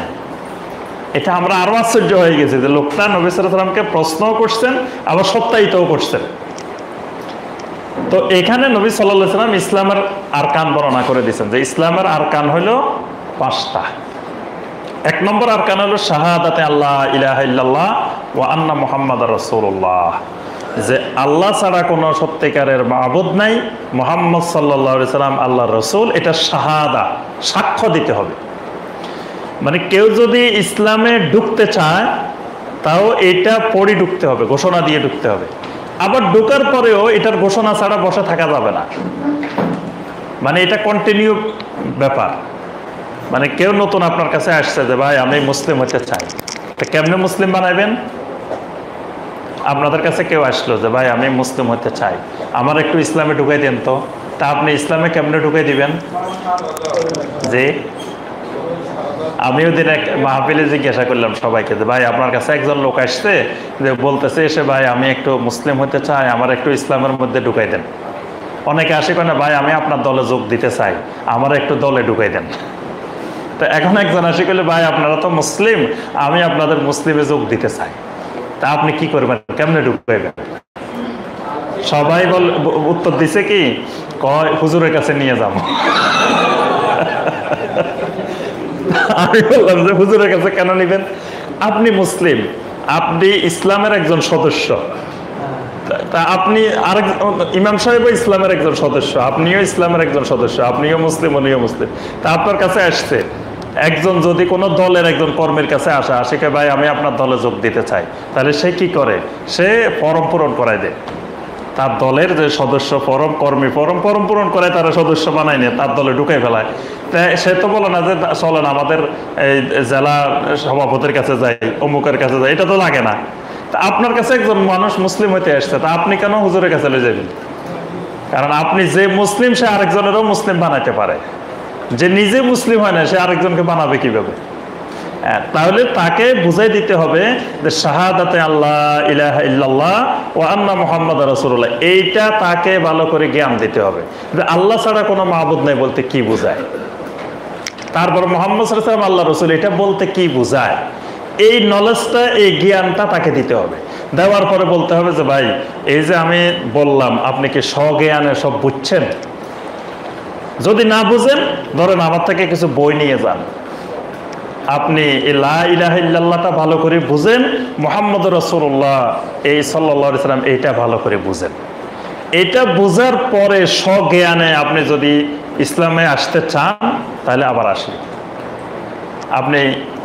এটা আমরা আরো আশ্চর্য হয়ে গেছি যে লোকটা নবী সাল্লাল্লাহু আলাইহি ওয়াসাল্লামকে প্রশ্নও করছেন আবার সত্যায়িতও করছেন। তো এখানে নবী সাল্লাল্লাহু আলাইহি ওয়াসাল্লাম ইসলামের আরকান বর্ণনা করে দিয়েছেন যে ইসলামের আরকান হলো 5টা। 1 নম্বর আরকান হলো শাহাদাতে আল্লাহ ইলাহা ইল্লাল্লাহ ওয়া আন্না মুহাম্মাদার রাসূলুল্লাহ, যে আল্লাহ ছাড়া কোনো সত্যিকারের মাবুদ নাই, মুহাম্মদ সাল্লাল্লাহু আলাইহি ওয়াসাল্লাম আল্লাহর রাসূল। এটা শাহাদা, সাক্ষ্য দিতে হবে। মানে কেউ যদি ইসলামে ঢুকতে চায় তাও এটা পড়ে ঢুকতে হবে, ঘোষণা দিয়ে ঢুকতে হবে। আবার ঢোকার পরেও এটার ঘোষণা ছাড়া বসে থাকা যাবে না, মানে এটা কন্টিনিউ ব্যাপার। মানে কেউ নতুন আপনার কাছে আসছে যে ভাই আমি মুসলিম হতে চাই, তা কেমনে মুসলিম বানাবেন? আপনাদের কাছে কেউ আসলো যে ভাই আমি মুসলিম হতে চাই, আমার একটু ইসলামে ঢুকাই দেন তো, তা আপনি ইসলামে কেমনে ঢুকাই দিবেন? যে আমিও দিন এক মাহফিলে জিজ্ঞাসা করলাম সবাইকে যে ভাই আপনার কাছে একজন লোক আসছে যে বলতেছে এসে ভাই আমি একটু মুসলিম হতে চাই, আমার একটু ইসলামের মধ্যে ঢুকাই দেন। অনেকে আসে কেন ভাই আমি আপনার দলে যোগ দিতে চাই, আমার একটু দলে ঢুকাই দেন। তো এখন একজন আসে করলে ভাই আপনারা তো মুসলিম, আমি আপনাদের মুসলিমে যোগ দিতে চাই, তা আপনি কি করবেন, কেমনে ঢুকাইবেন? সবাই উত্তর দিছে কি, কয় হুজুরের কাছে নিয়ে যাবো। আমি বললাম যে হুজুরের কাছে কেন নিবেন? আপনি মুসলিম, আপনি ইসলামের একজন সদস্য, তা আপনি আরেক ইমাম সাহেবও ইসলামের একজন সদস্য, আপনিও ইসলামের একজন সদস্য, আপনিও মুসলিম উনিও মুসলিম। তা আপনার কাছে আসছে একজন, যদি কোনো দলের একজন কর্মীর কাছে আসে কে ভাই আমি আপনার দলে যোগ দিতে চাই, তাহলে সে কি করে? সে ফরম পূরণ করাই দেয়। তার দলের যে সদস্য কর্মী ফরম পূরণ করে তারা সদস্য বানায় নিয়ে তার দলে ঢুকাই ফেলায়। সে তো বলে না যে চলেন আমাদের এই জেলা সভাপতির কাছে যাই, অমুকের কাছে যাই, এটা তো লাগে না। তা আপনার কাছে একজন মানুষ মুসলিম হইতে আসছে, তা আপনি কেন হুজুরের কাছে লয়ে যাবেন? কারণ আপনি যে মুসলিম সে আরেকজনেরও মুসলিম বানাইতে পারে, যে নিজে মুসলিম হয় না সে আরেকজনকে বানাবে কিভাবে? তাহলে তাকে বুঝাই দিতে হবে যে শাহাদাতে আল্লাহ ইলাহা ইল্লাল্লাহ ওয়া আন্না মুহাম্মাদার রাসূলুল্লাহ, এইটা তাকে ভালো করে জ্ঞান দিতে হবে যে আল্লাহ ছাড়া কোনো মাবুদ নাই বলতে কি বোঝায়, তারপর মুহাম্মদ সাল্লাল্লাহু আলাইহি ওয়াসাল্লাম আল্লাহ রাসূল এটা বলতে কি বোঝায়, এই নলেজটা এই জ্ঞানটা তাকে দিতে হবে। দেওয়ার পরে বলতে হবে যে ভাই এই যে আমি বললাম আপনি কি স্বজ্ঞানে সব বুঝছেন? যদি না বুঝেন ধরেন আমার থেকে কিছু বই নিয়ে যান, আপনি লা ইলাহা ইল্লাল্লাহটা ভালো করে বুঝেন, মুহাম্মদুর রাসূলুল্লাহ এই সাল্লাল্লাহু আলাইহি ওয়াসাল্লাম এইটা ভালো করে বুঝেন। এটা বোঝার পরে স্বজ্ঞানে আপনি যদি ইসলামে আসতে চান তাহলে আবার আসেন। আপনি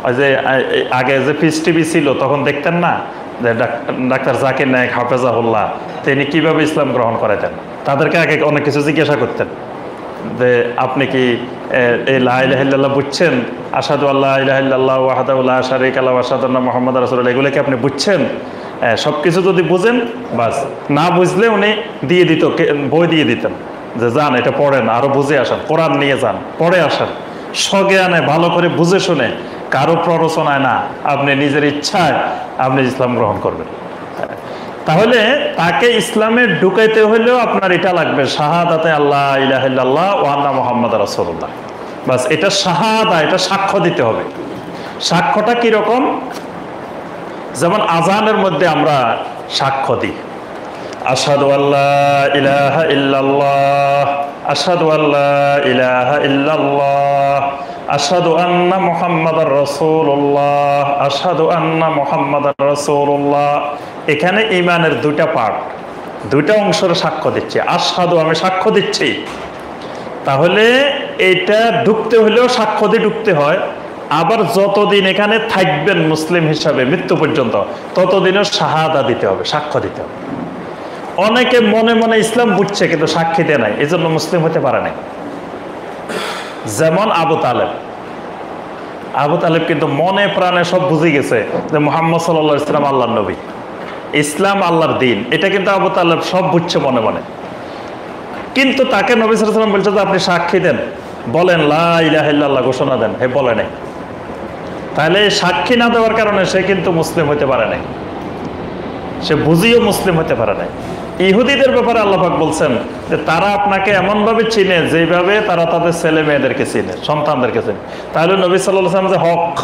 ওই যে আগে যে পিস টিভি ছিল তখন দেখতেন না যে ডাক্তার জাকির নায়েক হাফেজাহুল্লাহ তিনি কিভাবে ইসলাম গ্রহণ করাতেন, তাদেরকে আগে অনেক কিছু জিজ্ঞাসা করতেন যে আপনি কি এই লা ইলাহা ইল্লাল্লাহ বুঝছেন, আশহাদু আল্লা ইলাহা ইল্লাল্লাহু ওয়াহদাহু লা শারীকা লাহু ওয়া আশহাদু আন্না মুহাম্মাদার রাসূলুল্লাহ, এগুলো কি আপনি বুঝছেন? সব কিছু যদি বুঝেন বাস, না বুঝলে উনি দিয়ে দিত, বই দিয়ে দিতেন যে যান এটা পড়েন, আরো বুঝে আসেন, কোরআন নিয়ে যান, পড়ে আসেন, স্বজ্ঞানে ভালো করে বুঝে শুনে, কারো প্ররোচনায় না, আপনি নিজের ইচ্ছায় আপনি ইসলাম গ্রহণ করবেন। তাহলে তাকে ইসলামে ঢুকাইতে হলেও আপনার এটা লাগবে শাহাদাতে আল্লাহ ইলাহা ইল্লাল্লাহ ওয়া আন্না মুহাম্মাদার রাসূলুল্লাহ, বাস এটা শাহাদা, এটা সাক্ষ্য দিতে হবে। সাক্ষ্যটা কিরকম? যেমন আজানের মধ্যে আমরা সাক্ষ্য দিই, আশহাদু আল্লা ইলাহা ইল্লাল্লাহ, আশহাদু আল্লা ইলাহা ইল্লাল্লাহ, আশহাদু আন্না মুহাম্মাদার রাসূলুল্লাহ, আশহাদু আন্না মুহাম্মাদার রাসূলুল্লাহ। এখানে ঈমানের দুইটা পার্ট, দুইটা অংশের সাক্ষ্য দিচ্ছি। আশহাদু আমি সাক্ষ্য দিচ্ছি, তাহলে এটা ঢুকতে হলেও সাক্ষ্য দিয়ে ঢুকতে হয়। আবার যতদিন এখানে থাকবেন মুসলিম হিসাবে মৃত্যু পর্যন্ত, ততদিনও শাহাদা দিতে হবে, সাক্ষ্য দিতে হবে। অনেকে মনে মনে ইসলাম বুঝছে কিন্তু সাক্ষী দেয় নাই, এই জন্য মুসলিম হতে পারে নাই। যেমন আবু তালেব, আবু তালেব কিন্তু মনে প্রাণে সব বুঝে গেছে যে মুহাম্মদ সাল্লাল্লাহু আলাইহি ওয়াসাল্লাম আল্লাহর নবী, ইসলাম আল্লাহর দিন, এটা কিন্তু আবু তালেব সব বুঝছে মনে মনে। কিন্তু তাকে নবী সাল্লাল্লাহু আলাইহি ওয়াসাল্লাম বলছে যে আপনি সাক্ষী দেন, বলেন লা ইলাহা ইল্লাল্লাহ ঘোষণা দেন, হে বলে নাই। তাহলে সাক্ষী না দেওয়ার কারণে সে কিন্তু মুসলিম হতে পারে নাই, সে বুঝিও মুসলিম হতে পারে নাই। ইহুদিদের ব্যাপারে আল্লাহ পাক বলছেন যে তারা আপনাকে এমন ভাবে চিনে যেভাবে তারা তাদের ছেলে মেয়েদেরকে চিনে, সন্তানদেরকে চিনে। তাহলে নবী সাল্লাল্লাহু আলাইহি ওয়াসাল্লাম যে হক,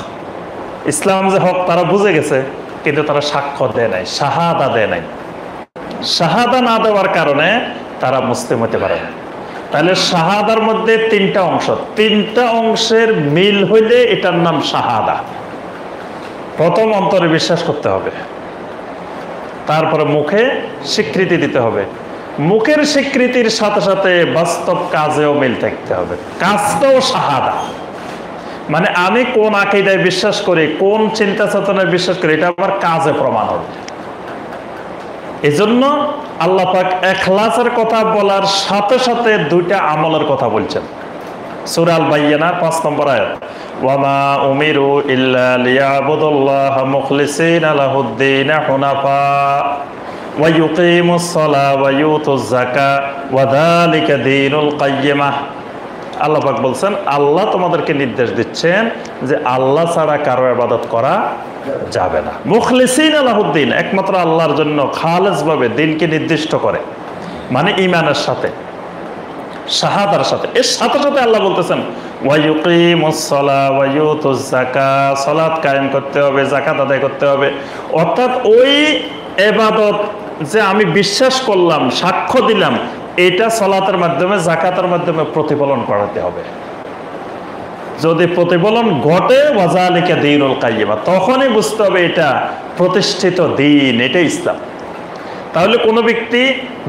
ইসলাম যে হক, তারা বুঝে গেছে, কিন্তু তারা সাক্ষ্য দেয় নাই, শাহাদা দেয় নাই। শাহাদা না দেওয়ার কারণে তারা মুসলিম হতে পারে না। তাহলে শাহাদার মধ্যে তিনটা অংশ, তিনটা অংশের মিল হইলে এটার নাম শাহাদা। প্রথম অন্তরে বিশ্বাস করতে হবে, তারপরে মুখে স্বীকৃতি দিতে হবে, মুখের স্বীকৃতির সাথে সাথে বাস্তব কাজেও মিল থাকতে হবে, কাজটাও শাহাদা। মানে আমি কোন আকীদায় বিশ্বাস করি, কোন চিন্তা চেতনায় বিশ্বাস করি, এটা আমার কাজে প্রমাণ হবে। এজন্য আল্লাহ পাক ইখলাসের কথা বলার সাথে সাথে দুইটা আমলের কথা বলছেন। সূরা আল বাইয়িনা 5 নম্বর আয়াত, ওয়া মা উমিরু ইল্লা লিয়াবুদুল্লাহ মুখলিসিনা লাহুদ্দিন হুনাফা ওয়া ইউকিমুস সালাহ ওয়া ইউতুজ যাকাত ওয়া যালিকা দীনুল কাইয়্যিমাহ। আল্লাহ পাক বলছেন আল্লাহ তোমাদেরকে নির্দেশ দিচ্ছেন যে আল্লাহ ছাড়া কারো ইবাদত করা যাবে না। মুখলিসিনা লাহুদ্দিন, একমাত্র আল্লাহর জন্য খালেস ভাবে দিনকে নির্দিষ্ট করে, মানে ঈমানের সাথে, শাহাদার সাথে। এর সাথে সাথে আল্লাহ বলতেছেন ওয়া ইউকিমুস সালাহ ওয়া ইউতুজ যাকাত, সালাত কায়েম করতে হবে, যাকাত আদায় করতে হবে। অর্থাৎ ওই ইবাদত যে আমি বিশ্বাস করলাম, সাক্ষ্য দিলাম, এটা সালাতের মাধ্যমে, যাকাতের মাধ্যমে প্রতিফলন করাতে হবে। যদি প্রতিফলন ঘটে ওয়া যালিকা দীনুল কাইয়্যিমা, তখনই বুঝতে হবে এটা প্রতিষ্ঠিত দিন, এটা ইসলাম। তাহলে কোনো ব্যক্তি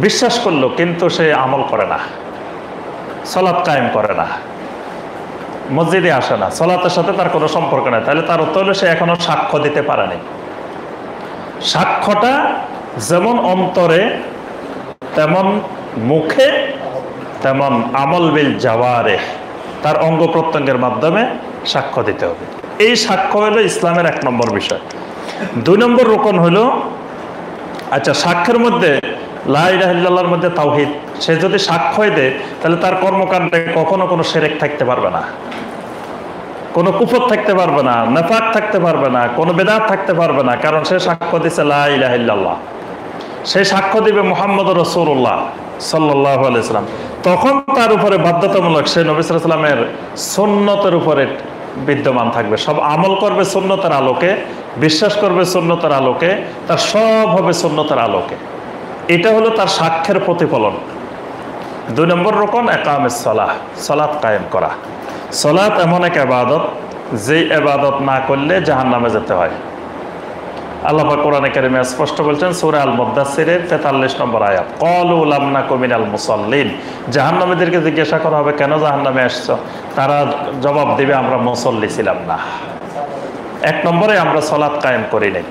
বিশ্বাস করলো কিন্তু সে আমল করে না, সালাত কায়েম করে না, মসজিদে আসে না, সালাতের সাথে তার কোনো সম্পর্ক নেই, তাহলে তার অর্থ হলো সে এখনো সাক্ষ্য দিতে পারেনি। সাক্ষ্যটা যেমন অন্তরে, তেমন মুখে, তেমন আমল বিল জাওয়ারিহ, তার অঙ্গ প্রত্যঙ্গের মাধ্যমে সাক্ষ্য দিতে হবে। এই সাক্ষ্য হলো ইসলামের 1 নম্বর বিষয়। 2 নম্বর রুকন হলো, আচ্ছা সাক্ষ্যের মধ্যে লা ইলাহা ইল্লাল্লাহর মধ্যে তাওহীদ, সে যদি সাক্ষ্য দেয় তাহলে তার কর্মকাণ্ডে কখনো কোনো শিরক থাকতে পারবে না, কোনো কুফর থাকতে পারবে না, নিফাক থাকতে পারবে না, কোনো বেদাত থাকতে পারবে না, কারণ সে সাক্ষ্য দিচ্ছে লা ইলাহা ইল্লাল্লাহ। সে সাক্ষ্য দিবে মুহাম্মদুর রাসূলুল্লাহ সাল্লাল্লাহু আলাইহি ওয়াসাল্লাম। তখন তার উপরে বাধ্যতামূলক সে নবী সাল্লাল্লাহু আলাইহি ওয়াসাল্লামের সুন্নতের উপরে বিদ্যমান থাকবে, সব আমল করবে সুন্নতের আলোকে, বিশ্বাস করবে সুন্নতের আলোকে, তার সব হবে সুন্নতের আলোকে। এটা হলো তার সাক্ষ্যের প্রতিফলন। 2 নম্বর রকম ইকামেস সালাহ, সালাত কায়েম করা। সালাত এমন এক ইবাদত যে ইবাদত না করলে জাহান্নামে যেতে হয়। আল্লাহ পাক কোরআনে কারিমে স্পষ্ট বলছেন সূরা আল মুদাসসিরের 43 নম্বর আয়াত, ক্বালু লাম নাকু মিনাল মুসাল্লিন। জাহান্নামীদেরকে জিজ্ঞাসা করা হবে কেন জাহান্নামে আসছো, তারা জবাব দিবে আমরা মুসল্লি ছিলাম না। 1 নম্বরে আমরা সালাত কায়েম করি নাই।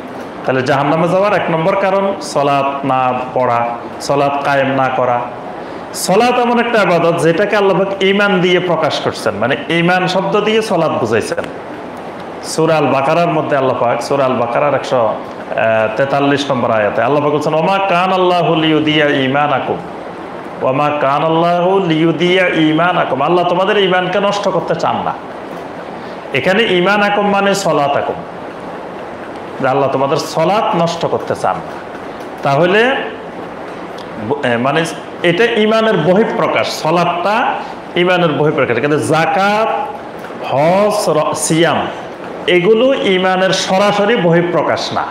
তাহলে জাহান্নামে যাওয়ার 1 নম্বর কারণ সালাত না পড়া, সালাত কায়েম না করা। সালাত এমন একটা ইবাদত যেটাকে আল্লাহ পাক ঈমান দিয়ে প্রকাশ করছেন, মানে ঈমান শব্দ দিয়ে সালাত বুঝাইছেন। সূরা আল বাকারার মধ্যে আল্লাহ পাক, সূরা আল বাকারার 143 নম্বর আয়াতে আল্লাহ পাক বলেছেন ওমা কানাল্লাহু লিইউদিয়া ঈমানাকুম, ওমা কানাল্লাহু লিইউদিয়া ঈমানাকুম। আল্লাহ তোমাদের ঈমানকে নষ্ট করতে চান না। এখানে ঈমানাকুম মানে সালাতাকুম, যে আল্লাহ তোমাদের সালাত নষ্ট করতে চান না। তাহলে মানে এটা ঈমানের বহিঃপ্রকাশ, সালাতটা ঈমানের বহিঃপ্রকাশ। কিন্তু যাকাত, হজ, সিয়াম এগুলো ঈমানের সরাসরি বহিঃপ্রকাশ না,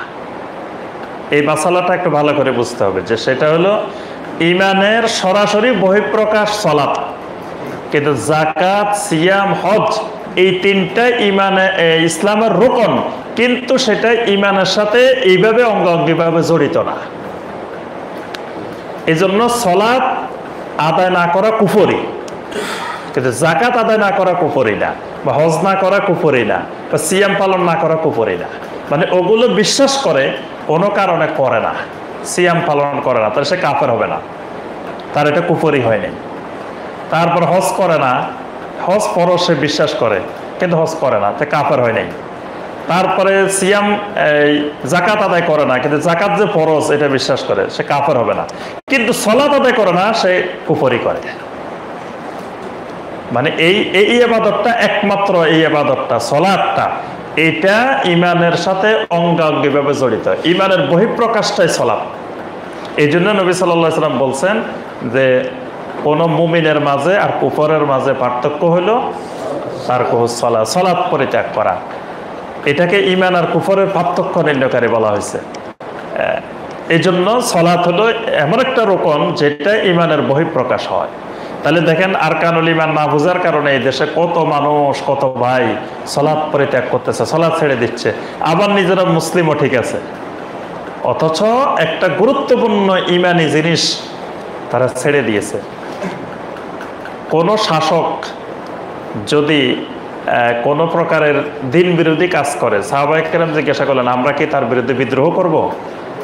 এই মাসালাটা একটু ভালো করে বুঝতে হবে, যে সেটা হলো ইমানের সরাসরি বহিঃপ্রকাশ সালাত, কিন্তু যাকাত, সিয়াম, হজ এই তিনটা ইসলামের রুকন, কিন্তু সেটা ইমানের সাথে এইভাবে অঙ্গাঙ্গিভাবে জড়িত না। এই জন্য সালাত আদায় না করা কুফরি, কিন্তু যাকাত আদায় না করা কুফরি না, বা হজ না করা কুফরি না, বা সিয়াম পালন না করা কুফরি না। মানে ওগুলো বিশ্বাস করে, কোনো কারণে করে না, সিয়াম পালন করে না, তাহলে সে কাফের হবে না, তার এটা কুফরি হয়নি। তারপর হজ করে না, হজ ফরজ সে বিশ্বাস করে কিন্তু হজ করে না, তা কাফের হয় নাই। তারপরে সিয়াম যাকাত আদায় করে না, কিন্তু যাকাত যে ফরজ এটা বিশ্বাস করে, সে কাফের হবে না। কিন্তু সালাত আদায় করে না, সে কুফরি করে। মানে এই ইবাদতটা, একমাত্র এই ইবাদতটা, সালাতটা, এটা ইমানের সাথে অঙ্গাঙ্গিভাবে জড়িত। ইমানের বহিঃপ্রকাশটাই সালাত। এই জন্য নবী সাল্লাল্লাহু আলাইহি ওয়াসাল্লাম বলছেন যে কোন মুমিনের মাঝে আর কুফরের মাঝে পার্থক্য হলো তারকুস সালাত, সালাত পরিত্যাগ করা। এটাকে ইমান আর কুফরের পার্থক্য নির্ণয়কারী বলা হয়েছে। এই জন্য সালাত হলো এমন একটা রকম যেটা ইমানের বহিঃপ্রকাশ হয়। তাহলে দেখেন, আরকানুল ইমান না বোঝার কারণে এই দেশে কত মানুষ, কত ভাই সালাত পরিত্যাগ করতেছে, সালাত ছেড়ে দিচ্ছে, আবার নিজেরা মুসলিমও ঠিক আছে, অথচ একটা গুরুত্বপূর্ণ ইমানি জিনিস তারা ছেড়ে দিয়েছে। কোন শাসক যদি কোনো প্রকারের দিন বিরোধী কাজ করে, সাহাবায়ে কেরাম জিজ্ঞাসা করলেন, আমরা কি তার বিরুদ্ধে বিদ্রোহ করব?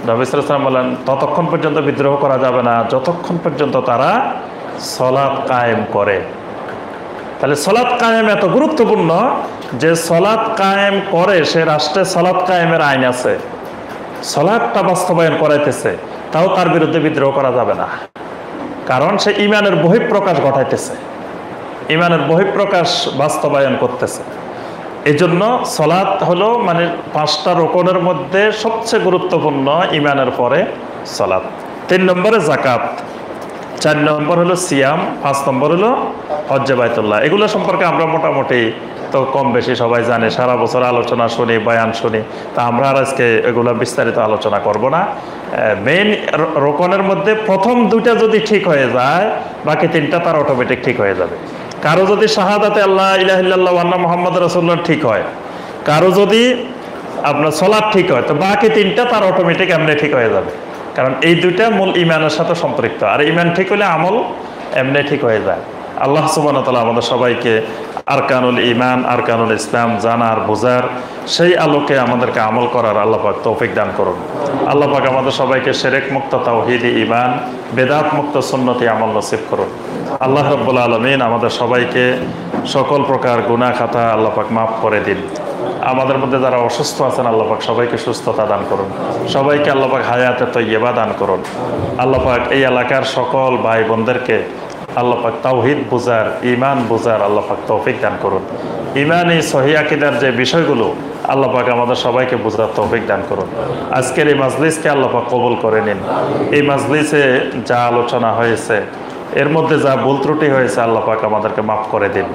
নবী সাল্লাল্লাহু আলাইহি ওয়াসাল্লাম বলেন, ততক্ষণ পর্যন্ত বিদ্রোহ করা যাবে না যতক্ষণ পর্যন্ত তারা সালাত কায়েম করে। তাহলে সালাত কায়েম এত গুরুত্বপূর্ণ যে সালাত কায়েম করে, সে রাষ্ট্রে সালাত কায়েমের আইন আছে, সালাতটা বাস্তবায়ন করাইতেছে, তাও তার বিরুদ্ধে বিদ্রোহ করা যাবে না, কারণ সে ইমানের বহিঃপ্রকাশ ঘটাইতেছে, ইমানের বহিঃপ্রকাশ বাস্তবায়ন করতেছে। এই জন্য সালাত হলো মানে 5টা রুকনের মধ্যে সবচেয়ে গুরুত্বপূর্ণ, ইমানের পরে সালাত। 3 নম্বরে যাকাত, 4 নম্বর হলো সিয়াম, 5 নম্বর হলো হজ্জে বাইতুল্লাহ। এগুলো সম্পর্কে আমরা মোটামুটি তো কম বেশি সবাই জানে, সারা বছর আলোচনা শুনি, বয়ান শুনি, তা আমরা আর আজকে এগুলো বিস্তারিত আলোচনা করব না। মেইন রোকনের মধ্যে প্রথম 2টা যদি ঠিক হয়ে যায়, বাকি 3টা তার অটোমেটিক ঠিক হয়ে যাবে। কারো যদি শাহাদাতে আল্লাহ ইলাহা ইল্লাল্লাহু ওয়া আন্না মুহাম্মাদুর রাসূলুল্লাহ ঠিক হয়, কারো যদি আপনার সালাত ঠিক হয়, তো বাকি 3টা তার অটোমেটিক এমনি ঠিক হয়ে যাবে, কারণ এই 2টা মূল ইমানের সাথে সম্পৃক্ত। আর ইমান ঠিক হলে আমল এমনি ঠিক হয়ে যায়। আল্লাহ সুবহানাহু ওয়া তাআলা আমাদের সবাইকে আরকানুল ইমান, আরকানুল ইসলাম জানার, বোঝার, সেই আলোকে আমাদেরকে আমল করার আল্লাহ পাক তৌফিক দান করুন। আল্লাহ পাক আমাদের সবাইকে শিরক মুক্ত তাওহীদি ঈমান, বেদাত মুক্ত সুন্নতি আমল নসিব করুন। আল্লাহ রাব্বুল আলামিন আমাদের সবাইকে সকল প্রকার গুনাহ খাতা আল্লাহ পাক মাফ করে দিন। আমাদের মধ্যে যারা অসুস্থ আছেন, আল্লাহ পাক সবাইকে সুস্থতা দান করুন, সবাইকে আল্লাহ পাক হায়াতে তয়্যিবা দান করুন। আল্লাহ পাক এই এলাকার সকল ভাই বোনদেরকে আল্লাহ পাক তাওহীদ বুঝার, ঈমান বুঝার আল্লাহ পাক তৌফিক দান করুন। ঈমানি সহিহ আকীদার যে বিষয়গুলো আল্লাহ পাক আমাদের সবাইকে বুঝার তৌফিক দান করুন। আজকের এই মাজলিসকে আল্লাহ পাক কবুল করে নিন। এই মাজলিসে যা আলোচনা হয়েছে, এর মধ্যে যা ভুল ত্রুটি হয়েছে, আল্লাহ পাক আমাদেরকে মাফ করে দিন।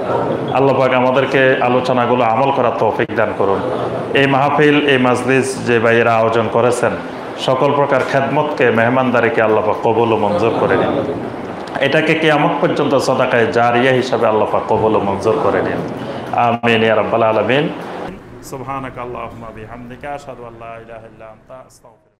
আল্লাহ পাক আমাদেরকে আলোচনাগুলো আমল করার তৌফিক দান করুন। এই মাহফিল, এই মাজলিস যে ভাইয়েরা আয়োজন করেছেন, সকল প্রকার খেদমতকে, মেহমানদারিকে আল্লাহ পাক কবুল ও মঞ্জুর করে নিন। এটাকে কিয়ামত পর্যন্ত সাদাকায়ে জারিয়া হিসাবে আল্লাহ পাক কবুল ও মঞ্জুর করে নিন। আমিন ইয়া রাব্বাল আলামিন। সুবহানাকা আল্লাহুম্মা বিহামদিকা আশহাদু আল্লা ইলাহা ইল্লা আনতা আস্তাগফিরুকা।